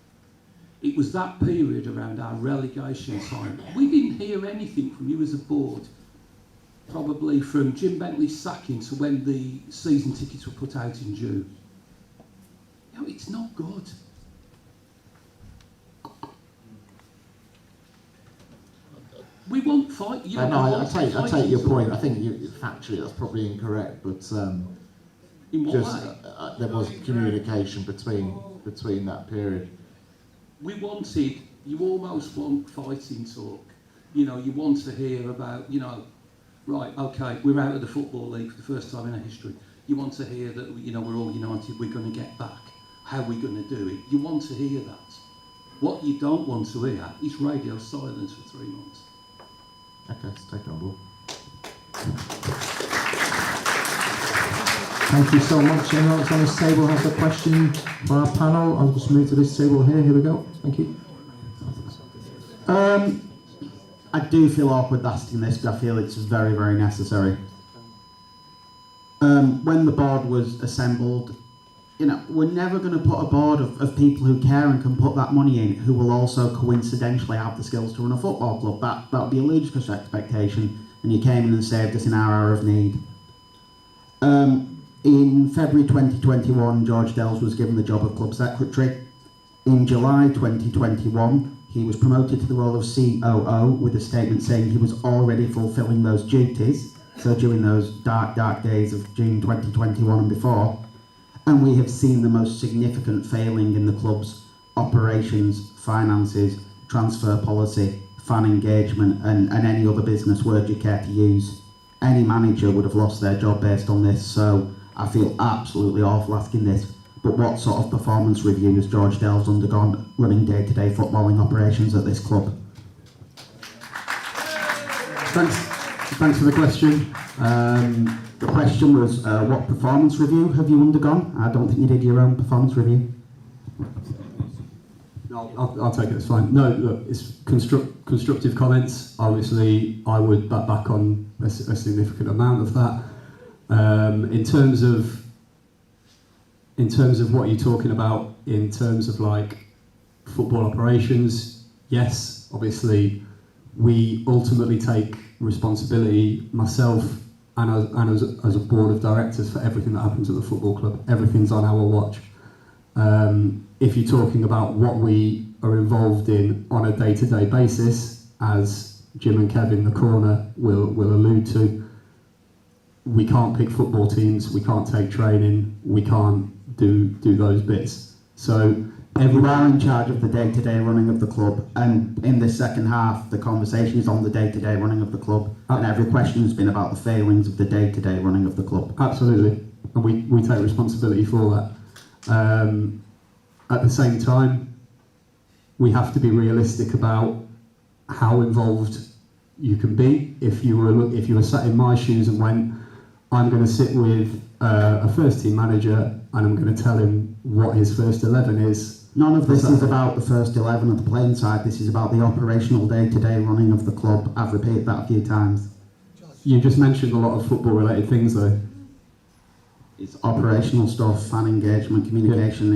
Speaker 3: it was that period around our relegation time. We didn't hear anything from you as a board, probably from Jim Bentley's sacking to when the season tickets were put out in June. You know, it's not good. We won't fight. You know,
Speaker 16: I take your point. I think factually that's probably incorrect, but
Speaker 3: in what
Speaker 16: just
Speaker 3: way?
Speaker 16: There was communication between that period.
Speaker 3: We wanted. You almost want fighting talk. You know, you want to hear about. You know, right? Okay, we're out of the football league for the first time in our history. You want to hear that. You know, we're all united. We're going to get back. How are we going to do it? You want to hear that. What you don't want to hear is radio silence for 3 months.
Speaker 16: Okay, let's take it on board.
Speaker 1: Thank you so much. Anyone else on this table has a question for our panel? I'll just move to this table here. Here we go. Thank you.
Speaker 11: I do feel awkward asking this, but I feel it's very, very necessary. When the board was assembled, you know, we're never going to put a board of people who care and can put that money in, who will also coincidentally have the skills to run a football club. That would be a ludicrous expectation, and you came in and saved us in our hour of need. In February 2021, George Dells was given the job of club secretary. In July 2021, he was promoted to the role of COO with a statement saying he was already fulfilling those duties, so during those dark, dark days of June 2021 and before. And we have seen the most significant failing in the club's operations, finances, transfer policy, fan engagement, and any other business word you care to use. Any manager would have lost their job based on this, so I feel absolutely awful asking this. But what sort of performance review has George Dells undergone running day-to-day footballing operations at this club? Thanks for the question. The question was, what performance review have you undergone? I don't think you did your own performance review.
Speaker 22: No, I'll take it, it's fine. No, look, it's constructive comments. Obviously, I would back on a significant amount of that. In terms of what you're talking about, in terms of like football operations, yes, obviously, we ultimately take responsibility, myself and as a board of directors, for everything that happens at the football club. Everything's on our watch. If you're talking about what we are involved in on a day-to-day basis, as Jim and Kev in the corner will allude to, we can't pick football teams, we can't take training, we can't do those bits. So
Speaker 11: You are in charge of the day-to-day running of the club, and in this second half, the conversation is on the day-to-day running of the club, and every question has been about the failings of the day-to-day running of the club.
Speaker 22: Absolutely, and we take responsibility for that. At the same time, we have to be realistic about how involved you can be. If you were sat in my shoes and went, I'm going to sit with a first team manager and I'm going to tell him what his first 11 is.
Speaker 11: None of this is about the first 11 of the playing side. This is about the operational day-to-day running of the club. I've repeated that a few times.
Speaker 22: You just mentioned a lot of football-related things, though.
Speaker 11: It's operational stuff, fan engagement, communication.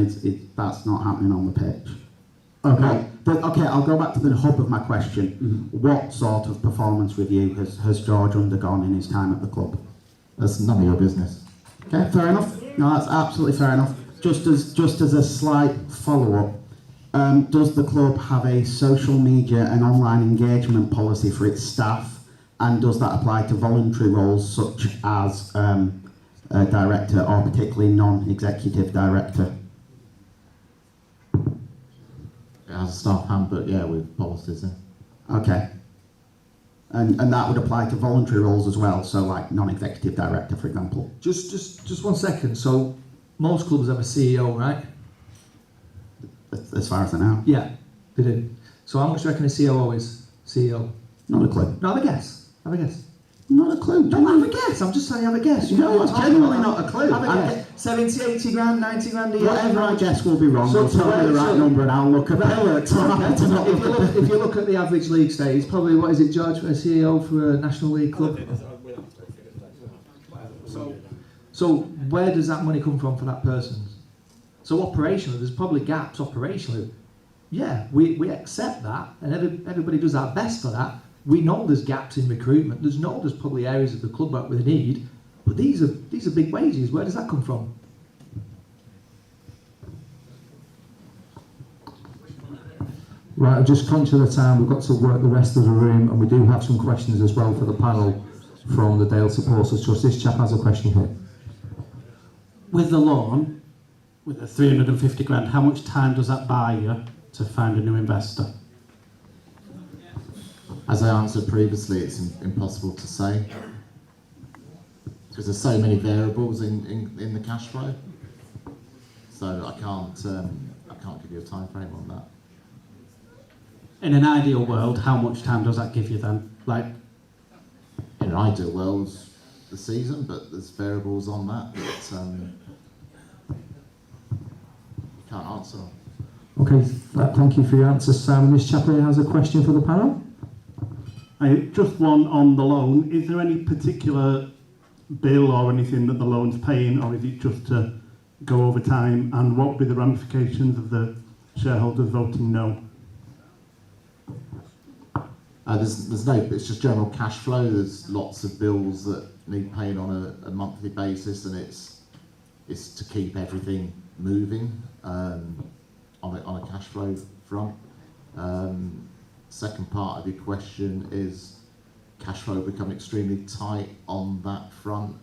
Speaker 11: That's not happening on the pitch. Okay. Okay, I'll go back to the hub of my question. What sort of performance review has George undergone in his time at the club?
Speaker 16: That's none of your business.
Speaker 11: Okay, fair enough. No, that's absolutely fair enough. Just as a slight follow-up, does the club have a social media and online engagement policy for its staff, and does that apply to voluntary roles such as a director or particularly non-executive director?
Speaker 16: It has a staff handbook, yeah, with policies in.
Speaker 11: Okay. And that would apply to voluntary roles as well, so like non-executive director, for example.
Speaker 14: Just 1 second. So most clubs have a CEO, right?
Speaker 11: As far as I know.
Speaker 14: Yeah, they do. So how much do you reckon a COO is? CEO?
Speaker 11: Not a clue.
Speaker 14: No, have a guess. Have a guess.
Speaker 11: Not a clue.
Speaker 14: Don't have a guess. I'm just saying have a guess. You
Speaker 11: No, it's genuinely not a clue.
Speaker 14: Have a guess. 70, 80 grand, 90 grand a year.
Speaker 11: Whatever I guess will be wrong. So tell me the right number and I'll look at it.
Speaker 14: If you look at the average league stage, it's probably, what is it, George, for a CEO for a National League club? So where does that money come from for that person? So operationally, there's probably gaps operationally. Yeah, we accept that, and everybody does our best for that. We know there's gaps in recruitment. There's probably areas of the club that we need, but these are big wages. Where does that come from?
Speaker 1: Right, I'm just conscious of the time. We've got to work the rest of the room, and we do have some questions as well for the panel from the Dale Supporters Trust. This chap has a question here.
Speaker 2: With the loan, with the 350 grand, how much time does that buy you to find a new investor?
Speaker 16: As I answered previously, it's impossible to say because there's so many variables in the cash flow. So I can't give you a time frame on that.
Speaker 2: In an ideal world, how much time does that give you then? Like,
Speaker 16: in an ideal world, the season, but there's variables on that can't answer.
Speaker 1: Okay, thank you for your answer, Sam. This chap here has a question for the panel.
Speaker 12: Just one on the loan. Is there any particular bill or anything that the loan's paying, or is it just to go over time? And what would be the ramifications of the shareholders voting no?
Speaker 16: There's no, it's just general cash flow. There's lots of bills that need paying on a monthly basis, and it's to keep everything moving on a cash flow front. Second part of your question is cash flow become extremely tight on that front,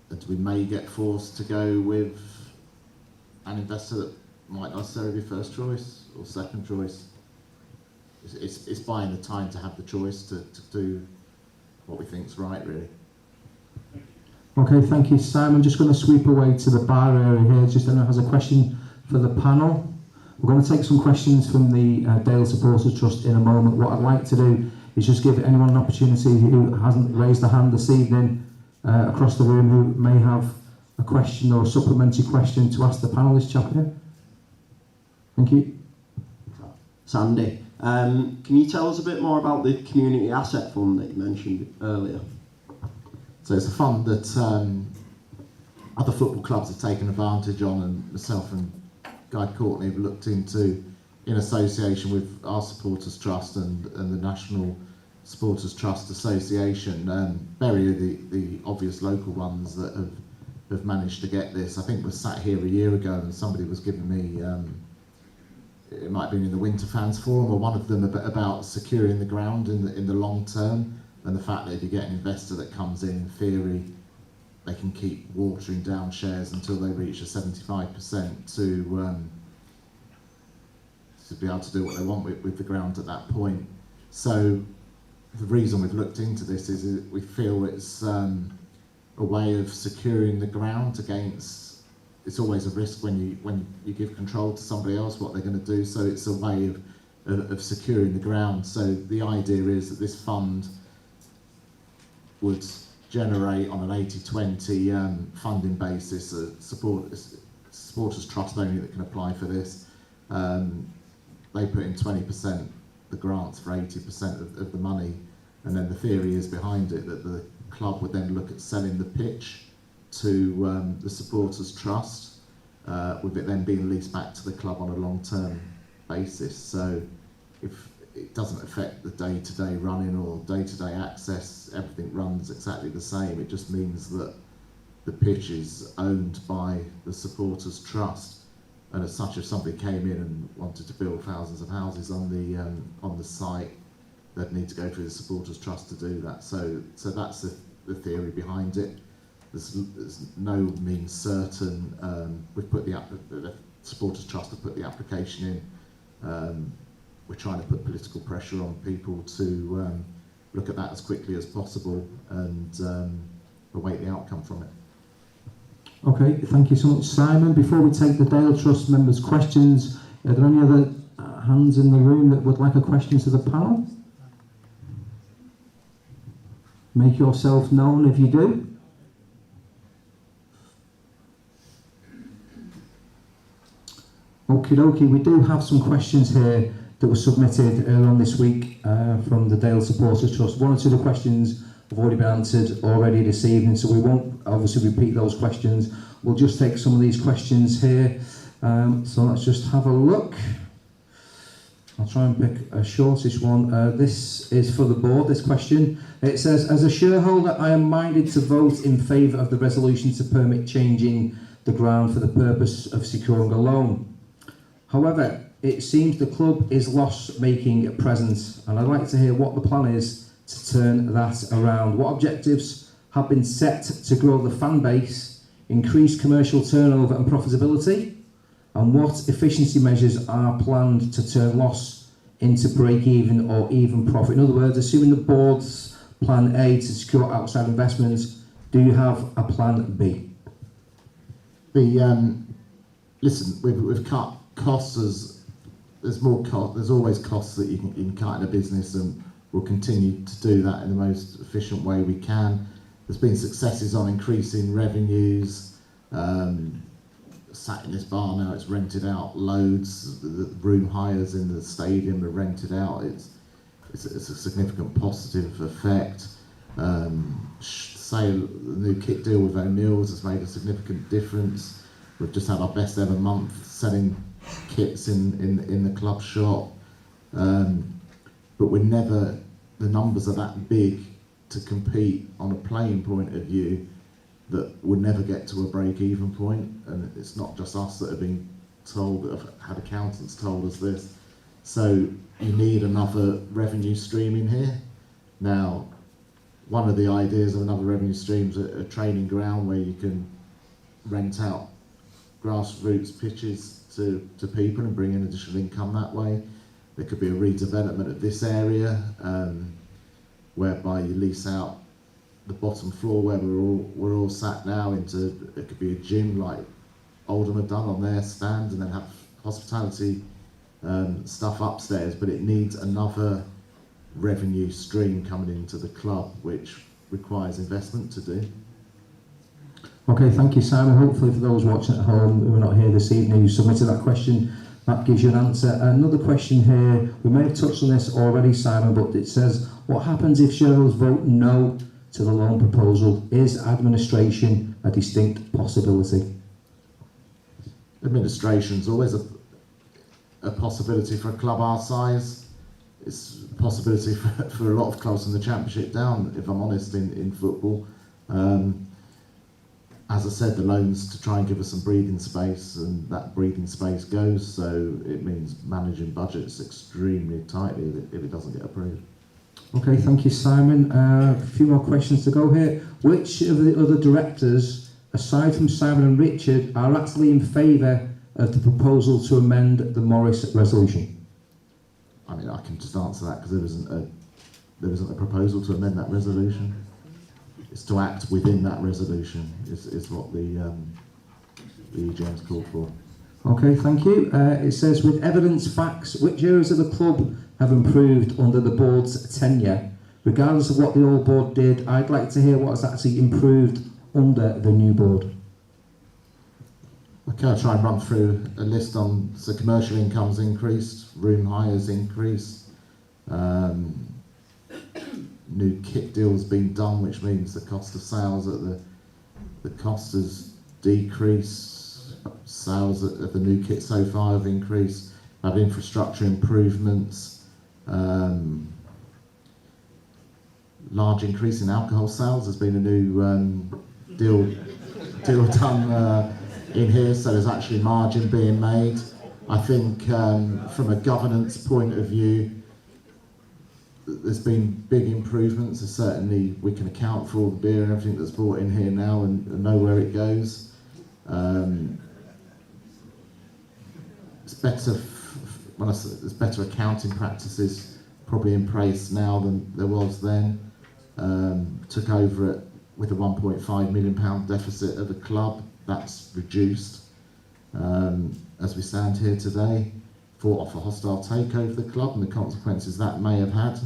Speaker 16: and we may get forced to go with an investor that might not necessarily be first choice or second choice. It's buying the time to have the choice to do what we think is right, really.
Speaker 1: Okay, thank you, Sam. I'm just going to sweep away to the bar area here. Just anyone has a question for the panel. We're going to take some questions from the Dale Supporters Trust in a moment. What I'd like to do is just give anyone an opportunity who hasn't raised a hand this evening across the room who may have a question or a supplementary question to ask the panel. This chap here. Thank you.
Speaker 23: Sandy, can you tell us a bit more about the community asset fund that you mentioned earlier?
Speaker 16: So it's a fund that other football clubs have taken advantage on, and myself and Guy Courtney have looked into in association with our Supporters Trust and the National Supporters Trust Association. Bury are the obvious local ones that have managed to get this. I think we sat here a year ago and somebody was giving me, it might have been in the Winter Fans Forum or one of them, about securing the ground in the long term, and the fact that if you get an investor that comes in theory, they can keep watering down shares until they reach a 75% to be able to do what they want with the ground at that point. So the reason we've looked into this is that we feel it's a way of securing the ground against. It's always a risk when you give control to somebody else what they're going to do. So it's a way of securing the ground. So the idea is that this fund would generate on an 80-20 funding basis a supporters trust only that can apply for this. They put in 20% the grants for 80% of the money, and then the theory is behind it that the club would then look at selling the pitch to the supporters trust, with it then being leased back to the club on a long-term basis. So if it doesn't affect the day-to-day running or day-to-day access, everything runs exactly the same. It just means that the pitch is owned by the supporters trust, and as such, if somebody came in and wanted to build thousands of houses on the site, they'd need to go through the supporters trust to do that. So that's the theory behind it. There's no means certain. We've put the supporters trust have put the application in. We're trying to put political pressure on people to look at that as quickly as possible and await the outcome from it.
Speaker 1: Okay, thank you so much, Simon. Before we take the Dale Trust members' questions, are there any other hands in the room that would like a question to the panel? Make yourself known if you do. Okie dokie, we do have some questions here that were submitted earlier on this week from the Dale Supporters Trust. One or two of the questions have already been answered already this evening, so we won't obviously repeat those questions. We'll just take some of these questions here. So let's just have a look. I'll try and pick a shortish one. This is for the board, this question. It says, as a shareholder, I am minded to vote in favour of the resolution to permit changing the ground for the purpose of securing a loan. However, it seems the club is loss-making at present, and I'd like to hear what the plan is to turn that around. What objectives have been set to grow the fan base, increase commercial turnover and profitability, and what efficiency measures are planned to turn loss into break-even or even profit? In other words, assuming the board's plan A to secure outside investments, do you have a plan B?
Speaker 16: Listen, we've cut costs. There's more cost. There's always costs that you can cut in a business, and we'll continue to do that in the most efficient way we can. There's been successes on increasing revenues. Sat in this bar now, it's rented out loads. The room hires in the stadium are rented out. It's a significant positive effect. Say the new kit deal with O'Neill's has made a significant difference. We've just had our best ever month selling kits in the club shop, but we're never, the numbers are that big to compete on a playing point of view that we'll never get to a break-even point. And it's not just us that have been told, that have had accountants told us this. So you need another revenue stream in here. Now, one of the ideas of another revenue stream is a training ground where you can rent out grassroots pitches to people and bring in additional income that way. There could be a redevelopment of this area whereby you lease out the bottom floor where we're all sat now into, it could be a gym like Oldham have done on their stand, and then have hospitality stuff upstairs, but it needs another revenue stream coming into the club, which requires investment to do.
Speaker 1: Okay, thank you, Simon. Hopefully for those watching at home who are not here this evening who submitted that question, that gives you an answer. Another question here, we may have touched on this already, Simon, but it says, what happens if shareholders vote no to the loan proposal? Is administration a distinct possibility?
Speaker 16: Administration's always a possibility for a club our size. It's a possibility for a lot of clubs in the Championship down, if I'm honest, in football. As I said, the loan's to try and give us some breathing space, and that breathing space goes, so it means managing budgets extremely tightly if it doesn't get approved.
Speaker 1: Okay, thank you, Simon. A few more questions to go here. Which of the other directors, aside from Simon and Richard, are actually in favour of the proposal to amend the Morris resolution?
Speaker 16: I mean, I can just answer that because there isn't a proposal to amend that resolution. It's to act within that resolution is what the EGM's called for.
Speaker 1: Okay, thank you. It says, with evidence, facts, which areas of the club have improved under the board's tenure? Regardless of what the old board did, I'd like to hear what has actually improved under the new board.
Speaker 16: Okay, I'll try and run through a list on, so commercial income's increased, room hires increased, new kit deals been done, which means the cost of sales at the cost has decreased, sales of the new kit so far have increased, had infrastructure improvements, large increase in alcohol sales. There's been a new deal done in here, so there's actually margin being made. I think from a governance point of view, there's been big improvements. So certainly we can account for all the beer and everything that's brought in here now and know where it goes. It's better, when I say there's better accounting practices probably in place now than there was then. Took over it with a £1.5 million deficit at the club. That's reduced as we stand here today. Fought off a hostile takeover of the club and the consequences that may have had.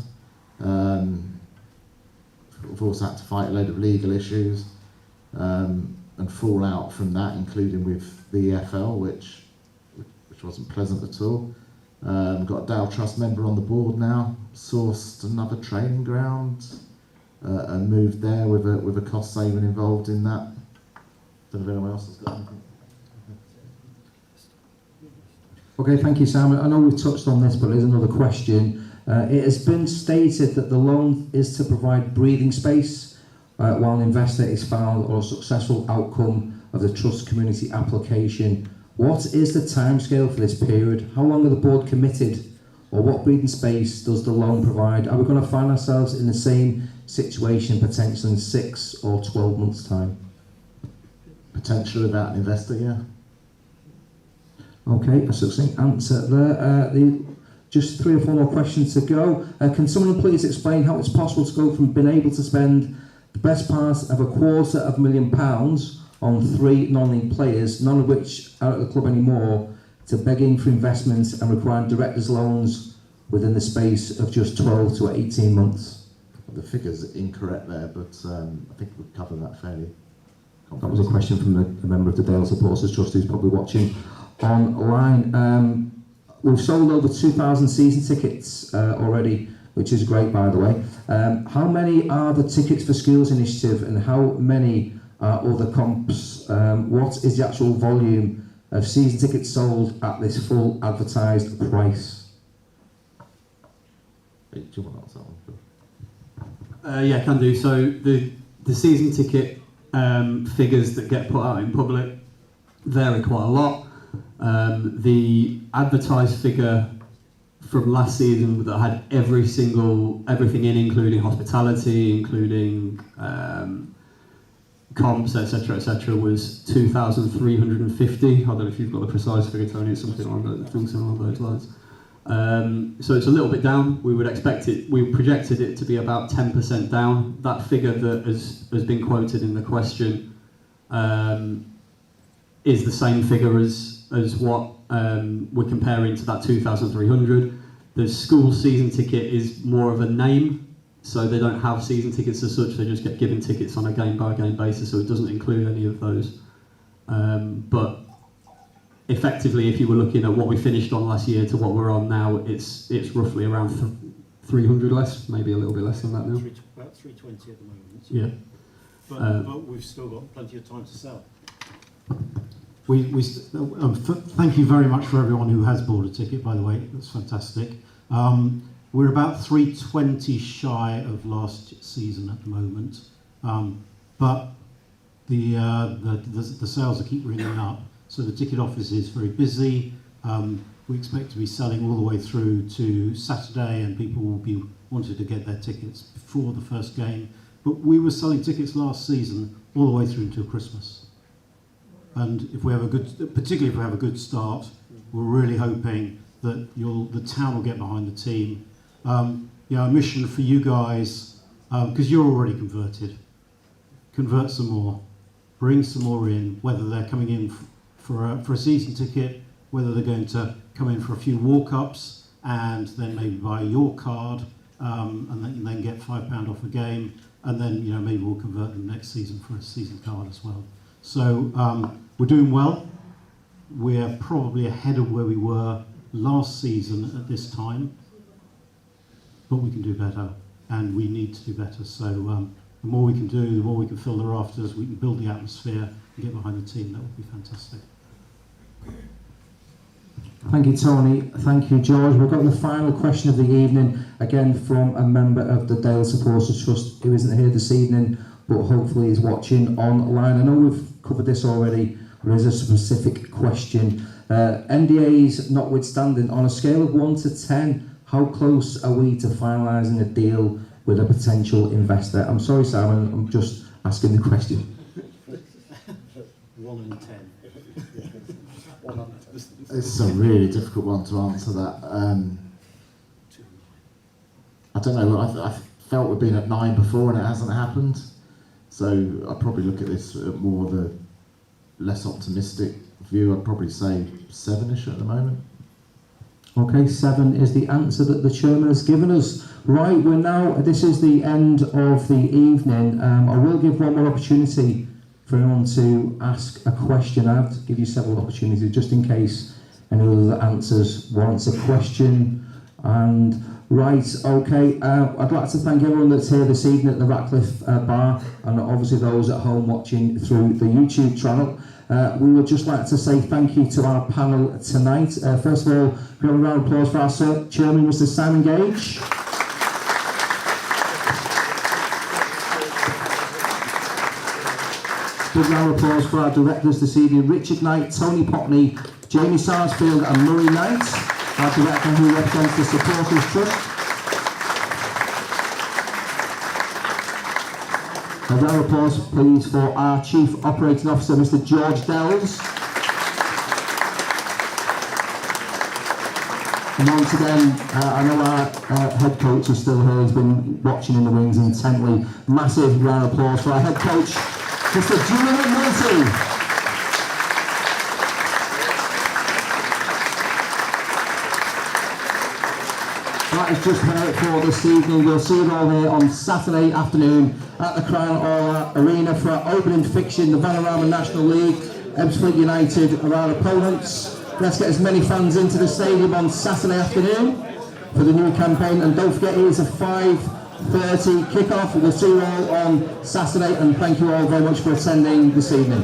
Speaker 16: We've also had to fight a load of legal issues and fallout from that, including with the EFL, which wasn't pleasant at all. Got a Dale Trust member on the board now. Sourced another training ground and moved there with a cost saving involved in that. Don't know if anyone else has got anything.
Speaker 1: Okay, thank you, Simon. I know we've touched on this, but there's another question. It has been stated that the loan is to provide breathing space while an investor is found or a successful outcome of the trust community application. What is the timescale for this period? How long are the board committed, or what breathing space does the loan provide? Are we going to find ourselves in the same situation potentially in 6 or 12 months' time?
Speaker 16: Potentially without an investor, yeah.
Speaker 1: Okay, a succinct answer there. Just 3 or 4 more questions to go. Can someone please explain how it's possible to go from being able to spend the best part of £250,000 on 3 non-league players, none of which are at the club anymore, to begging for investments and requiring directors' loans within the space of just 12 to 18 months?
Speaker 16: The figure's incorrect there, but I think we've covered that fairly.
Speaker 1: That was a question from a member of the Dale Supporters Trust who's probably watching online. We've sold over 2,000 season tickets already, which is great, by the way. How many are the Tickets for Schools initiative, and how many are other comps? What is the actual volume of season tickets sold at this full advertised price?
Speaker 16: Do you want to answer that one?
Speaker 22: Yeah, can do. So the season ticket figures that get put out in public vary quite a lot. The advertised figure from last season that had everything in, including hospitality, including comps, etc., was 2,350. I don't know if you've got the precise figure, Tony. It's something along those lines. So it's a little bit down. We would expect it. We projected it to be about 10% down. That figure that has been quoted in the question is the same figure as what we're comparing to that 2,300. The school season ticket is more of a name, so they don't have season tickets as such. They just get given tickets on a game-by-game basis, so it doesn't include any of those. But effectively, if you were looking at what we finished on last year to what we're on now, it's roughly around 300 less, maybe a little bit less than that now.
Speaker 2: About 320 at the moment.
Speaker 22: Yeah.
Speaker 2: But we've still got plenty of time to sell. Thank you very much for everyone who has bought a ticket, by the way. That's fantastic. We're about 320 shy of last season at the moment, but the sales keep ringing up. So the ticket office is very busy. We expect to be selling all the way through to Saturday, and people will be wanting to get their tickets before the first game. But we were selling tickets last season all the way through until Christmas. And if we have a good, particularly if we have a good start, we're really hoping that the town will get behind the team. Our mission for you guys, because you're already converted, convert some more, bring some more in, whether they're coming in for a season ticket, whether they're going to come in for a few walk-ups and then maybe buy your card and then get £5 off a game, and then maybe we'll convert them next season for a season card as well. So we're doing well. We're probably ahead of where we were last season at this time, but we can do better, and we need to do better. So the more we can do, the more we can fill the rafters, we can build the atmosphere and get behind the team. That would be fantastic.
Speaker 1: Thank you, Tony. Thank you, George. We've got the final question of the evening, again from a member of the Dale Supporters Trust who isn't here this evening, but hopefully is watching online. I know we've covered this already, but there is a specific question. NDAs notwithstanding, on a scale of 1 to 10, how close are we to finalising a deal with a potential investor? I'm sorry, Simon, I'm just asking the question.
Speaker 2: 1 and 10.
Speaker 16: It's a really difficult one to answer that. I don't know, I felt we've been at 9 before and it hasn't happened. So I'd probably look at this at more of a less optimistic view. I'd probably say 7-ish at the moment.
Speaker 1: Okay, 7 is the answer that the chairman has given us. Right, this is the end of the evening. I will give one more opportunity for anyone to ask a question. I have to give you several opportunities just in case any other answers warrants a question. And right, okay, I'd like to thank everyone that's here this evening at the Ratcliffe Bar, and obviously those at home watching through the YouTube channel. We would just like to say thank you to our panel tonight. First of all, we have a round of applause for our chairman, Mr. Simon Gage. Big round of applause for our directors this evening, Richard Knight, Tony Potney, Jamie Sarsfield and Murray Knight, our director who represents the Supporters Trust. A round of applause please for our Chief Operating Officer, Mr. George Dells. And once again, I know our head coach is still here, he's been watching in the wings intently. Massive round of applause for our head coach, Mr. Julian McNulty. That is just about it for this evening. We'll see you all here on Saturday afternoon at the Crown Aula Arena for our opening fixture in the Vanarama National League. Ebbsfleet United are our opponents. Let's get as many fans into the stadium on Saturday afternoon for the new campaign. And don't forget, it is a 5:30 kick-off. We'll see you all on Saturday, and thank you all very much for attending this evening.